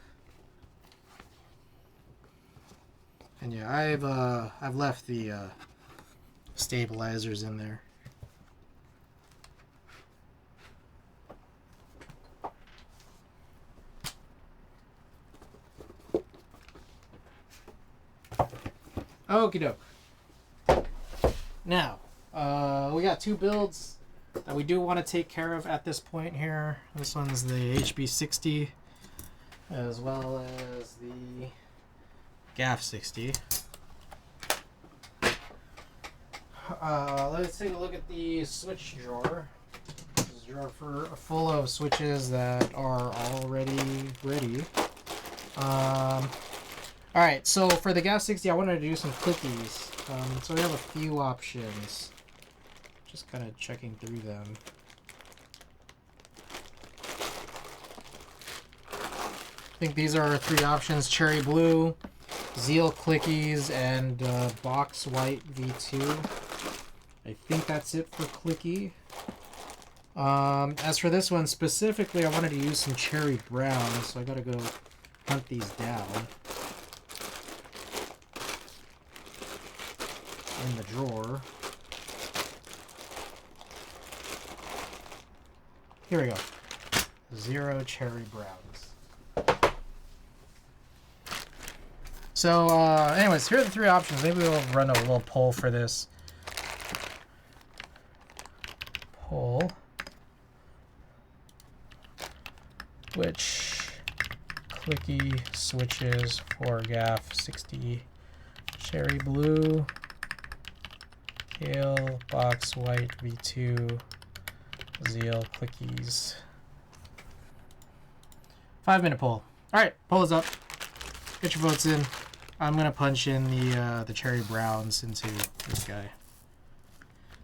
And yeah, I've left the stabilizers in there. Okie doke. Now, we got 2 builds that we do want to take care of at this point here. This one's the HB60 as well as the GAF60. Let's take a look at the switch drawer. This is a drawer full of switches that are already ready. Alright, so for the GAF60, I wanted to do some clickies. So we have a few options. Just kind of checking through them. I think these are our 3 options: Cherry Blue, Zeal Clickies, and Box White V2. I think that's it for clicky. As for this one specifically, I wanted to use some Cherry Brown, so I gotta go hunt these down in the drawer. Here we go. 0 Cherry Browns. So, anyways, here are the 3 options. Maybe we'll run a little poll for this. Poll. Which clicky switches for gaff 60 cherry blue, kale box white v2 zeal clickies. 5-minute poll. All right, poll is up. Get your votes in. I'm gonna punch in the cherry browns into this guy.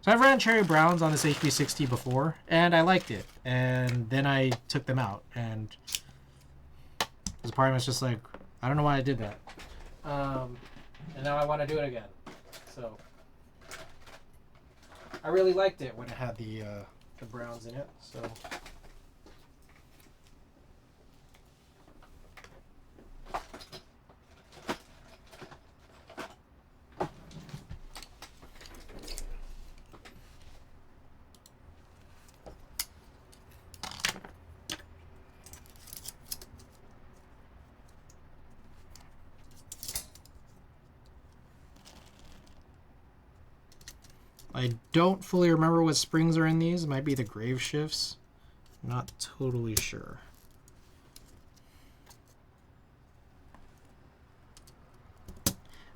So I've ran cherry browns on this HP60 before, and I liked it. And then I took them out, and this part of me was just like, I don't know why I did that. And now I want to do it again. So I really liked it when it had the browns in it. So. I don't fully remember what springs are in these. It might be the grave shifts. Not totally sure.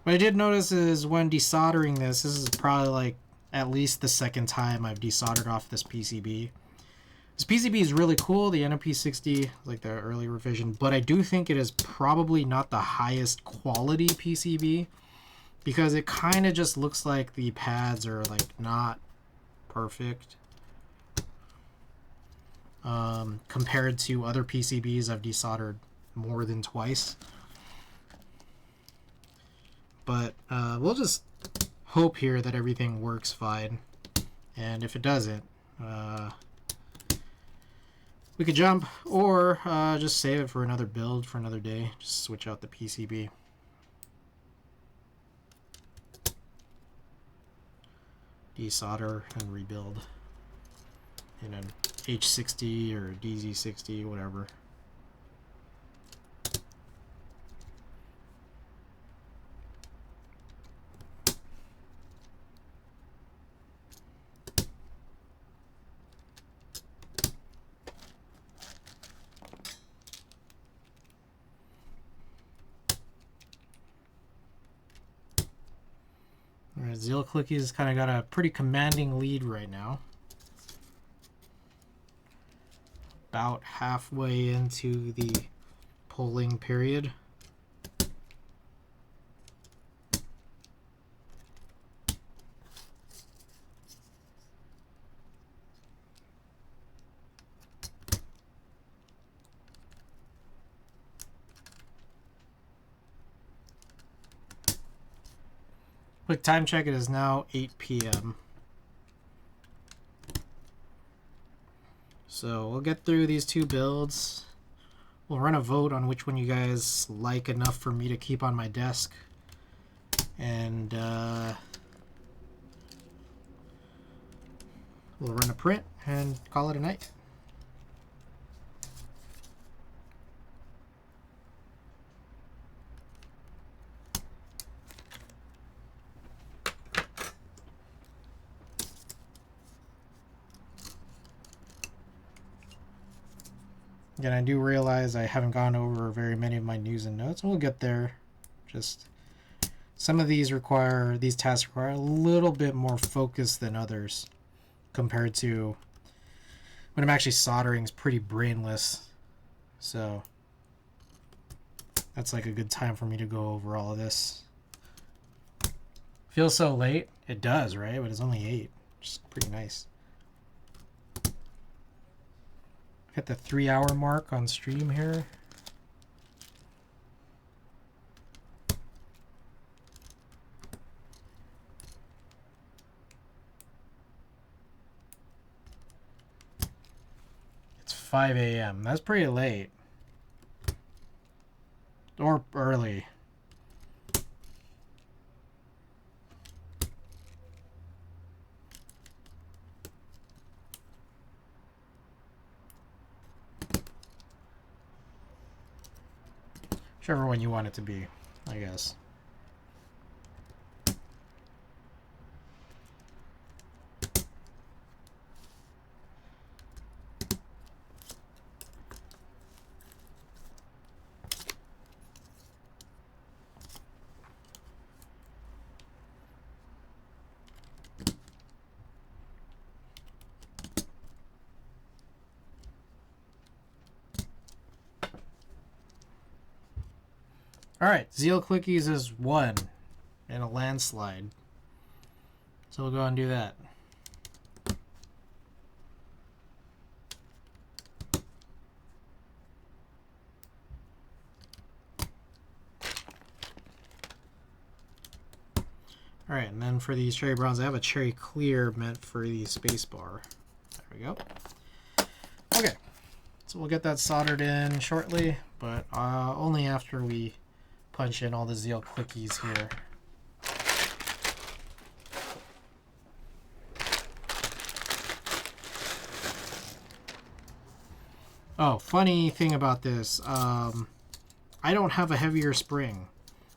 What I did notice is when desoldering this is probably like at least the second time I've desoldered off this PCB. This PCB is really cool, the NP60, like the early revision, but I do think it is probably not the highest quality PCB. Because it kind of just looks like the pads are like not perfect compared to other PCBs I've desoldered more than twice. But we'll just hope here that everything works fine. And if it doesn't, we could jump or just save it for another build for another day. Just switch out the PCB. Desolder and rebuild in an H60 or DZ60, whatever. Alright, Zeal Clicky's kind of got a pretty commanding lead right now. About halfway into the polling period. Quick time check, it is now 8 p.m. So we'll get through these two builds. We'll run a vote on which one you guys like enough for me to keep on my desk. And we'll run a print and call it a night. Again, I do realize I haven't gone over very many of my news and notes, and we'll get there. Just some of these tasks require a little bit more focus than others compared to when I'm actually soldering is pretty brainless. So that's like a good time for me to go over all of this. Feels so late? It does, right? But it's only 8, which is pretty nice. Hit the 3-hour mark on stream here. It's 5 a.m. That's pretty late. Or early. Whichever one you want it to be, I guess. Alright, Zeal Clickies is 1 in a landslide. So we'll go and do that. Alright, and then for these cherry browns, I have a cherry clear meant for the space bar. There we go. Okay, so we'll get that soldered in shortly, but only after we punch in all the Zeal Clickies here. Oh, funny thing about this, I don't have a heavier spring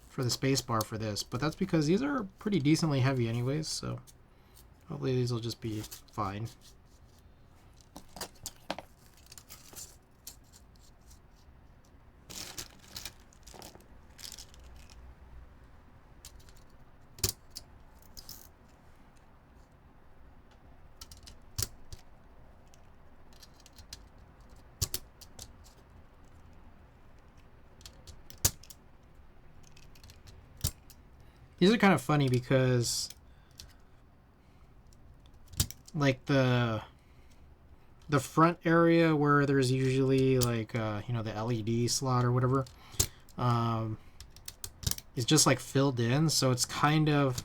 for the space bar for this, but that's because these are pretty decently heavy anyways, so hopefully these will just be fine. These are kind of funny because, like, the front area where there's usually, like, you know, the LED slot or whatever, is just, like, filled in. So it's kind of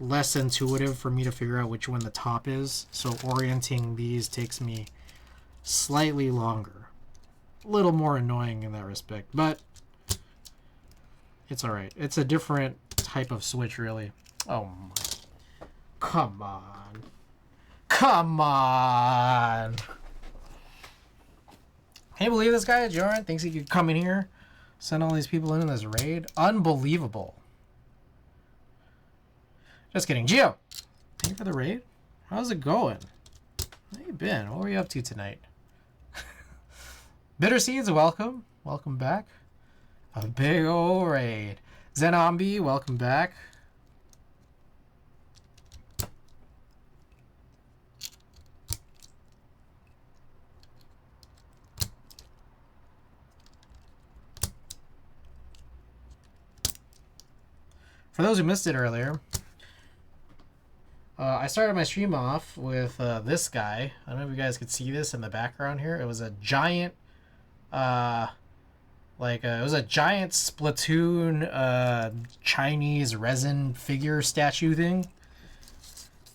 less intuitive for me to figure out which one the top is. So orienting these takes me slightly longer. A little more annoying in that respect, but it's alright. It's a different type of switch, really. Oh my. Come on. Come on. Can you believe this guy, Joran, thinks he could come in here, send all these people in this raid? Unbelievable. Just kidding. Gio, thank you for the raid. How's it going? How you been? What were you up to tonight? Bitter Seeds, welcome. Welcome back. A big old raid. Zenombi, welcome back. For those who missed it earlier, I started my stream off with this guy. I don't know if you guys could see this in the background here. It was a giant, it was a giant Splatoon Chinese resin figure statue thing.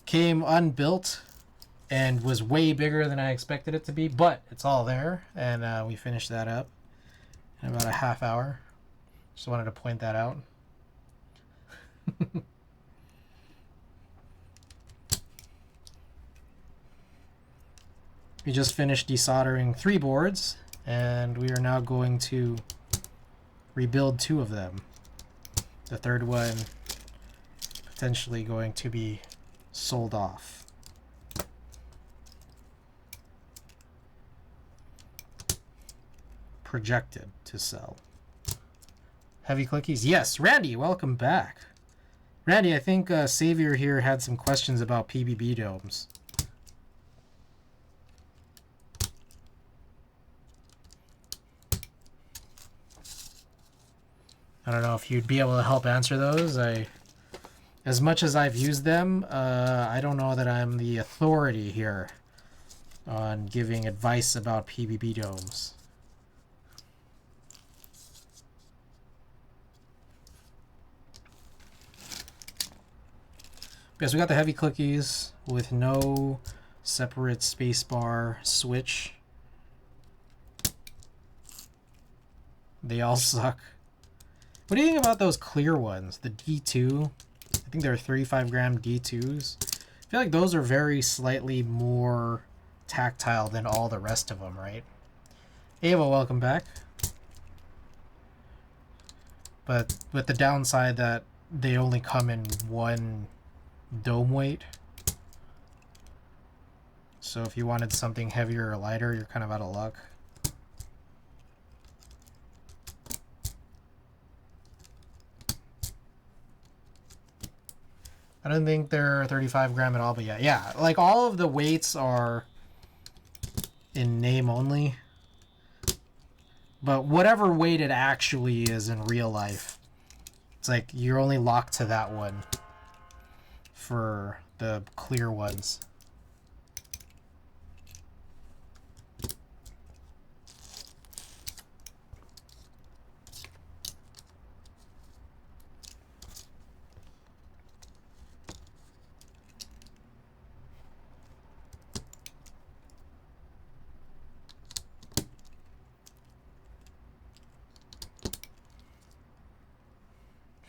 Came unbuilt and was way bigger than I expected it to be, but it's all there, and we finished that up in about a half hour. Just wanted to point that out. We just finished desoldering 3 boards, and we are now going to rebuild 2 of them. The third one potentially going to be sold off. Projected to sell. Heavy clickies? Yes, Randy, welcome back. Randy, I think Savior here had some questions about PBB domes. I don't know if you'd be able to help answer those. As much as I've used them, I don't know that I'm the authority here on giving advice about PBB domes. Because we got the heavy clickies with no separate spacebar switch. They all suck. What do you think about those clear ones? The D2? I think they're 35 gram D2s. I feel like those are very slightly more tactile than all the rest of them, right? Ava, welcome back. But with the downside that they only come in 1 dome weight. So if you wanted something heavier or lighter, you're kind of out of luck. I don't think they're 35 gram at all, but yeah, like all of the weights are in name only. But whatever weight it actually is in real life, it's like you're only locked to that one for the clear ones.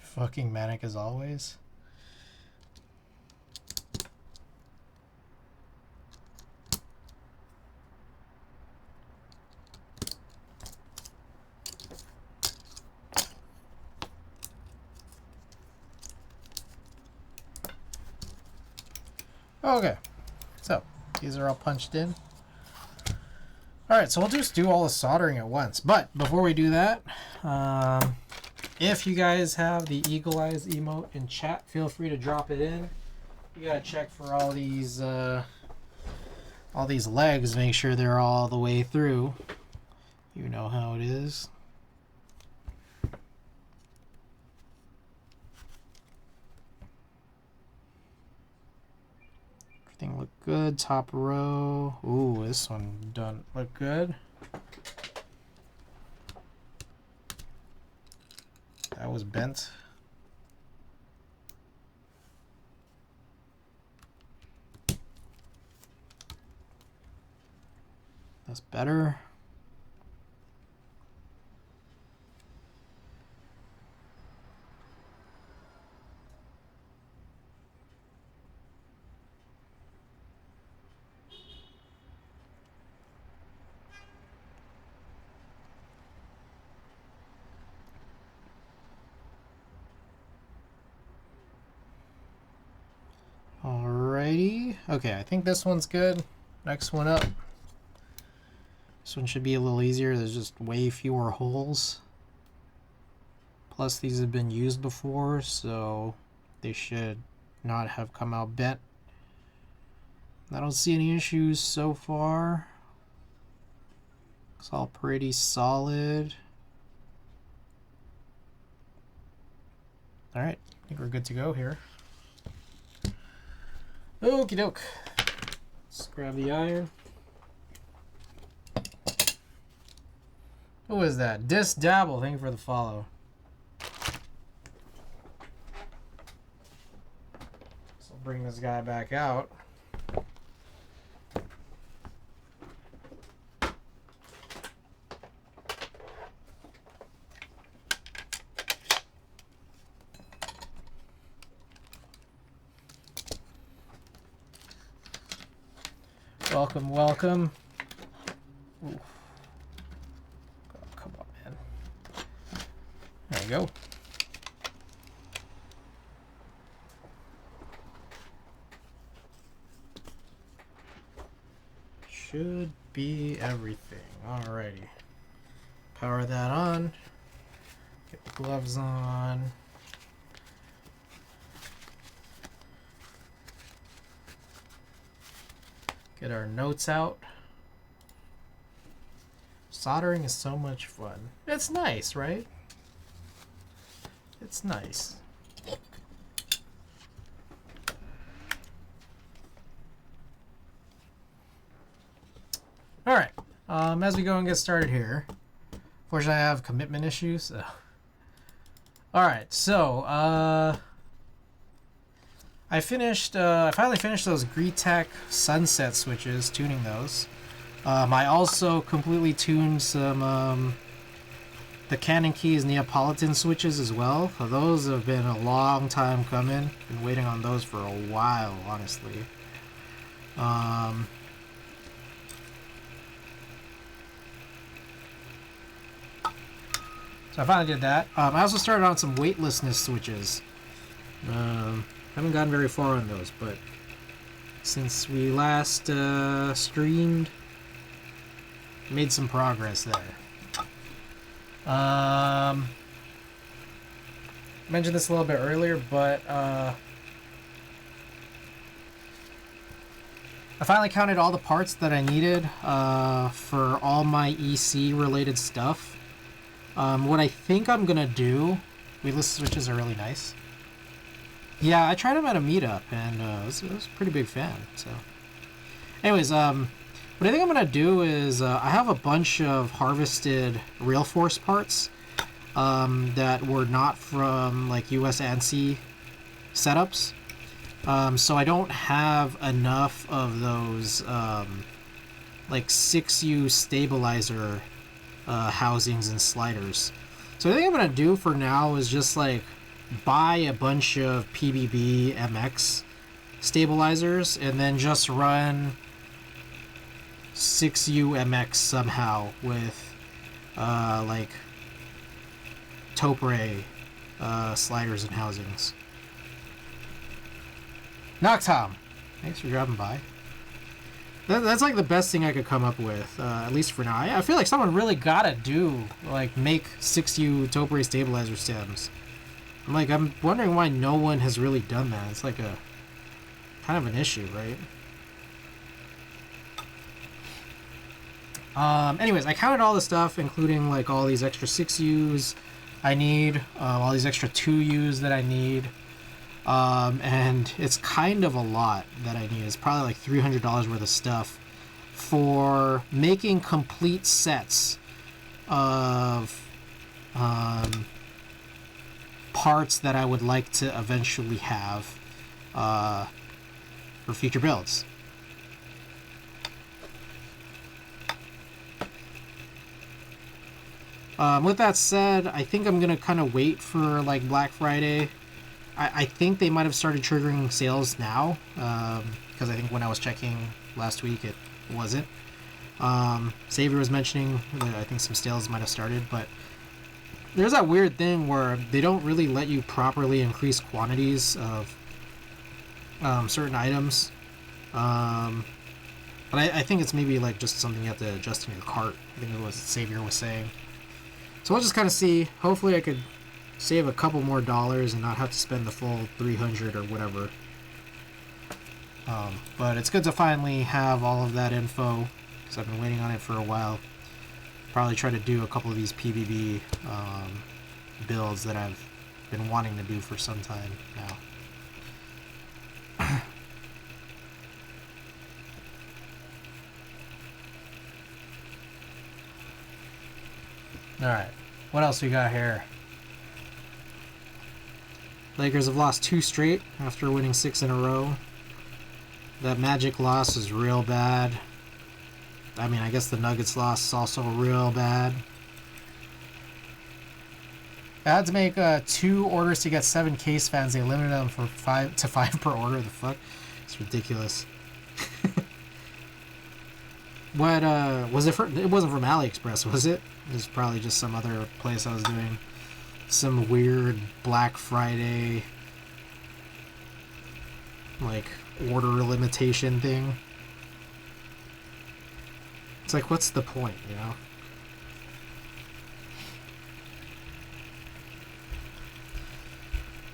Fucking manic as always. Okay, so these are all punched in. Alright, so we'll just do all the soldering at once. But before we do that, if you guys have the Eagle Eyes emote in chat, feel free to drop it in. You gotta check for all these legs, make sure they're all the way through. You know how it is. Everything looked good. Top row. Ooh, this one doesn't look good. That was bent. That's better. Alrighty. Okay, I think this one's good. Next one up. This one should be a little easier. There's just way fewer holes. Plus these have been used before, so they should not have come out bent. I don't see any issues so far. It's all pretty solid. Alright, I think we're good to go here. Okie doke. Let's grab the iron. Who is that? Dis Dabble, thank you for the follow. So I'll bring this guy back out. Welcome, welcome. Ooh. Oh, come on, man. There you go. Should be everything. Alrighty. Power that on. Get the gloves on. Get our notes out. Soldering is so much fun. It's nice, right? It's nice. Alright, as we go and get started here. Fortunately, I have commitment issues. So. Alright, so, I finally finished those Greetech Sunset switches, tuning those. I also completely tuned some, the Cannon Keys Neapolitan switches as well. Those have been a long time coming. Been waiting on those for a while, honestly. So I finally did that. I also started on some weightlessness switches. Haven't gotten very far on those, but since we last streamed, made some progress there. Mentioned this a little bit earlier, but I finally counted all the parts that I needed for all my EC related stuff. What I think I'm gonna do, weedless switches are really nice. Yeah, I tried them at a meetup, and I was a pretty big fan. So, anyways, what I think I'm gonna do is I have a bunch of harvested Real Force parts that were not from like US ANSI setups. So I don't have enough of those like 6U stabilizer housings and sliders. So I think I'm gonna do for now is just like buy a bunch of PBB MX stabilizers and then just run 6U MX somehow with like Topre sliders and housings. Noctom, thanks for dropping by. That's like the best thing I could come up with, at least for now. I feel like someone really gotta do, like, make 6U Topre stabilizer stems. I'm wondering why no one has really done that. It's like a kind of an issue, right? Anyways, I counted all the stuff, including like all these extra 6Us I need, all these extra 2Us that I need, and it's kind of a lot that I need. It's probably like $300 worth of stuff for making complete sets of parts that I would like to eventually have for future builds. With that said, I think I'm gonna kind of wait for like Black Friday. I think they might have started triggering sales now, because I think when I was checking last week it wasn't. Xavier was mentioning that I think some sales might have started, but there's that weird thing where they don't really let you properly increase quantities of certain items. But I think it's maybe like just something you have to adjust in your cart. I think it was Xavier was saying. So we'll just kind of see. Hopefully I could save a couple more dollars and not have to spend the full 300 or whatever. But it's good to finally have all of that info, because I've been waiting on it for a while. Probably try to do a couple of these PBB builds that I've been wanting to do for some time now. Alright, what else we got here? Lakers have lost 2 straight after winning 6 in a row. That Magic loss is real bad. I mean, I guess the Nuggets loss is also real bad. I had to make 2 orders to get 7 case fans. They limited them for 5 per order. The fuck? It's ridiculous. What was it for? It wasn't from AliExpress, was it? It was probably just some other place I was doing some weird Black Friday like order limitation thing. It's like, what's the point, you know?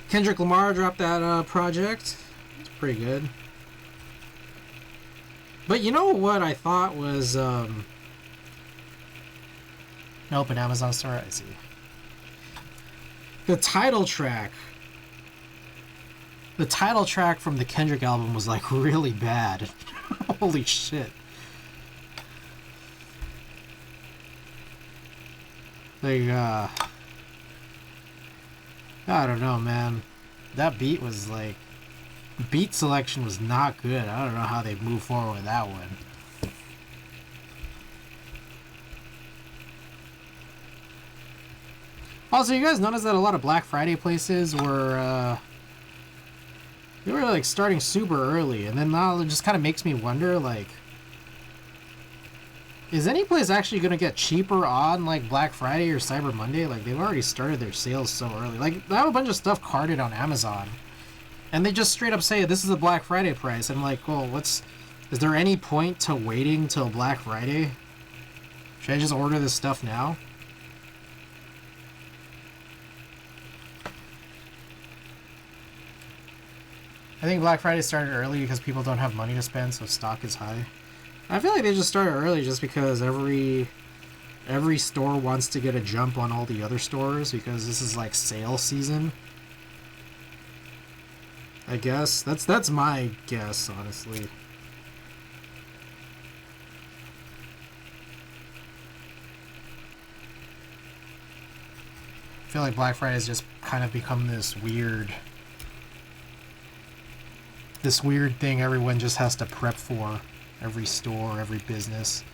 Kendrick Lamar dropped that project. It's pretty good. But you know what I thought was nope, an Amazon store, I see. The title track from the Kendrick album was like really bad. Holy shit. Like I don't know, man. That beat was like, beat selection was not good. I don't know how they moved forward with that one. Also, you guys notice that a lot of Black Friday places were they were like starting super early, and then now it just kind of makes me wonder, like, is any place actually gonna get cheaper on like Black Friday or Cyber Monday? Like, they've already started their sales so early. Like, I have a bunch of stuff carded on Amazon, and they just straight up say this is a Black Friday price. I'm like, well, is there any point to waiting till Black Friday? Should I just order this stuff now? I think Black Friday started early because people don't have money to spend, so stock is high. I feel like they just started early just because every every store wants to get a jump on all the other stores because this is like sale season. I guess that's my guess, honestly. I feel like Black Friday has just kind of become this weird thing everyone just has to prep for. Every store, every business.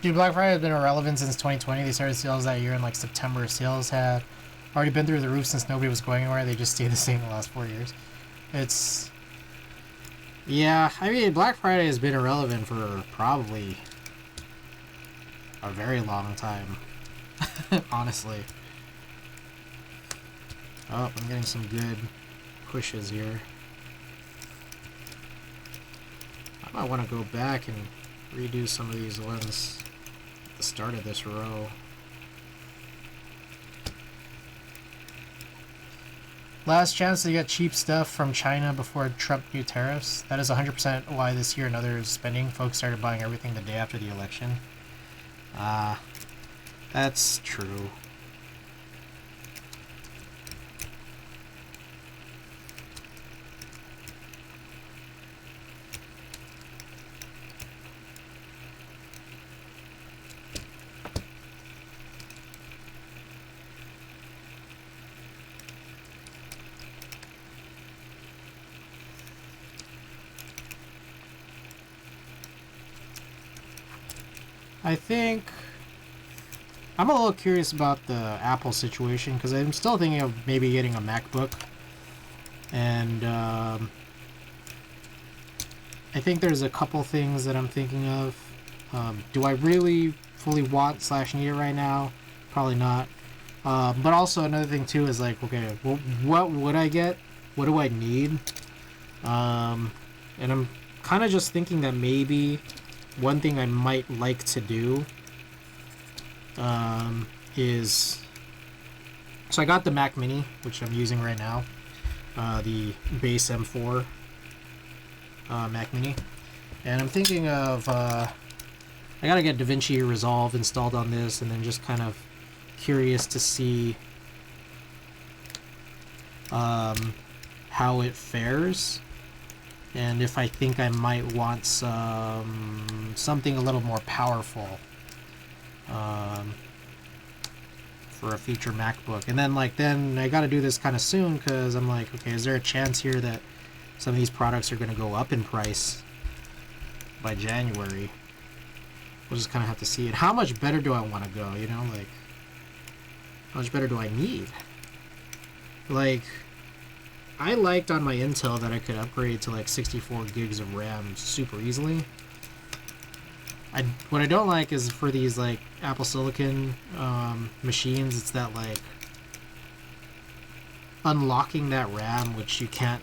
Dude, Black Friday has been irrelevant since 2020. They started sales that year in like September. Sales had already been through the roof since nobody was going anywhere. They just stayed the same the last 4 years. It's... Yeah, I mean, Black Friday has been irrelevant for probably a very long time. Honestly. Oh, I'm getting some good pushes here. I might want to go back and redo some of these ones at the start of this row. Last chance to get cheap stuff from China before Trump new tariffs. That is 100% why this year and other spending folks started buying everything the day after the election. That's true. I think I'm a little curious about the Apple situation because I'm still thinking of maybe getting a MacBook, and I think there's a couple things that I'm thinking of. Do I really fully want / need it right now? Probably not. But also another thing too is like, okay, well, what would I get? What do I need? And I'm kind of just thinking that maybe one thing I might like to do is... So I got the Mac Mini, which I'm using right now. The base M4 Mac Mini. And I'm thinking of... I gotta get DaVinci Resolve installed on this, and then just kind of curious to see how it fares. And if I think I might want something a little more powerful for a future MacBook. And then then I got to do this kind of soon because I'm like, okay, is there a chance here that some of these products are going to go up in price by January? We'll just kind of have to see it. How much better do I want to go? You know, like, how much better do I need? Like, I liked on my Intel that I could upgrade to like 64 gigs of RAM super easily. What I don't like is for these like Apple Silicon machines, it's that like unlocking that RAM, which you can't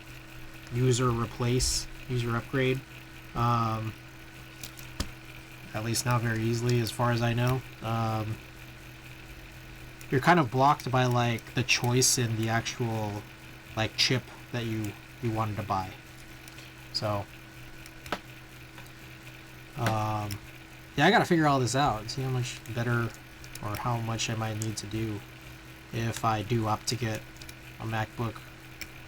use or replace, use or upgrade. At least not very easily as far as I know. You're kind of blocked by like the choice in the actual like chip that you wanted to buy. So yeah, I gotta figure all this out and see how much better or how much I might need to do if I do opt to get a MacBook.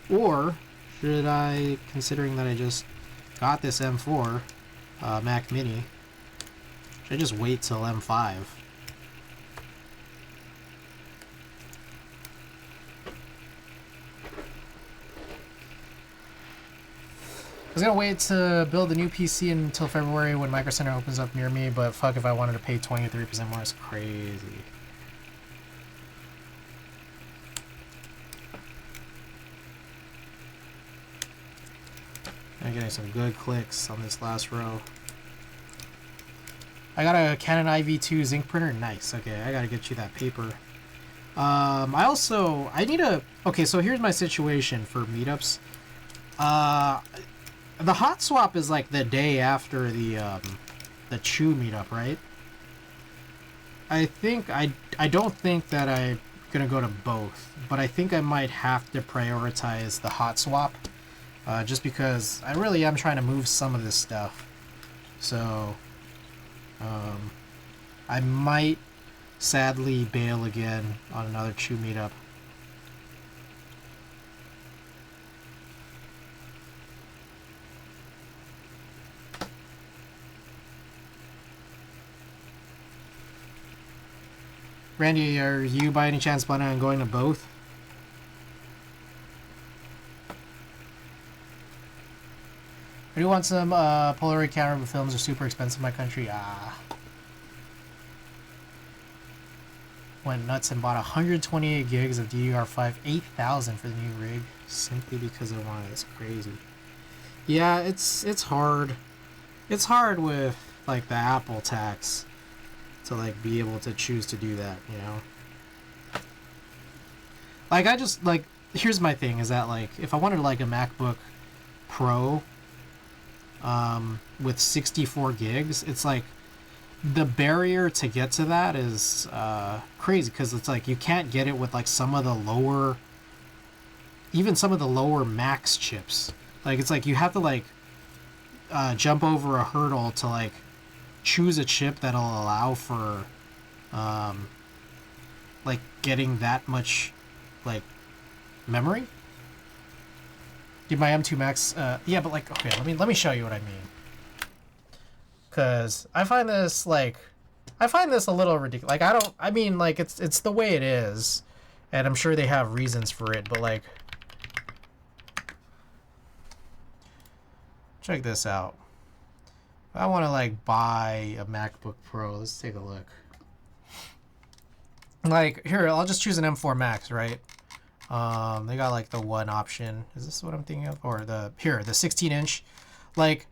Or should I, considering that I just got this M4 Mac Mini, should I just wait till M5? I was gonna wait to build a new PC until February when Micro Center opens up near me, but fuck if I wanted to pay 23% more, it's crazy. I'm getting some good clicks on this last row. I got a Canon IV2 zinc printer. Nice. Okay, I gotta get you that paper. I need a... Okay, so here's my situation for meetups. The hot swap is like the day after the Chew meetup, right? I don't think that I'm gonna go to both, but I think I might have to prioritize the hot swap, just because I really am trying to move some of this stuff. So, I might sadly bail again on another Chew meetup. Randy, are you by any chance planning on going to both? I do want some Polaroid camera, but films are super expensive in my country. Went nuts and bought 128 gigs of DDR5, 8,000 for the new rig, simply because I wanted it. It's crazy. Yeah, it's hard. It's hard with like the Apple tax to like be able to choose to do that, you know. Like I just like, here's my thing is that like if I wanted like a MacBook Pro with 64 gigs, it's like the barrier to get to that is crazy, because it's like you can't get it with like some of the lower, even some of the lower Max chips. Like it's like you have to like jump over a hurdle to like choose a chip that'll allow for like getting that much like memory. Dude, my M2 Max, yeah, but like, okay, let me show you what I mean. Cause I find this a little ridiculous. Like I mean like it's the way it is, and I'm sure they have reasons for it, but like, check this out. If I want to like buy a MacBook Pro, let's take a look. Like here, I'll just choose an M4 Max, right? They got like the one option. Is this what I'm thinking of? Or the 16-inch. Like,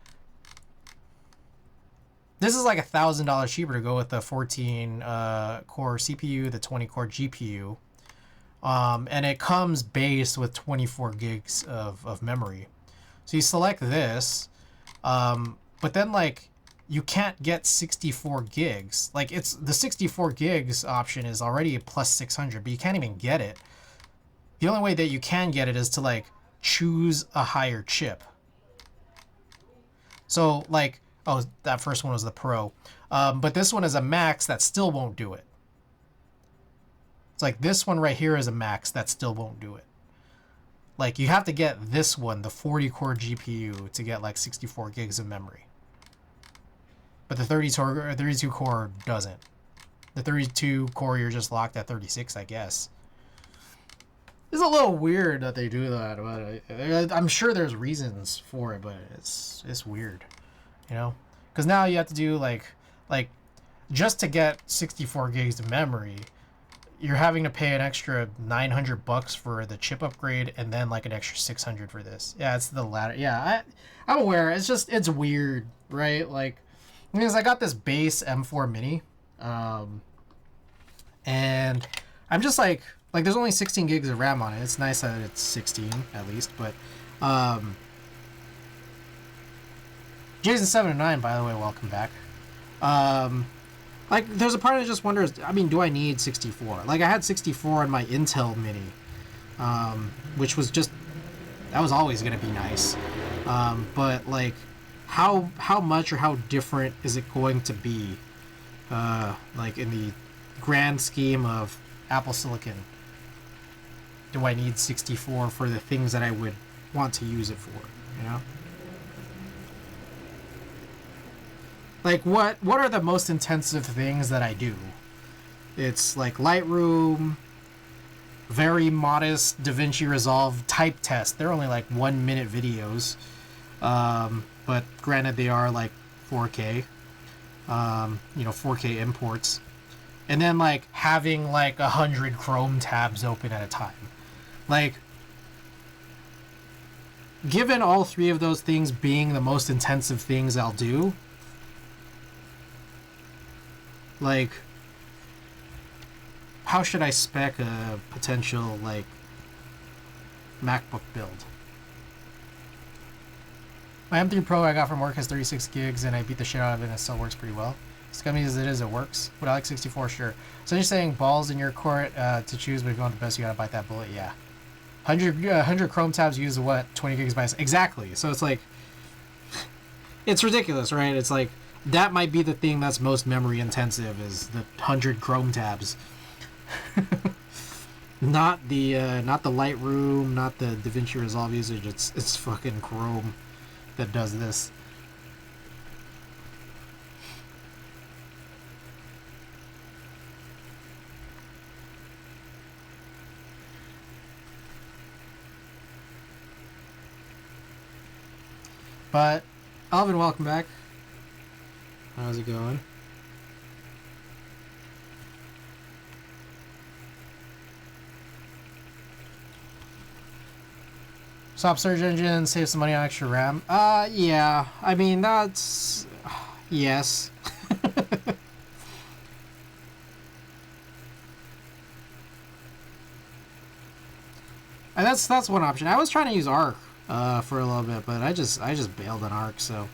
this is like $1,000 cheaper to go with the 14 core CPU, the 20 core GPU, and it comes based with 24 gigs of memory. So you select this, but then like you can't get 64 gigs. Like it's the 64 gigs option is already a plus 600, but you can't even get it. The only way that you can get it is to like choose a higher chip. So like, oh, that first one was the Pro. But this one is a Max that still won't do it. It's like this one right here is a Max that still won't do it. Like you have to get this one, the 40 core GPU, to get like 64 gigs of memory. But the 32 core doesn't. The 32 core, you're just locked at 36, I guess. It's a little weird that they do that, but I'm sure there's reasons for it, but it's weird, you know? Because now you have to do like just to get 64 gigs of memory, you're having to pay an extra $900 for the chip upgrade, and then like an extra $600 for this. Yeah, it's the latter. Yeah, I'm aware. It's weird, right? Like, because I got this base M4 Mini, and I'm just like there's only 16 gigs of RAM on it. It's nice that it's 16 at least, but Jason709, by the way, welcome back. Like, there's a part that just wonders, I mean, do I need 64? Like, I had 64 on my Intel Mini, which was just, that was always going to be nice. But, like, how much or how different is it going to be, like, in the grand scheme of Apple Silicon? Do I need 64 for the things that I would want to use it for, you know? Like, what are the most intensive things that I do? It's like Lightroom, very modest DaVinci Resolve type test. They're only like 1 minute videos, but granted they are like 4K, 4K imports, and then like having like 100 Chrome tabs open at a time. Like, given all three of those things being the most intensive things I'll do, like, how should I spec a potential, like, MacBook build? My M3 Pro I got from work has 36 gigs, and I beat the shit out of it, and it still works pretty well. Scummy as it is, it works. Would I like 64? Sure. So you're saying balls in your court to choose, but if you want the best, you gotta bite that bullet? Yeah. 100 Chrome tabs use what? 20 gigs by... Exactly. So it's like... It's ridiculous, right? It's like, that might be the thing that's most memory intensive, is the 100 Chrome tabs. Not the Lightroom, not the DaVinci Resolve usage. It's fucking Chrome that does this. But Alvin, welcome back. How's it going? Stop search engine, save some money on extra RAM. Yeah. I mean, that's... Yes. And that's one option. I was trying to use Arc for a little bit, but I just bailed on Arc, so...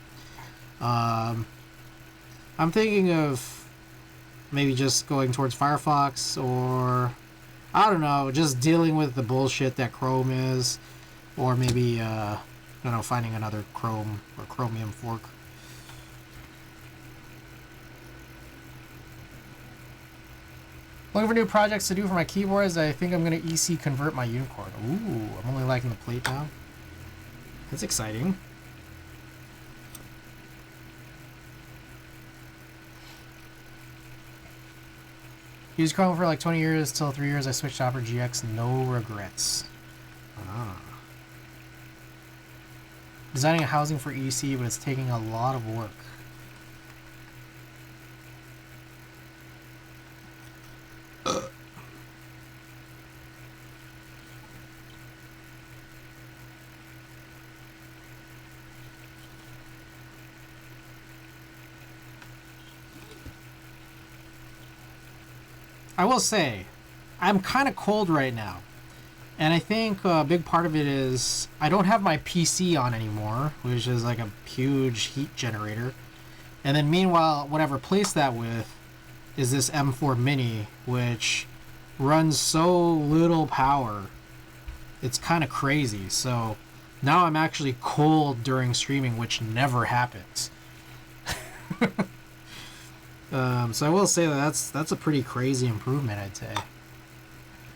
I'm thinking of maybe just going towards Firefox, or... I don't know, just dealing with the bullshit that Chrome is. Or maybe, I don't know, finding another Chrome or Chromium fork. Looking for new projects to do for my keyboards. I think I'm going to EC convert my Unicorn. Ooh, I'm only liking the plate now. That's exciting. Used Chrome for like 20 years, till 3 years I switched to Opera GX. No regrets. Ah. Designing a housing for EC, but it's taking a lot of work. I will say, I'm kind of cold right now. And I think a big part of it is I don't have my PC on anymore, which is like a huge heat generator. And then meanwhile, what I've replaced that with is this M4 Mini, which runs so little power. It's kind of crazy. So now I'm actually cold during streaming, which never happens. So I will say that's a pretty crazy improvement, I'd say.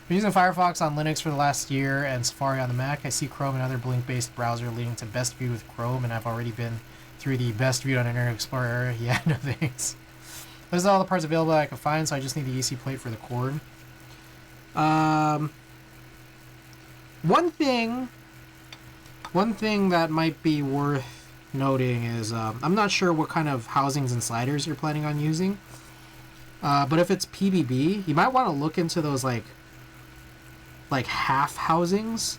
I'm using Firefox on Linux for the last year and Safari on the Mac. I see Chrome and other Blink-based browser leading to best view with Chrome, and I've already been through the best view on Internet Explorer era. Yeah, no thanks. Those are all the parts available that I can find, so I just need the EC plate for the cord. One thing that might be worth noting is I'm not sure what kind of housings and sliders you're planning on using, but if it's PBB, you might want to look into those like half housings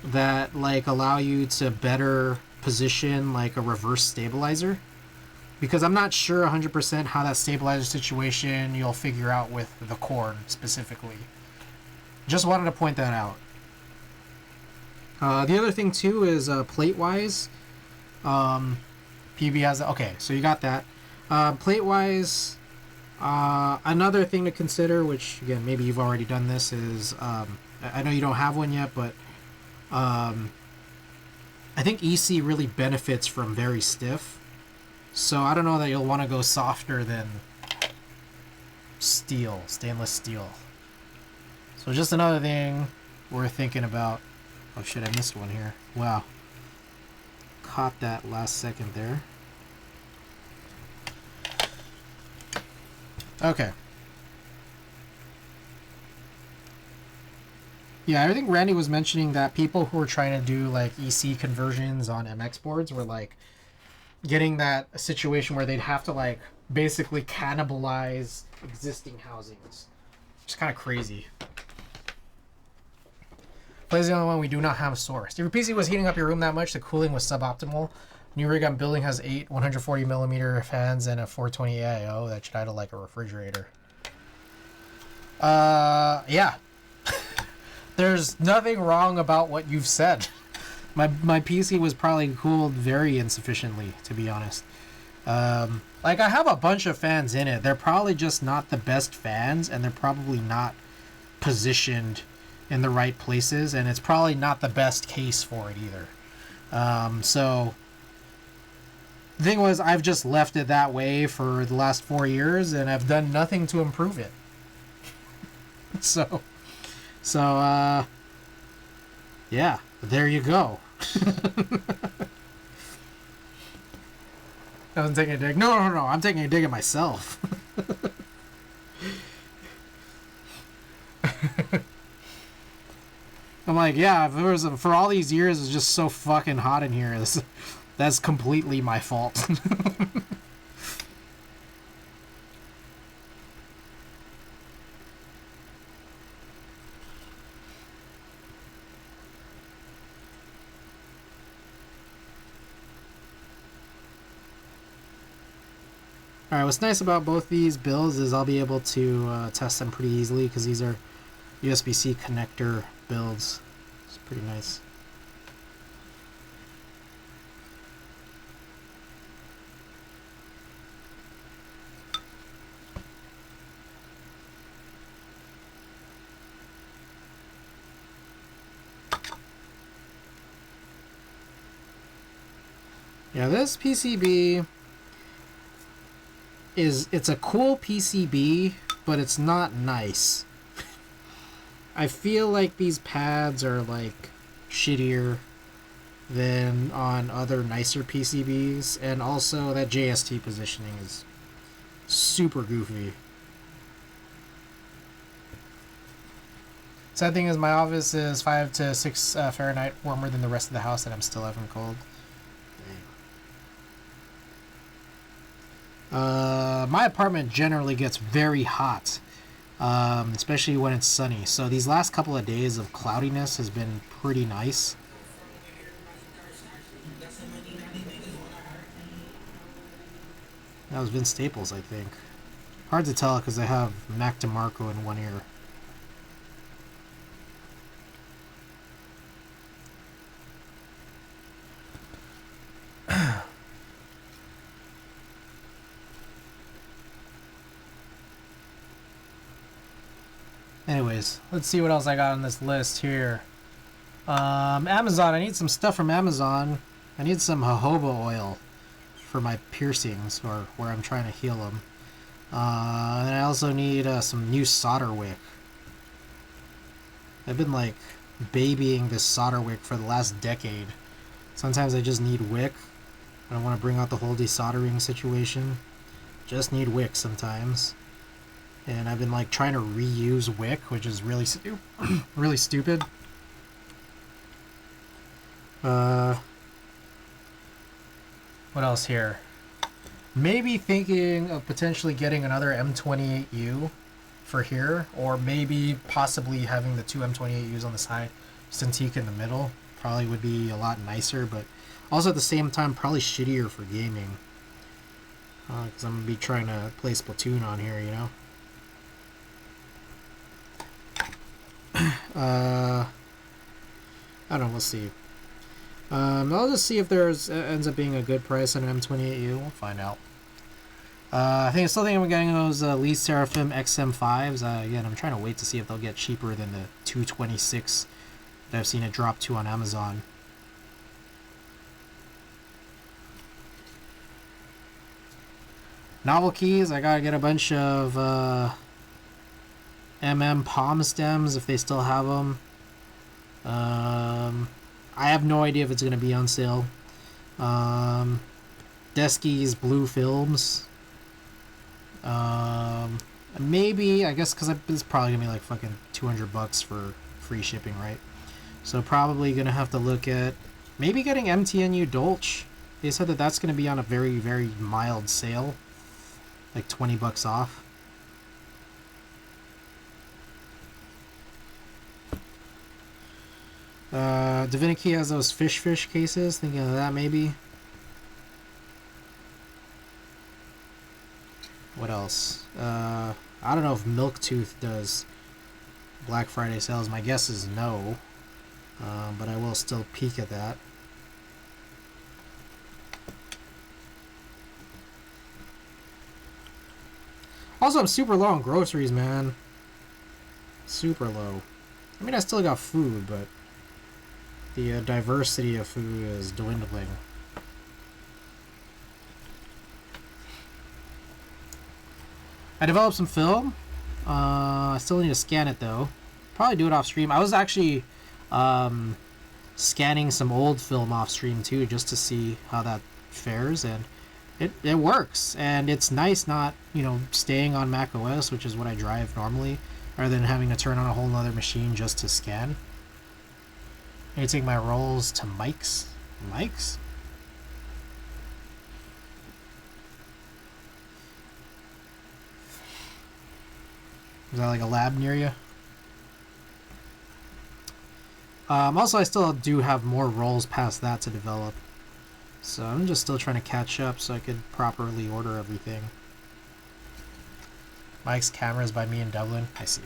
that like allow you to better position like a reverse stabilizer, because I'm not sure 100% how that stabilizer situation you'll figure out with the cord specifically. Just wanted to point that out. The other thing too is plate wise, PB has okay, so you got that. Plate wise, another thing to consider, which again maybe you've already done this, is I know you don't have one yet, but I think EC really benefits from very stiff. So I don't know that you'll want to go softer than steel, stainless steel. So just another thing we're thinking about. Oh shit, I missed one here. Wow. Caught that last second there. Okay. Yeah, I think Randy was mentioning that people who were trying to do like EC conversions on MX boards were like getting that situation where they'd have to like basically cannibalize existing housings. Which is kind of crazy. Plays the only one we do not have sourced. If your PC was heating up your room that much, the cooling was suboptimal. New rig I'm building has 8 140mm fans and a 420 AIO that should idle like a refrigerator. Yeah. There's nothing wrong about what you've said. My PC was probably cooled very insufficiently, to be honest. Like, I have a bunch of fans in it. They're probably just not the best fans, and they're probably not positioned in the right places, and it's probably not the best case for it either. So the thing was, I've just left it that way for the last 4 years, and I've done nothing to improve it. So yeah, there you go. I wasn't taking a dig. No, I'm taking a dig at myself. I'm like, yeah, if it was for all these years, it's just so fucking hot in here. That's completely my fault. Alright, what's nice about both these builds is I'll be able to test them pretty easily because these are USB-C connector builds. It's pretty nice. Yeah, this PCB it's a cool PCB, but it's not nice. I feel like these pads are like shittier than on other nicer PCBs, and also that JST positioning is super goofy. Sad thing is my office is 5 to 6 Fahrenheit warmer than the rest of the house, and I'm still having cold. My apartment generally gets very hot, especially when it's sunny. So these last couple of days of cloudiness has been pretty nice. That was Vince Staples, I think. Hard to tell because I have Mac DeMarco in one ear. Anyways, let's see what else I got on this list here. Amazon. I need some stuff from Amazon. I need some jojoba oil for my piercings, or where I'm trying to heal them. And I also need some new solder wick. I've been like babying this solder wick for the last decade. Sometimes I just need wick. I don't want to bring out the whole desoldering situation. Just need wick sometimes. And I've been like trying to reuse wick, which is really really stupid. What else here? Maybe thinking of potentially getting another M28U for here, or maybe possibly having the two M28Us on the side, Cintiq in the middle. Probably would be a lot nicer, but also at the same time probably shittier for gaming. Because I'm gonna be trying to play Splatoon on here, you know. I don't know, we'll see. I'll just see if there's ends up being a good price on an M28U. We'll find out. I still think I'm getting those Lee Seraphim XM5s. Again, I'm trying to wait to see if they'll get cheaper than the 226 that I've seen it drop to on Amazon. Novel keys, I gotta get a bunch of palm stems if they still have them. I have no idea if it's going to be on sale. Deskies blue films. Maybe, I guess, because it's probably going to be like fucking $200 for free shipping, right? So probably going to have to look at maybe getting MTNU Dolce. They said that that's going to be on a very, very mild sale. Like $20 off. Divinity has those fish cases. Thinking of that maybe. What else? I don't know if Milktooth does Black Friday sales. My guess is no. But I will still peek at that. Also, I'm super low on groceries, man. Super low. I mean, I still got food, but the diversity of food is dwindling. I developed some film. I still need to scan it, though. Probably do it off stream. I was actually scanning some old film off stream, too, just to see how that fares, and it works. And it's nice not, staying on Mac OS, which is what I drive normally, rather than having to turn on a whole other machine just to scan. I need to take my rolls to Mike's. Mike's? Is that like a lab near you? Also, I still do have more rolls past that to develop. So I'm just still trying to catch up so I could properly order everything. Mike's Cameras by me in Dublin. I see.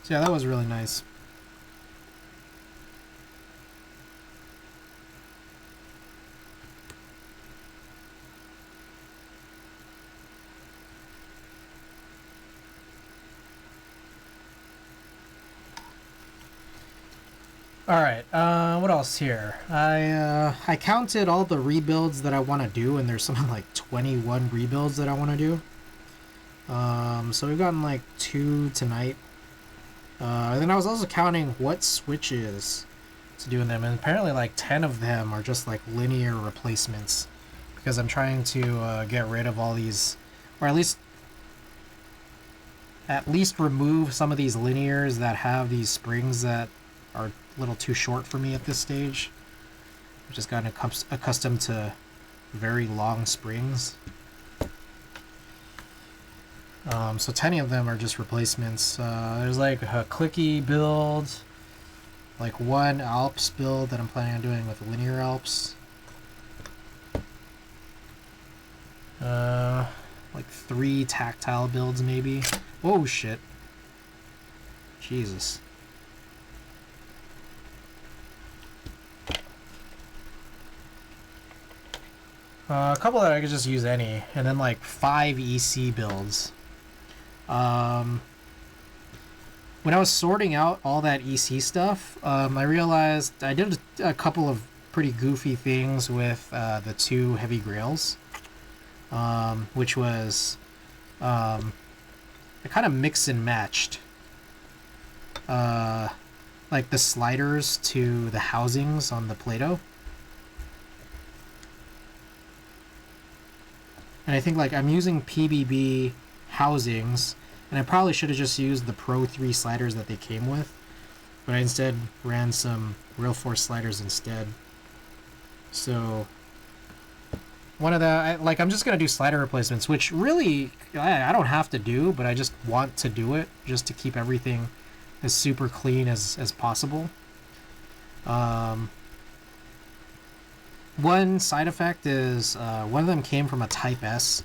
So yeah, that was really nice. Alright, what else here? I counted all the rebuilds that I want to do, and there's something like 21 rebuilds that I want to do. So we've gotten like 2 tonight. And then I was also counting what switches to do in them, and apparently like 10 of them are just like linear replacements, because I'm trying to get rid of all these, or at least remove some of these linears that have these springs that are a little too short for me at this stage. I've just gotten accustomed to very long springs. So 10 of them are just replacements. There's like a clicky build, like one Alps build that I'm planning on doing with linear Alps. Like 3 tactile builds maybe. Oh shit. Jesus. A couple that I could just use any, and then like 5 EC builds. When I was sorting out all that EC stuff, I realized I did a couple of pretty goofy things with the 2 heavy grails, which was I kind of mix and matched like the sliders to the housings on the Play-Doh. And I think like I'm using PBB housings, and I probably should have just used the Pro 3 sliders that they came with, but I instead ran some Real Force sliders instead. So one of the, I'm just going to do slider replacements, which really I don't have to do, but I just want to do it just to keep everything as super clean as possible. One side effect is one of them came from a Type S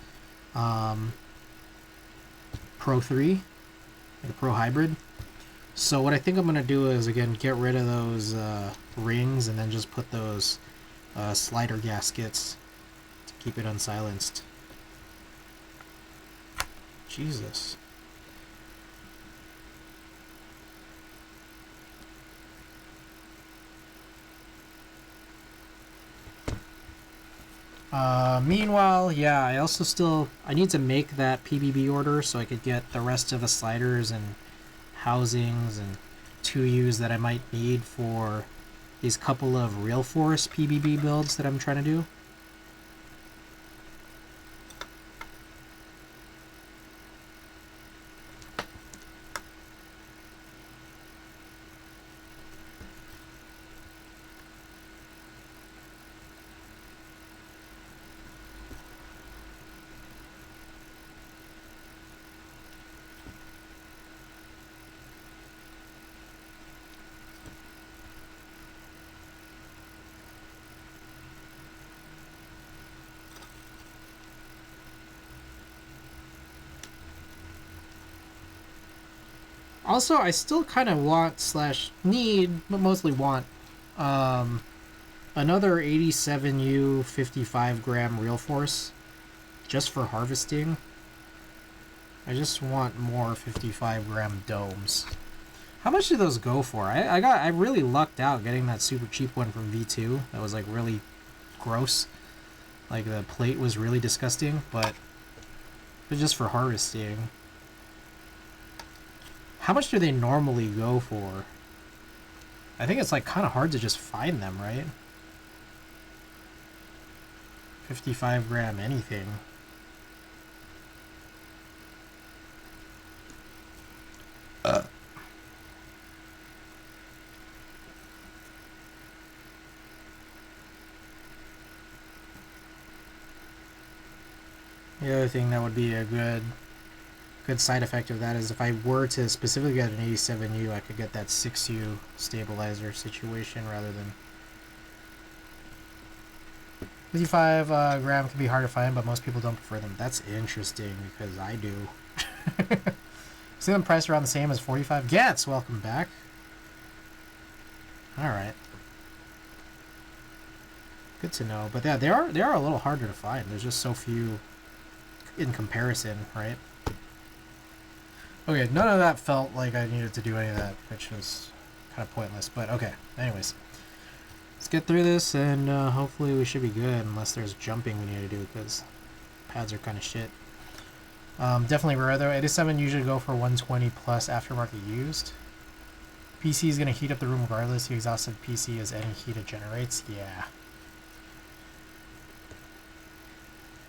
Pro 3, like a Pro Hybrid. So what I think I'm going to do is, again, get rid of those rings and then just put those slider gaskets to keep it unsilenced. Jesus. Meanwhile, yeah, I need to make that PBB order so I could get the rest of the sliders and housings and 2Us that I might need for these couple of Real Force PBB builds that I'm trying to do. Also, I still kind of want slash need, but mostly want, another 87U 55 gram real force just for harvesting. I just want more 55 gram domes. How much do those go for? I really lucked out getting that super cheap one from V2. That was like really gross. Like the plate was really disgusting, but just for harvesting. How much do they normally go for? I think it's like kind of hard to just find them, right? 55 gram anything. The other thing that would be a good side effect of that is if I were to specifically get an 87U, I could get that 6U stabilizer situation rather than 55 gram can be hard to find, but most people don't prefer them. That's interesting because I do. See them priced around the same as 45. Gats, welcome back. All right. Good to know. But yeah, they are a little harder to find. There's just so few in comparison, right? Okay, none of that felt like I needed to do any of that, which was kind of pointless. But okay, anyways. Let's get through this, and hopefully we should be good, unless there's jumping we need to do, because pads are kind of shit. Definitely rare, though. 87 usually go for 120 plus aftermarket used. PC is going to heat up the room regardless. The exhausted PC as any heat it generates. Yeah.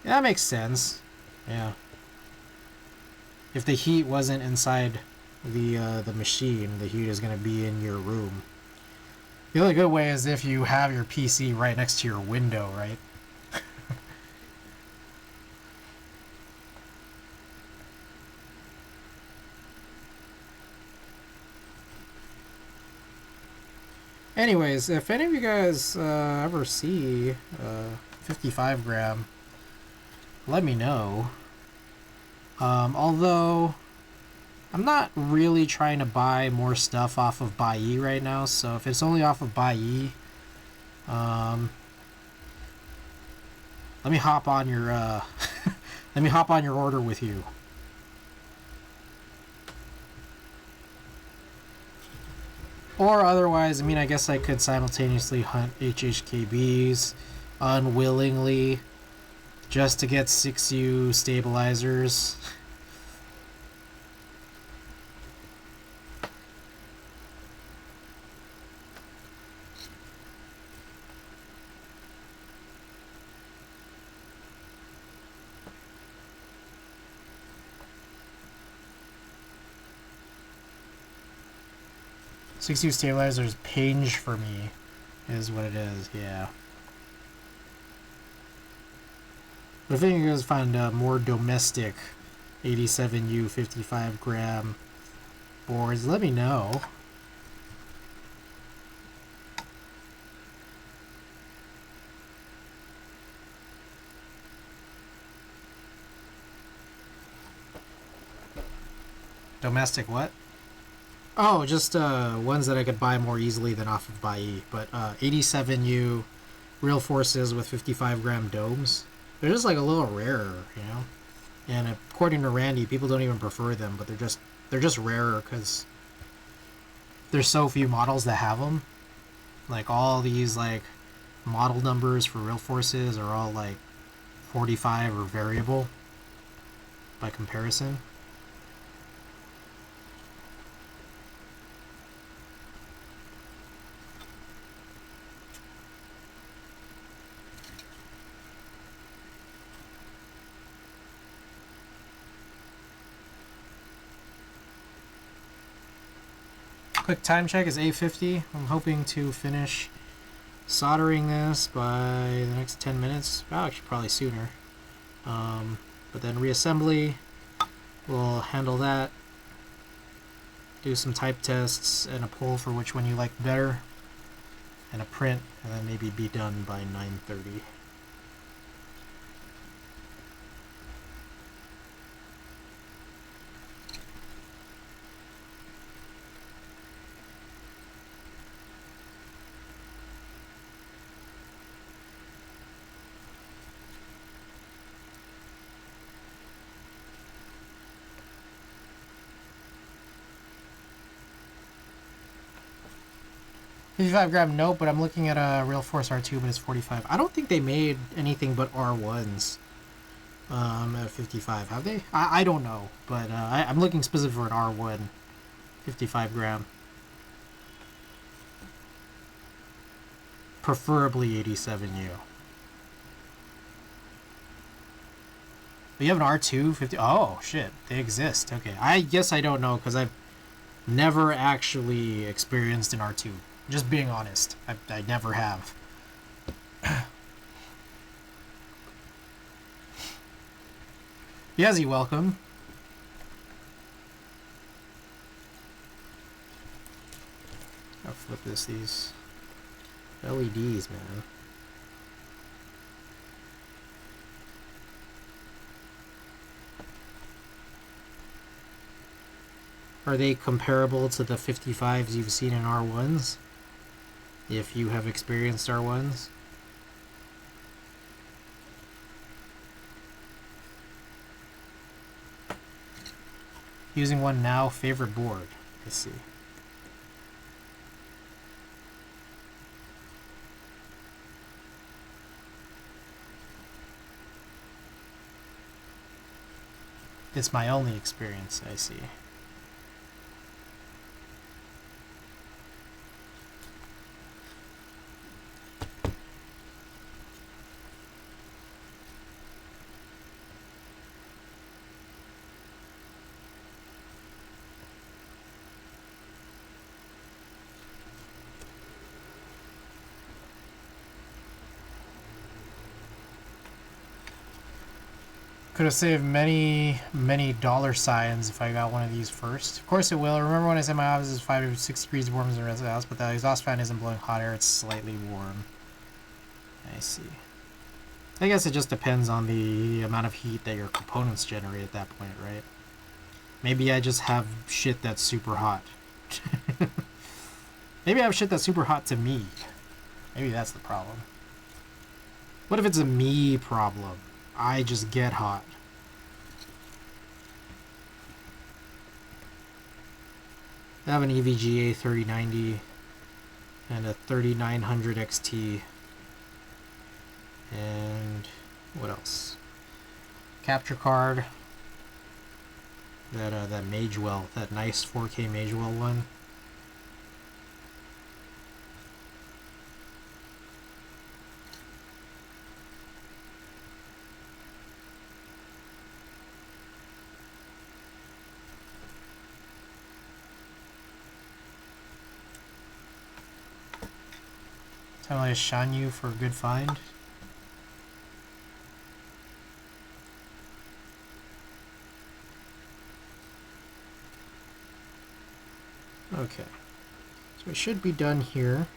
Yeah, that makes sense. Yeah. If the heat wasn't inside the machine, the heat is going to be in your room. The only good way is if you have your PC right next to your window, right? Anyways, if any of you guys ever see 55 gram, let me know. Although I'm not really trying to buy more stuff off of Buy-E right now, so if it's only off of Buy-E, let me hop on your let me hop on your order with you. Or otherwise, I mean, I guess I could simultaneously hunt HHKBs unwillingly just to get 6U stabilizers. Six-U stabilizers pinch for me is what it is, yeah. But if any of you guys find more domestic 87U 55 gram boards, let me know. Domestic what? Oh, just ones that I could buy more easily than off of Buy-E. But 87U real forces with 55 gram domes. They're just like a little rarer, you know? And according to Randy, people don't even prefer them, but they're just rarer because there's so few models that have them. Like all these like model numbers for real forces are all like 45 or variable by comparison. Quick time check is 8:50. I'm hoping to finish soldering this by the next 10 minutes. Well, actually, probably sooner. But then reassembly, we'll handle that. Do some type tests and a poll for which one you like better. And a print, and then maybe be done by 9:30. 55 gram, nope, but I'm looking at a Real Force R2, but it's 45. I don't think they made anything but R1s at 55. Have they? I don't know, but I'm looking specifically for an R1 55 gram. Preferably 87U. But you have an R2 50. Oh, shit. They exist. Okay. I guess I don't know because I've never actually experienced an R2. Just being honest. I never have. Yazzie, welcome. I'll flip these LEDs, man. Are they comparable to the 55s you've seen in R1s? If you have experienced R1s? Using one now, favorite board. Let's see. It's my only experience, I see. Could have saved many dollar signs if I got one of these first. Of course it will. Remember when I said my office is 5 to 6 degrees warmer than the rest of the house, but the exhaust fan isn't blowing hot air, it's slightly warm. I see. I guess it just depends on the amount of heat that your components generate at that point, right? Maybe I just have shit that's super hot. Maybe I have shit that's super hot to me. Maybe that's the problem. What if it's a me problem? I just get hot. I have an EVGA 3090 and a 3900 XT. And what else? Capture card. That Magewell, that nice 4K Magewell one. Tell I shine you for a good find. Okay, so it should be done here.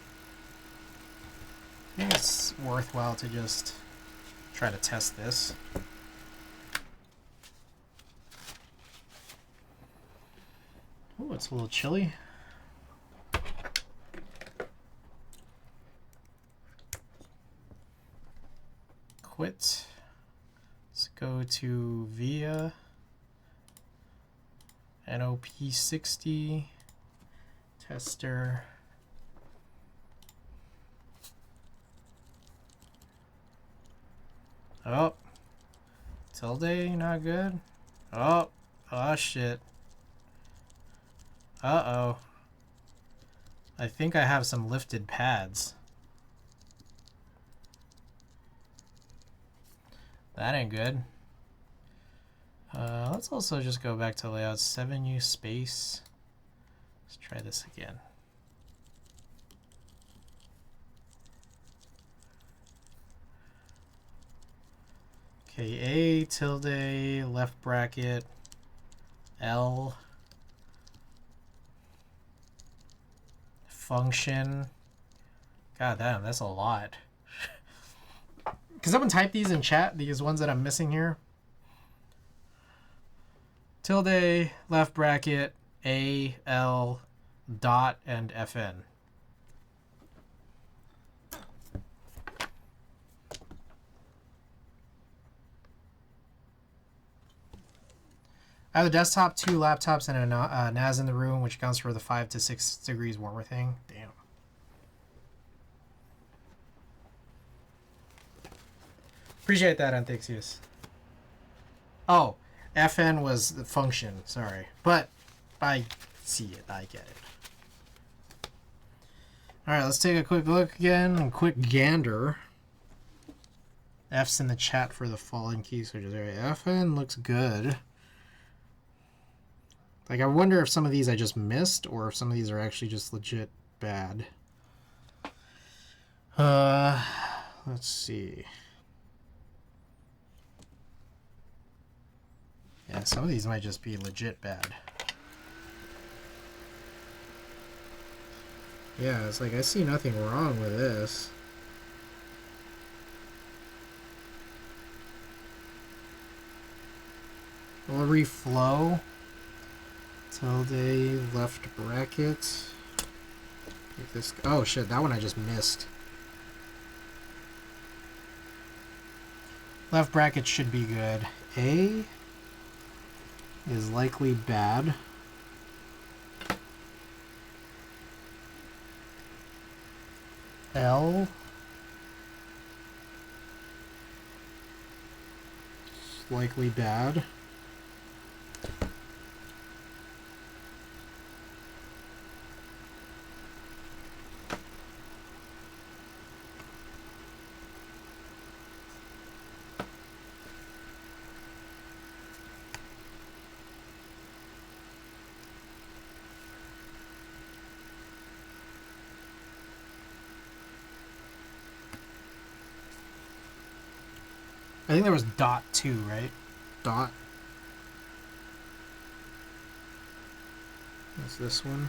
I think it's worthwhile to just try to test this. Oh, it's a little chilly. Quit. Let's go to VIA NOP60 tester. Oh, tilde, not good. Oh, oh shit. Uh-oh. I think I have some lifted pads. That ain't good. Let's also just go back to layout 7U space. Let's try this again. Okay, A tilde left bracket L function. God damn, that's a lot. Can someone type these in chat? These ones that I'm missing here. Tilde left bracket A L dot and FN. I have a desktop, 2 laptops, and a NAS in the room, which accounts for the 5 to 6 degrees warmer thing. Damn. Appreciate that, Antixius. Oh, FN was the function. Sorry. But I see it. I get it. Alright, let's take a quick look again. A quick gander. F's in the chat for the fallen key switches. Alright, FN looks good. Like, I wonder if some of these I just missed, or if some of these are actually just legit bad. Let's see. Yeah, some of these might just be legit bad. Yeah, it's like I see nothing wrong with this. We'll reflow. Tilde, left bracket. Take this. Oh shit, that one I just missed. Left bracket should be good. A is likely bad. L is likely bad. I think there was dot 2, right? Dot. That's this one.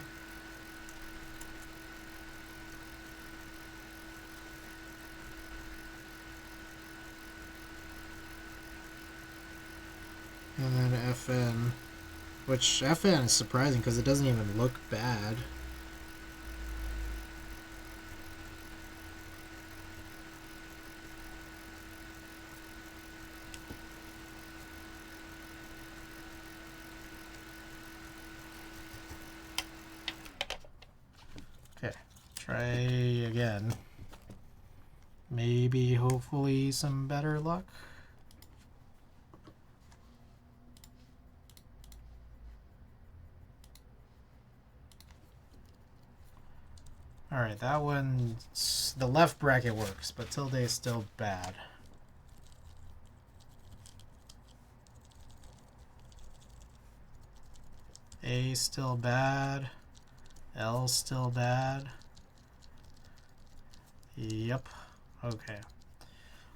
And then FN. Which FN is surprising because it doesn't even look bad. Try again. Maybe, hopefully, some better luck. Alright, that one, the left bracket works, but tilde is still bad. A still bad. L still bad. Yep. Okay.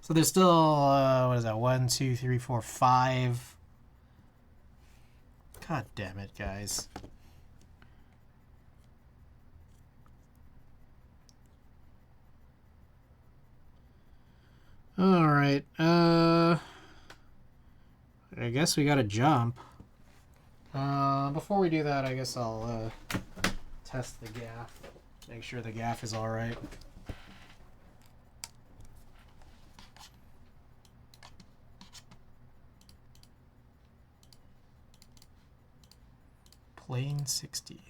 So there's still, what is that? 1, 2, 3, 4, 5. God damn it, guys. Alright. I guess we gotta jump. Before we do that, I guess I'll test the gaff. Make sure the gaff is alright. Plane 60.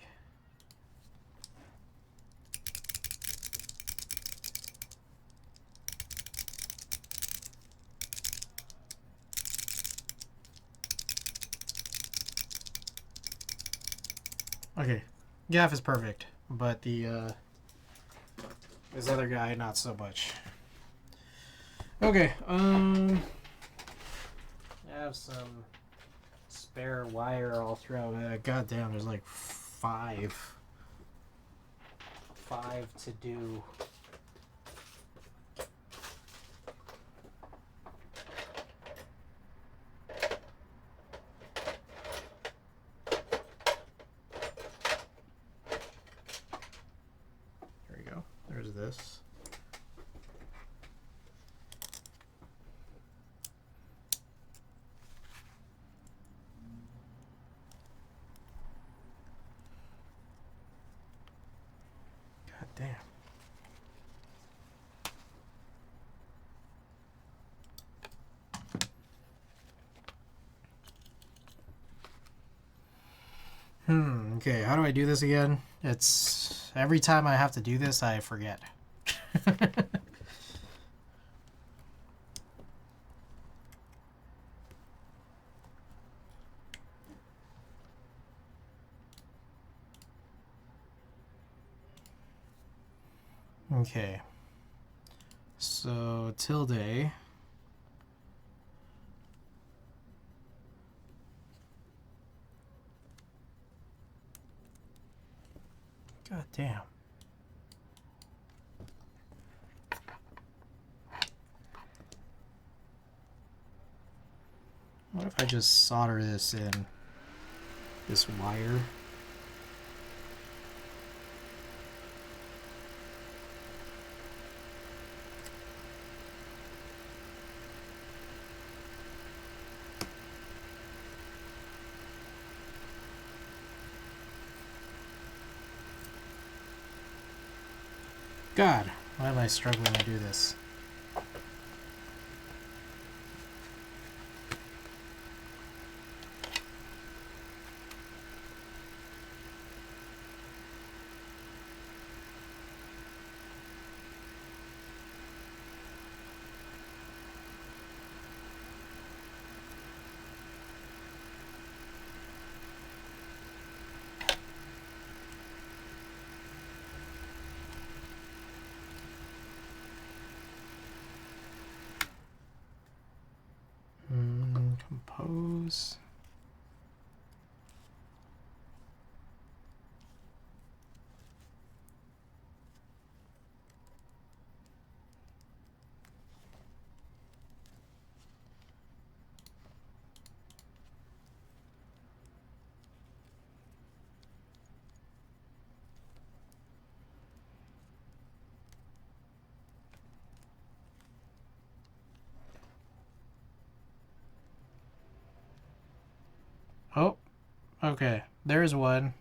Okay, gaff is perfect, but the this other guy not so much. Okay, I have some spare wire all throughout. God damn, there's like five to do. There we go. There's this. Damn. Okay, how do I do this again? It's every time I have to do this, I forget. Okay. So, tilde. God damn. What if I just solder this in this wire? God, why am I struggling to do this? Compose. Oh, okay. There's one.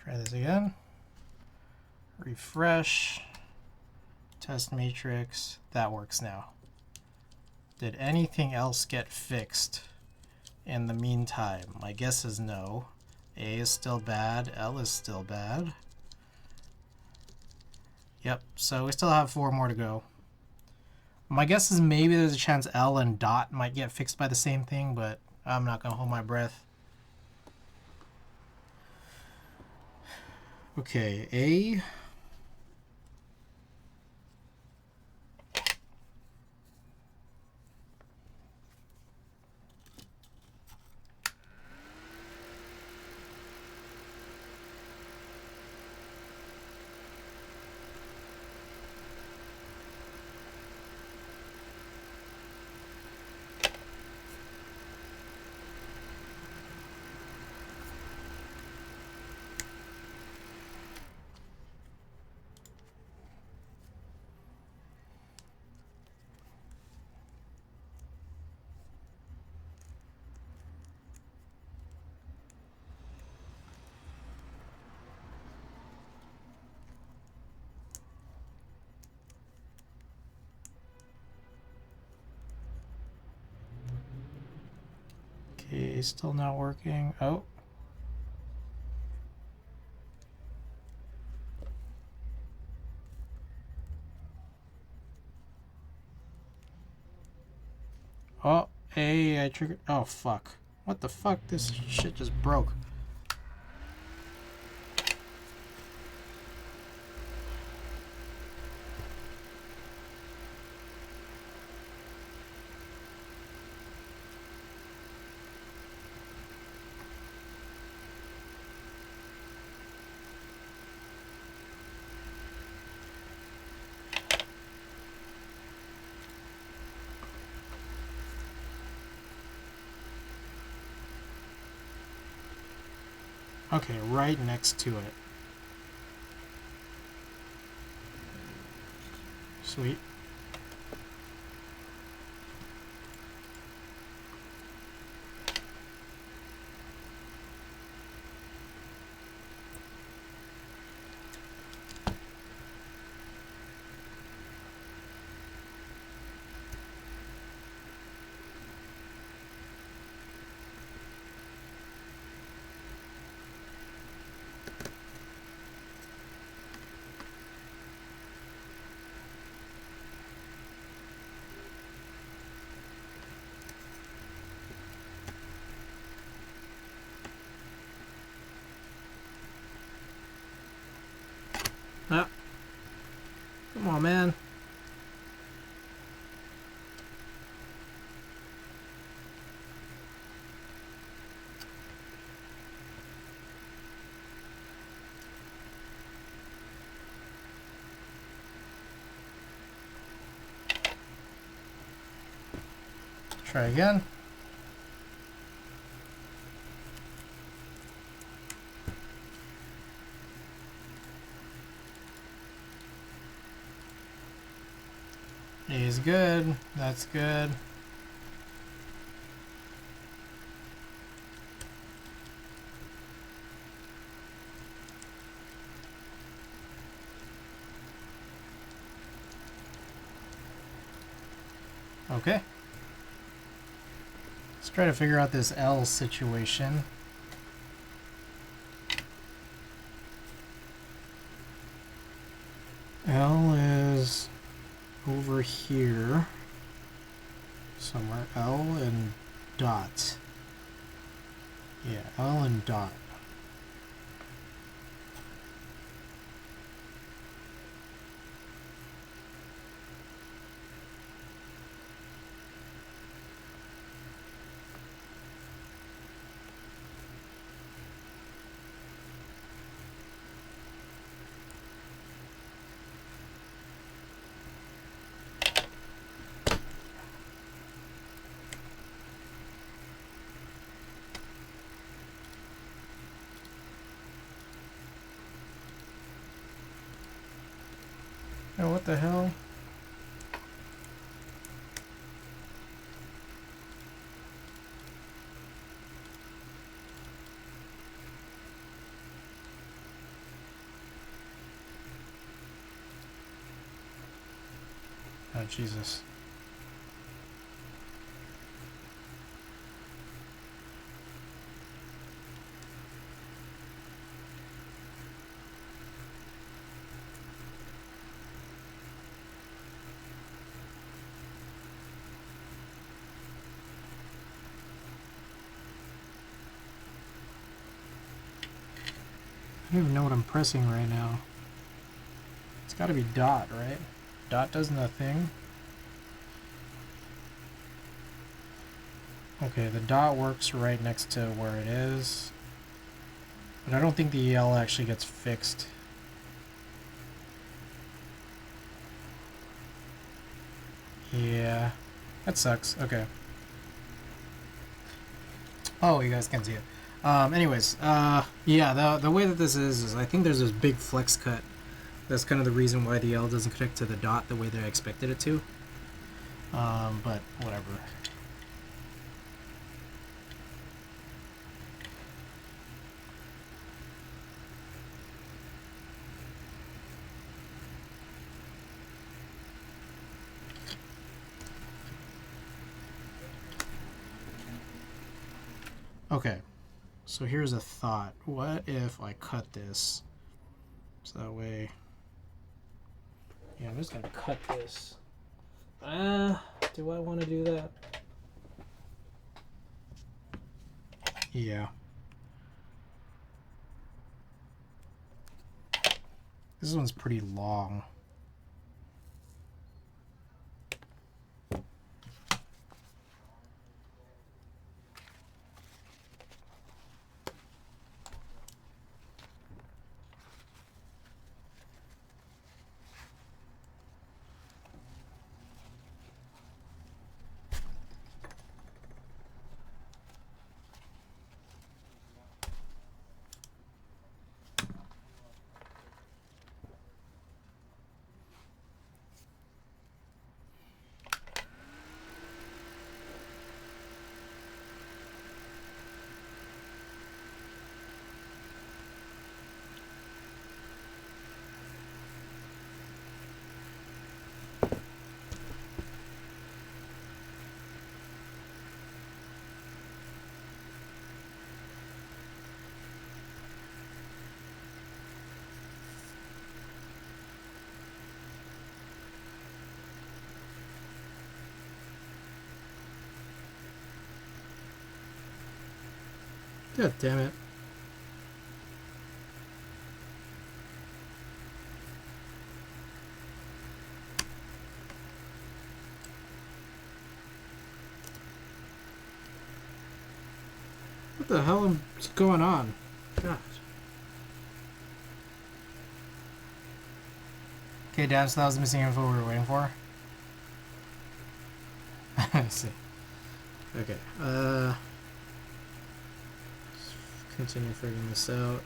Try this again. Refresh. Test matrix. That works now. Did anything else get fixed in the meantime? My guess is no. A is still bad. L is still bad. Yep, so we still have 4 more to go. My guess is maybe there's a chance L and dot might get fixed by the same thing, but I'm not going to hold my breath. Okay, A. Okay, still not working. Oh. Oh, A, I triggered. Oh, fuck. What the fuck? This shit just broke. Okay, right next to it. Sweet. Ah. Come on, man. Try again. He's good. That's good. Okay. Let's try to figure out this L situation. L is over here somewhere. L and dot. Yeah, L and dot. Oh, what the hell? Oh, Jesus. I don't even know what I'm pressing right now. It's gotta be dot, right? Dot does nothing. Okay, the dot works right next to where it is. But I don't think the EL actually gets fixed. Yeah. That sucks. Okay. Oh, you guys can see it. Anyways, yeah, the way that this is I think there's this big flex cut. That's kind of the reason why the L doesn't connect to the dot the way that I expected it to. But whatever. Okay, so here's a thought. What if I cut this? So that way... Yeah, I'm just gonna cut this. Do I want to do that? Yeah. This one's pretty long. God damn it. What the hell is going on? God. Okay, Dad, so that was the missing info we were waiting for. I see. Okay, let's continue figuring this out.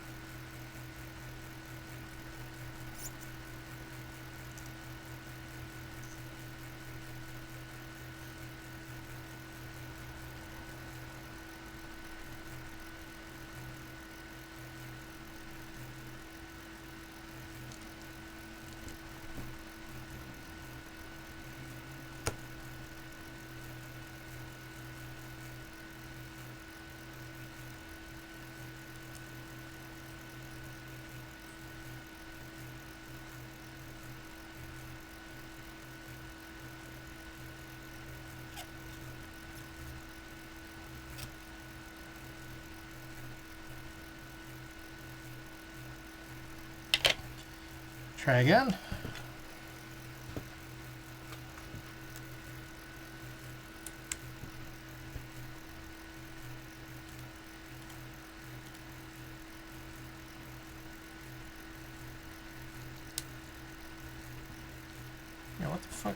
Try again. Yeah, what the fuck?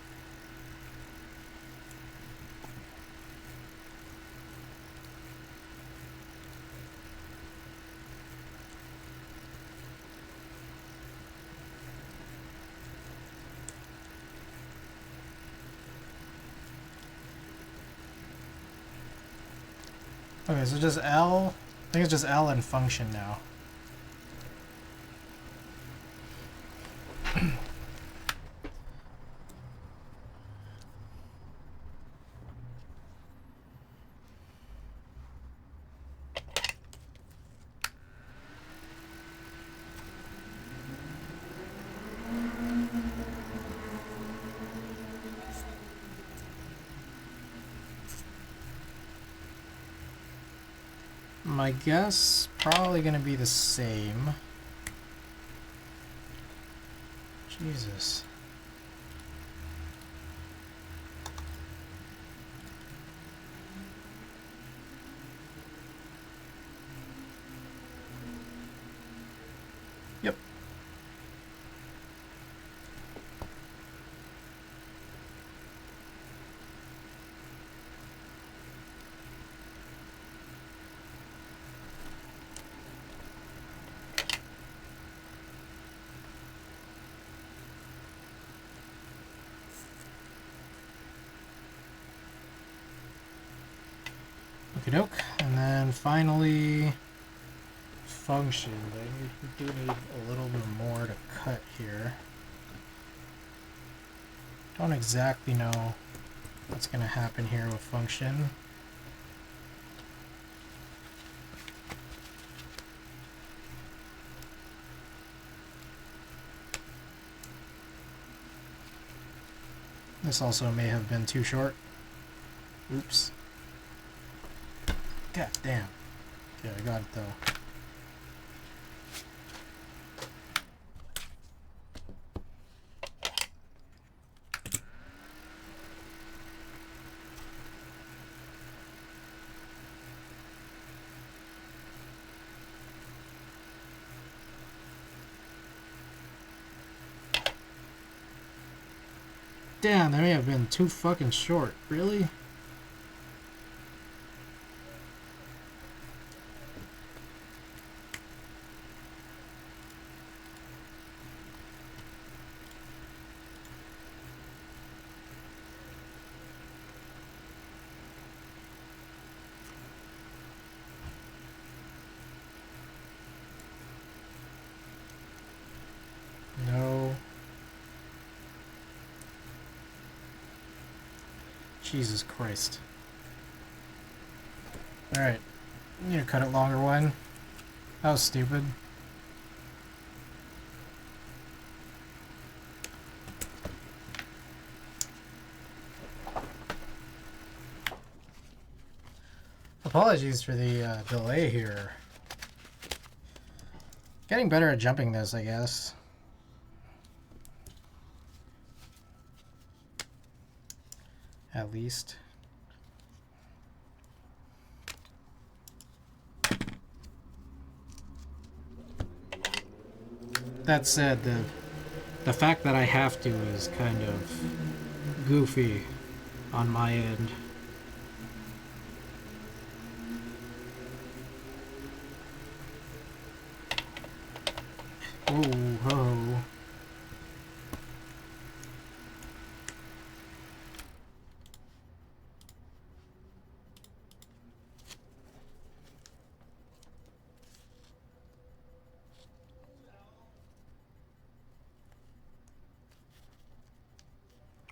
Okay, so just L. I think it's just L and function now. My guess, probably gonna be the same. Jesus. Yep. Okie doke. And then finally, function. We do need a little bit more to cut here. Don't exactly know what's going to happen here with function. This also may have been too short. Oops. God damn. Okay, I got it though. Damn, that may have been too fucking short. Really? No. Jesus Christ. Alright. You need to cut it longer one. That was stupid. Apologies for the delay here. Getting better at jumping this, I guess. At least. That said, the fact that I have to is kind of goofy on my end. Oh, ho.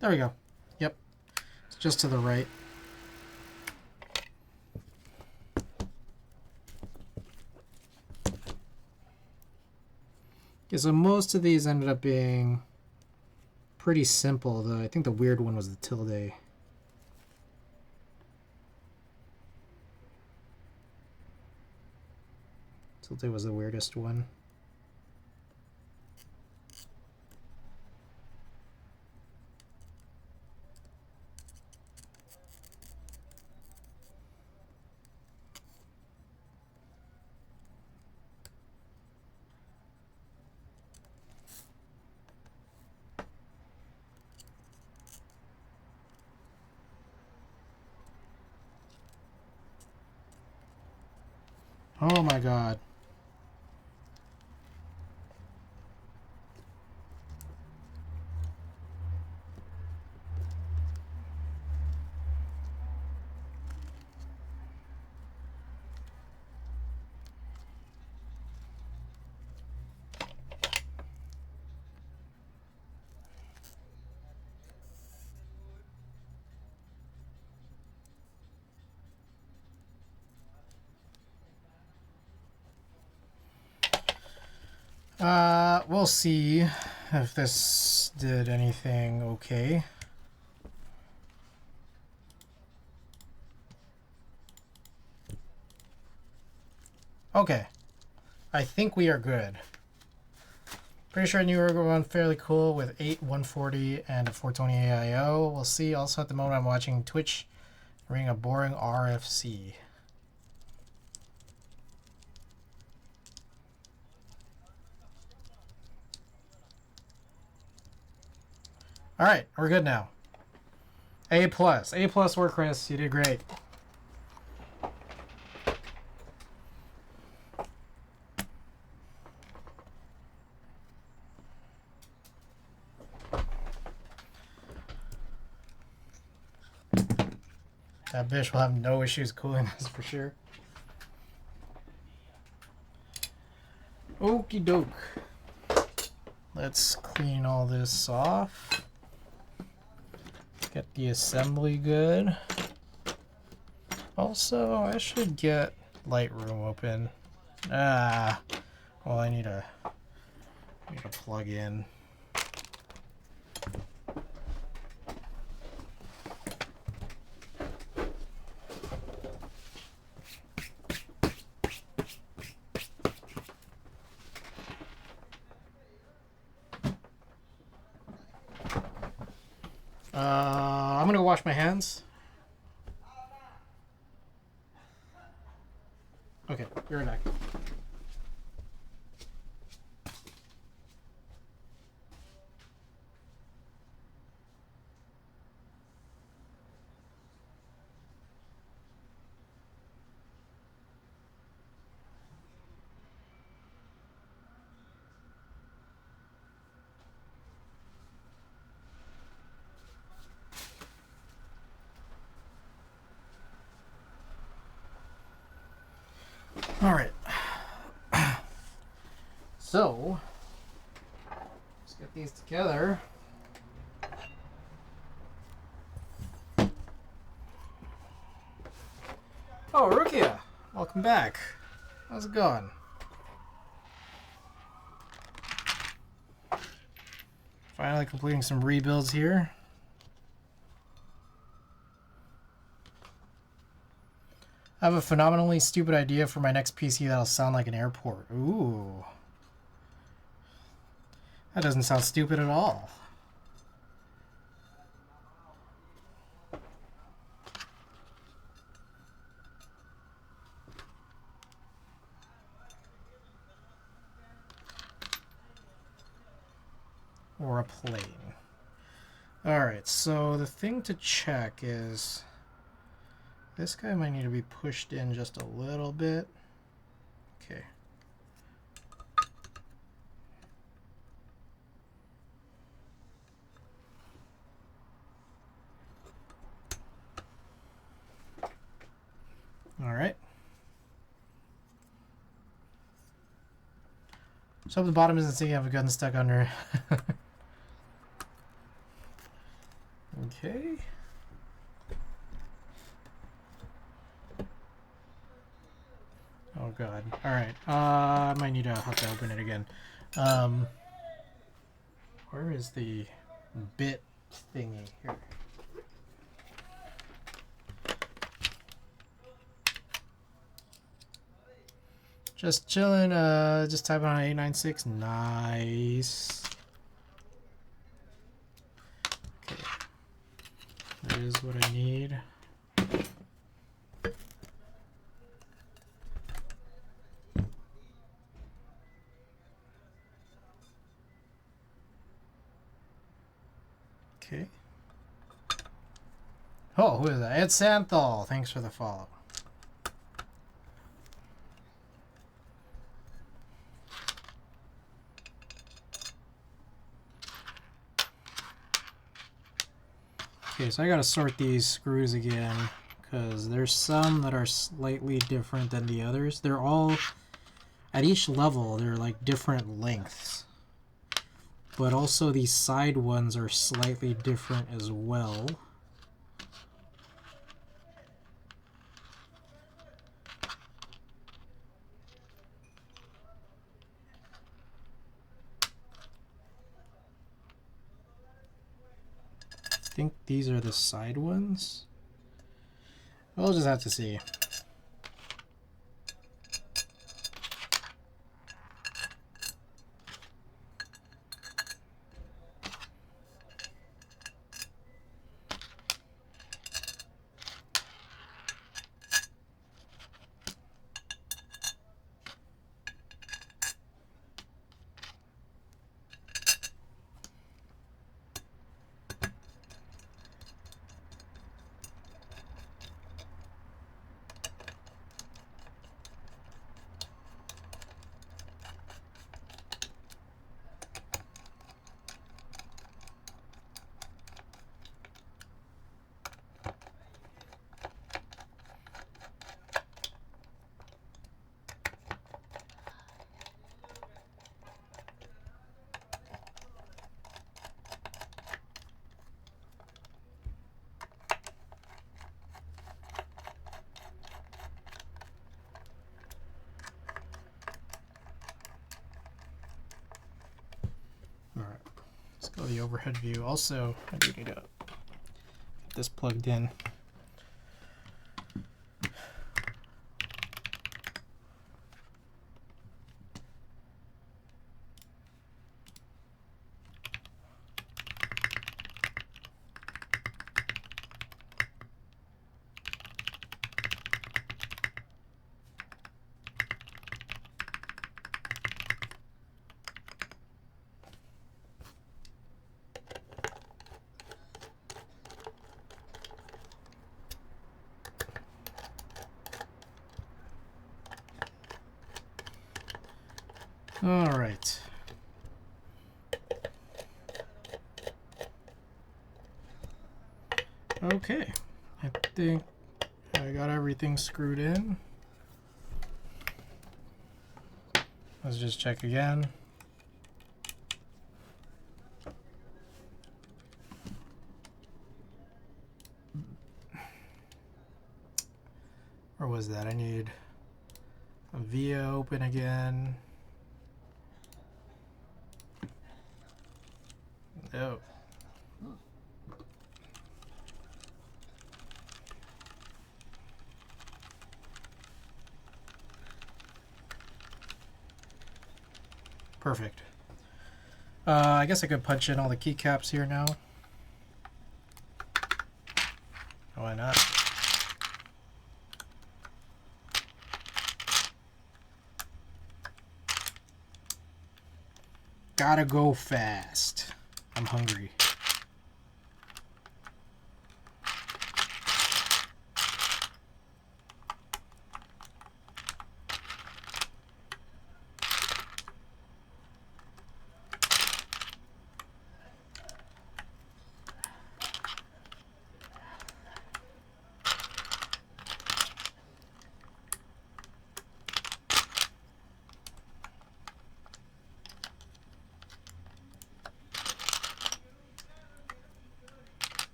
There we go. Yep. It's just to the right. Yeah, so most of these ended up being pretty simple, though I think the weird one was the tilde. Tilde was the weirdest one. Oh my god. We'll see if this did anything okay. Okay. I think we are good. Pretty sure I knew we were going fairly cool with 8 140 and a 420 AIO. We'll see. Also, at the moment, I'm watching Twitch reading a boring RFC. All right, we're good now. A plus. A plus work, Chris. You did great. That bitch will have no issues cooling this for sure. Okie doke. Let's clean all this off. Get the assembly good. Also, I should get Lightroom open. Well, I need a plug in. I'm gonna go wash my hands. Okay, be right back. All right. So, let's get these together. Oh, Rukia, welcome back. How's it going? Finally completing some rebuilds here. I have a phenomenally stupid idea for my next PC that'll sound like an airport. Ooh. That doesn't sound stupid at all. Or a plane. Alright, so the thing to check is this guy might need to be pushed in just a little bit. Okay. Alright. So the bottom isn't saying I have a gun stuck under. Okay. Oh god. Alright. I might need to have to open it again. Where is the bit thingy here? Just chilling, just typing on 896. Nice. Okay. That is what I need. Okay. Oh, who is that? It's Santhal. Thanks for the follow. Okay, so I gotta sort these screws again because there's some that are slightly different than the others. They're all, at each level, they're like different lengths. But also these side ones are slightly different as well. I think these are the side ones. We'll just have to see. Alright, let's go to the overhead view. Also, I do need to get this plugged in. All right. Okay, I think I got everything screwed in. Let's just check again. Where was that? I need a VIA open again. Oh. Perfect. I guess I could punch in all the keycaps here now. Why not? Gotta go fast. I'm hungry.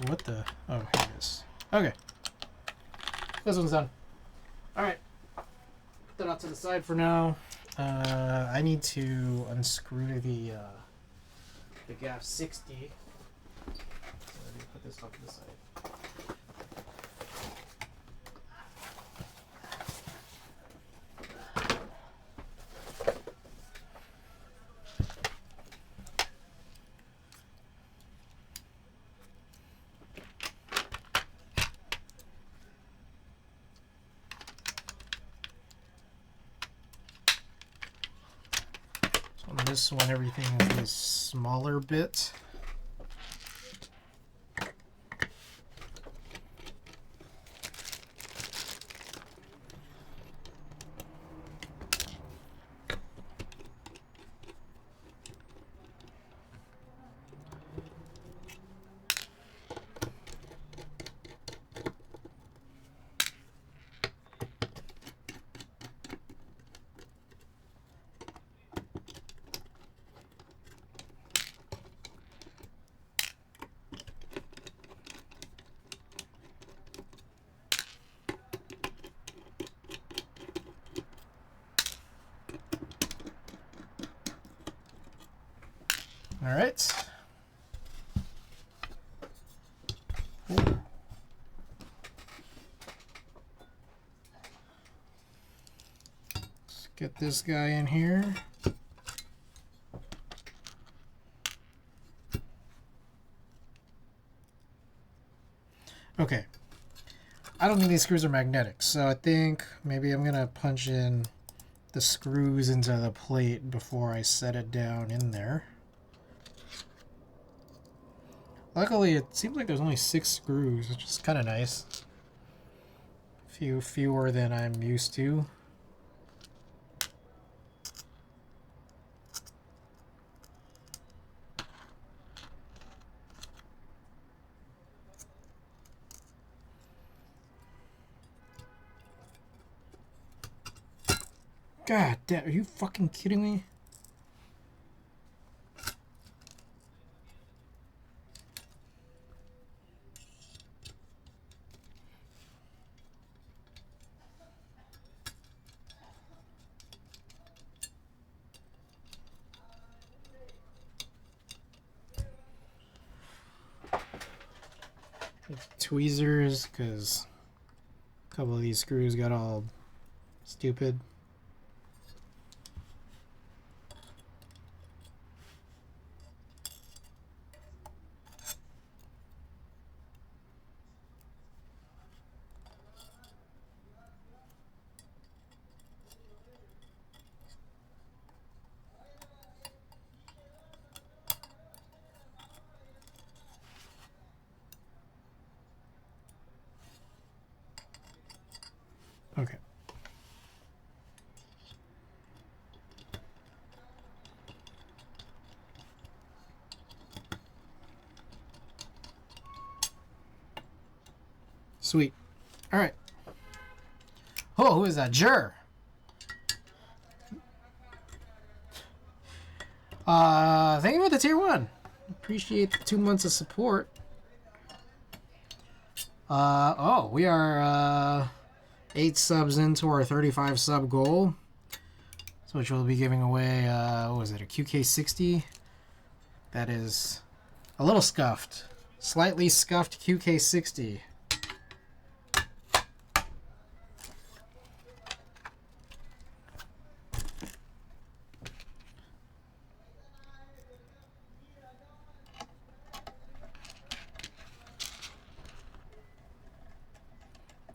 What the? Oh, here it is. Okay. This one's done. Alright. Put that out to the side for now. I need to unscrew the GAF 60. So let me put this off to the side. On this one, everything is a smaller bit. All right. Let's get this guy in here. Okay. I don't think these screws are magnetic, so I think maybe I'm gonna punch in the screws into the plate before I set it down in there. Luckily, it seems like there's only 6 screws, which is kind of nice. Fewer than I'm used to. God damn, are you fucking kidding me? Tweezers, because a couple of these screws got all stupid. Sweet. All right. Oh, who is that? Jur. Thank you for the tier 1. Appreciate the 2 months of support. Oh, we are 8 subs into our 35 sub goal, which we'll be giving away. What was it? A QK60. That is a little scuffed, slightly scuffed QK60.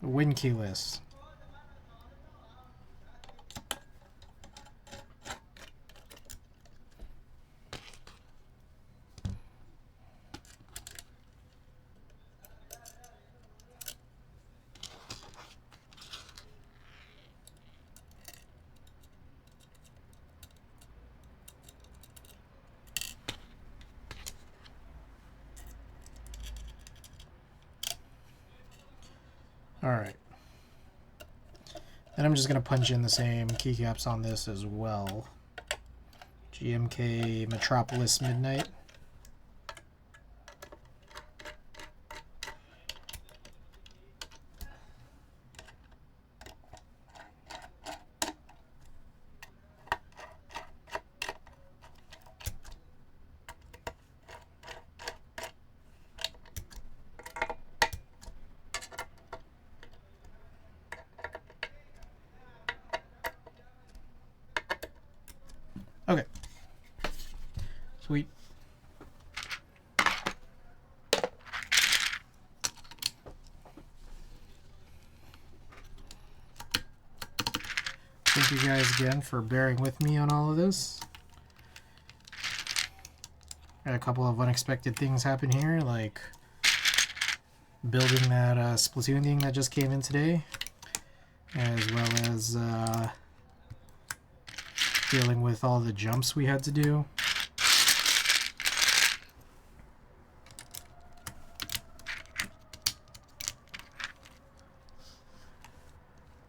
Win key list. Alright. Then I'm just going to punch in the same keycaps on this as well. GMK Metropolis Midnight. Okay. Sweet. Thank you guys again for bearing with me on all of this. Got a couple of unexpected things happen here, like building that Splatoon thing that just came in today, as well as dealing with all the jumps we had to do.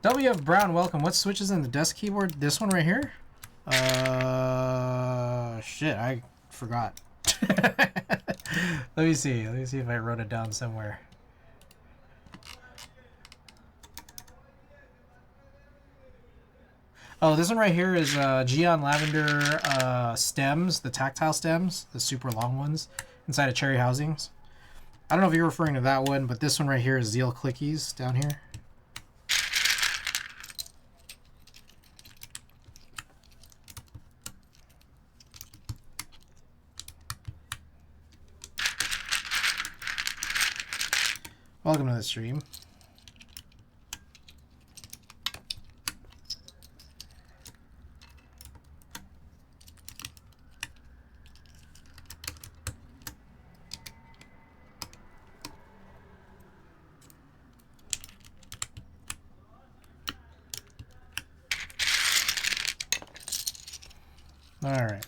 WF Brown, welcome. What switches in the desk keyboard? This one right here? Shit, I forgot. Let me see. Let me see if I wrote it down somewhere. Oh, this one right here is Geon Lavender stems, the tactile stems, the super long ones, inside of Cherry Housings. I don't know if you're referring to that one, but this one right here is Zeal Clickies down here. Welcome to the stream. Alright.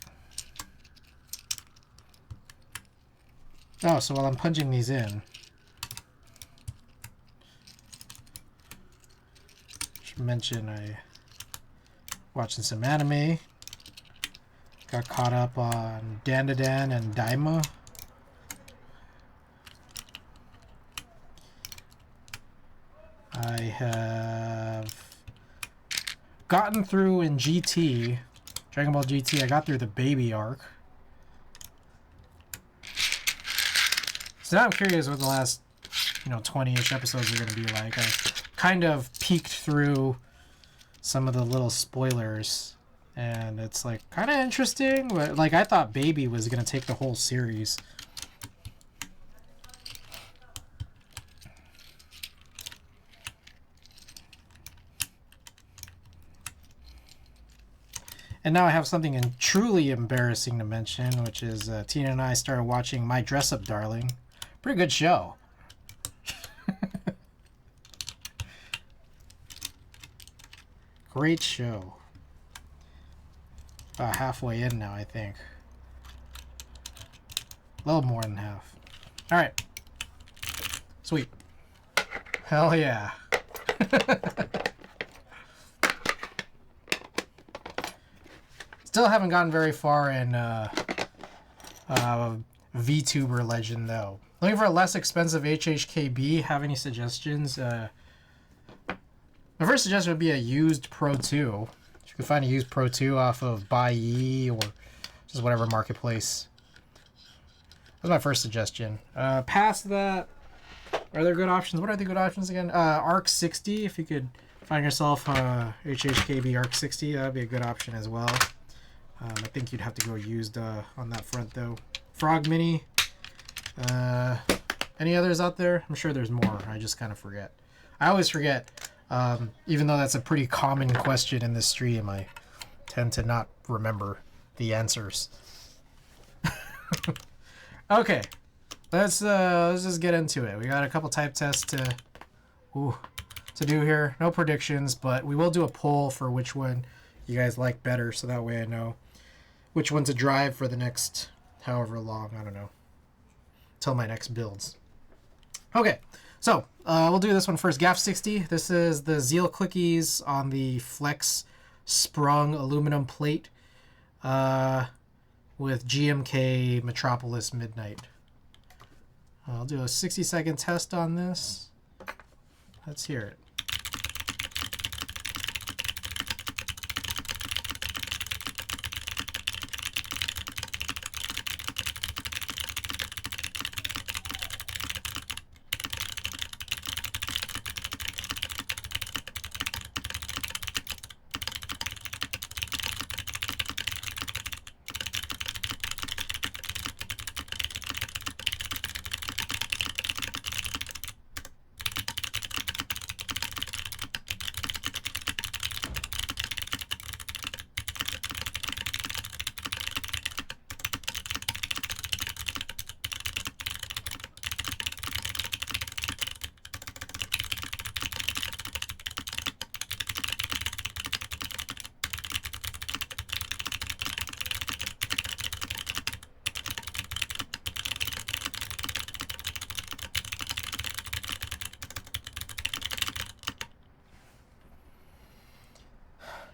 Oh, so while I'm punching these in, should mention I watching some anime. Got caught up on Dandadan and Daima. I have gotten through in GT, Dragon Ball GT, I got through the baby arc. So now I'm curious what the last, 20-ish episodes are going to be like. I kind of peeked through some of the little spoilers, and it's like kind of interesting, but like I thought Baby was going to take the whole series. And now I have something truly embarrassing to mention, which is Tina and I started watching My Dress Up Darling. Pretty good show. Great show. About halfway in now, I think. A little more than half. Alright. Sweet. Hell yeah. Still haven't gotten very far in VTuber Legend, though. Looking for a less expensive HHKB. Have any suggestions? My first suggestion would be a used Pro 2. You can find a used Pro 2 off of Buy or just whatever marketplace. That's my first suggestion. Past that, are there good options? What are the good options again? Arc 60. If you could find yourself HHKB Arc 60, that would be a good option as well. I think you'd have to go used on that front, though. Frog Mini. Any others out there? I'm sure there's more. I just kind of forget. I always forget. Even though that's a pretty common question in this stream, I tend to not remember the answers. Okay, let's just get into it. We got a couple type tests to do here. No predictions, but we will do a poll for which one you guys like better, so that way I know which one to drive for the next however long. I don't know, till my next builds. Okay, so we'll do this one first. GAF 60. This is the Zeal Clickies on the Flex Sprung aluminum plate with GMK Metropolis Midnight. I'll do a 60-second test on this. Let's hear it.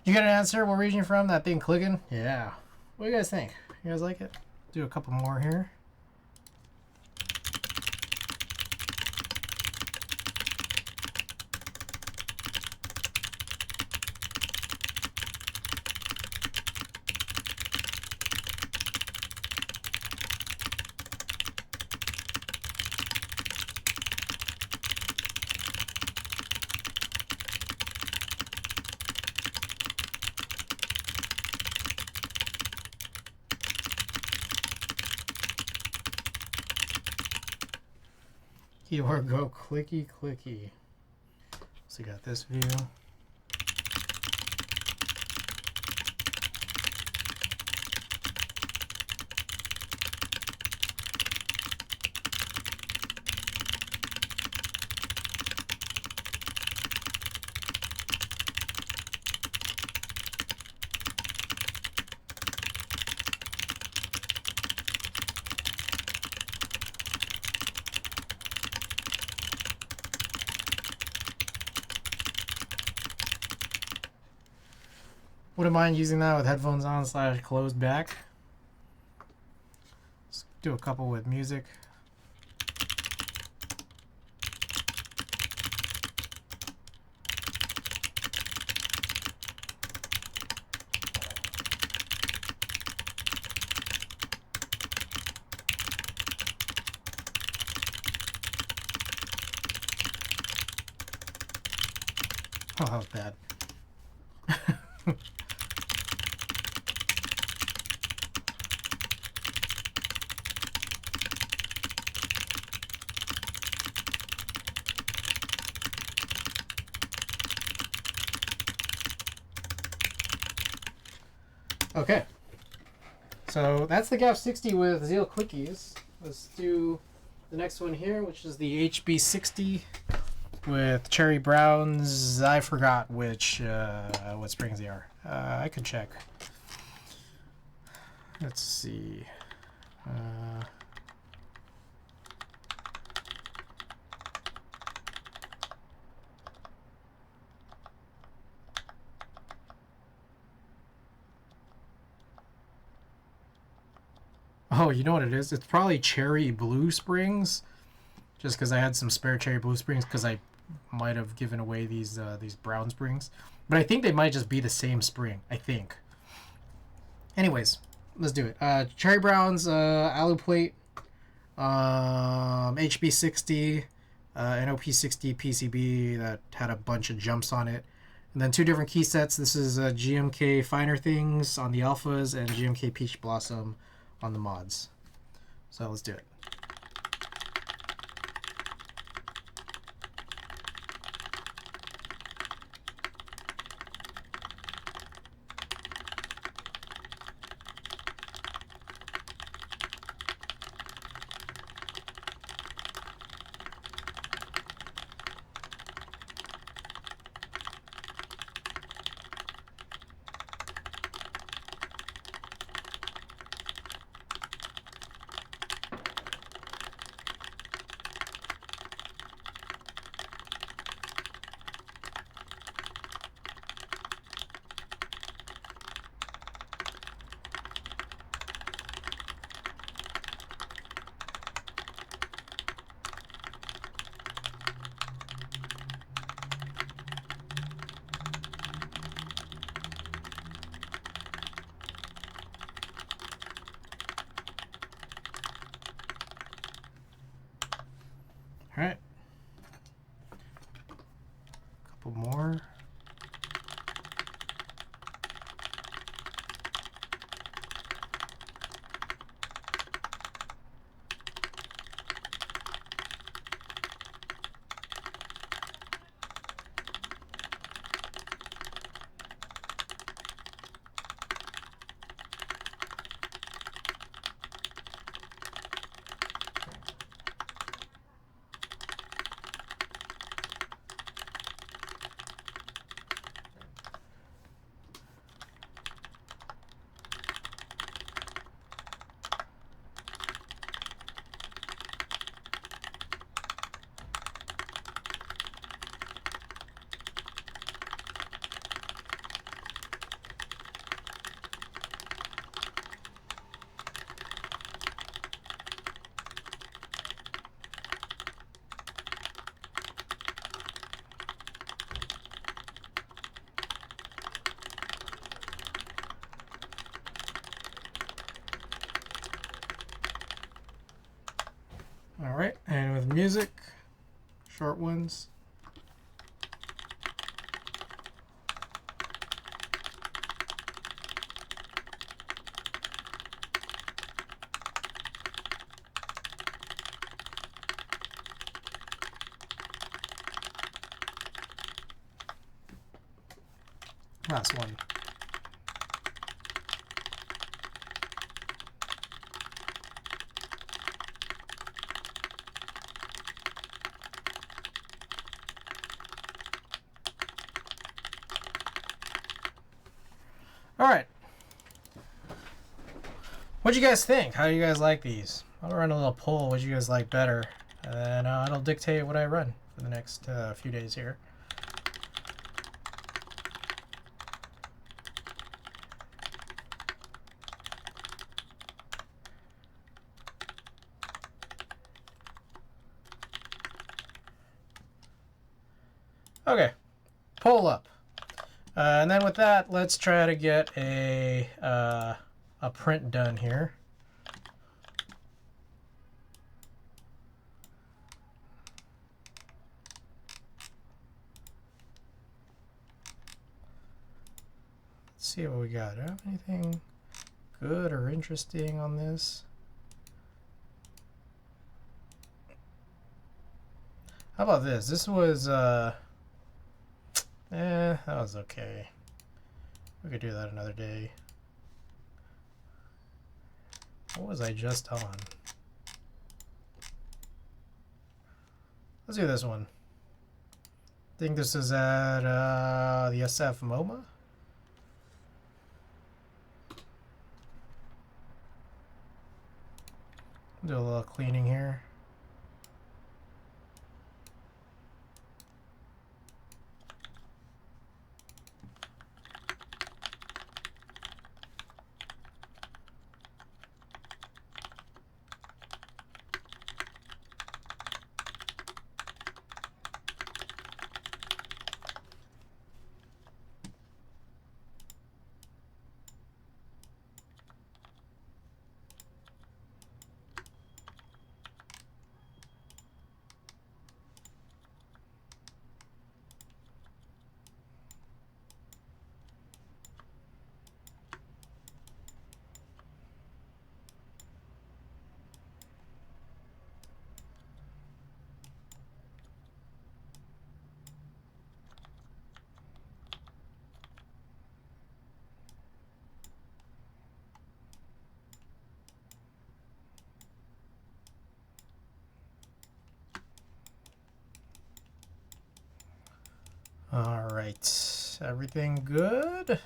You got an answer? What region you from? That thing clicking? Yeah. What do you guys think? You guys like it? Do a couple more here. Keyword go clicky clicky. So you got this view. Wouldn't mind using that with headphones on / closed back. Let's do a couple with music. Oh, that was bad. Okay, so that's the GAF 60 with Zeal Quickies. Let's do the next one here, which is the HB60 with Cherry Browns. I forgot which what springs they are. I could check. Let's see. Oh, you know what it is? It's probably cherry blue springs. Just because I had some spare cherry blue springs, because I might have given away these brown springs, but I think they might just be the same spring. I think. Anyways, let's do it. Cherry browns, alu plate, HB60, NOP60 PCB that had a bunch of jumps on it, and then two different key sets. This is GMK Finer Things on the alphas and GMK Peach Blossom on the mods. So let's do it. All right. Couple more. All right, and with music, short ones. Last one. All right. What'd you guys think? How do you guys like these? I'll run a little poll. What do you guys like better? And then it'll dictate what I run for the next few days here. Okay, poll up. And then with that, let's try to get a print done here. Let's see what we got. Do I have anything good or interesting on this? How about this? This was that was okay. We could do that another day. What was I just on? Let's do this one. I think this is at the SF MoMA. Do a little cleaning here. Alright, everything good?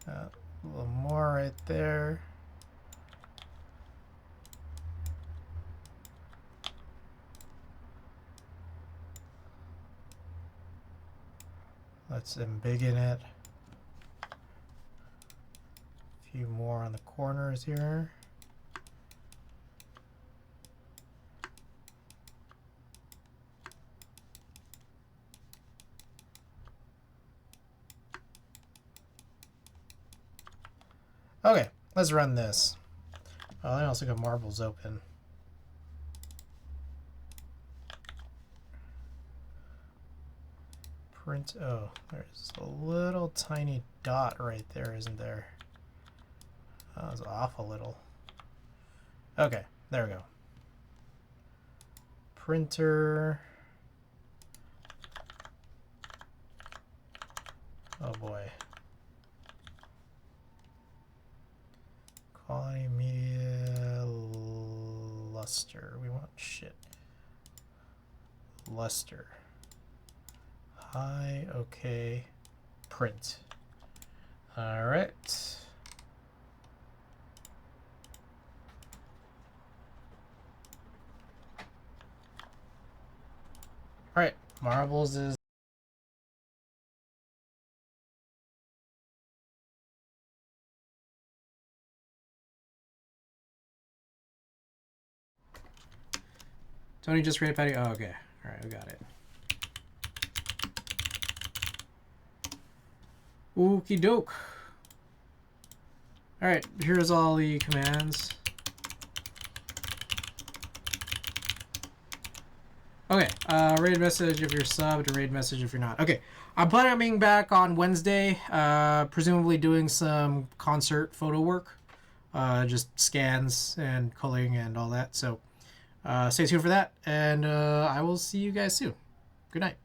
A little more right there. Let's embiggen it. A few more on the corners here. Okay, let's run this. Oh, I also got marbles open. Print. Oh, there's a little tiny dot right there, isn't there? That was off a little. Okay, there we go. Printer. Oh boy. Quality media luster. We want shit. Luster. Hi, okay. Print. Alright. Alright, marbles is Tony just ran patty. Oh, okay. Alright, we got it. Okie doke. Alright, here's all the commands. Okay, raid message if you're subbed, raid message if you're not. Okay, I'm planning on being back on Wednesday, presumably doing some concert photo work, just scans and culling and all that. So stay tuned for that, and I will see you guys soon. Good night.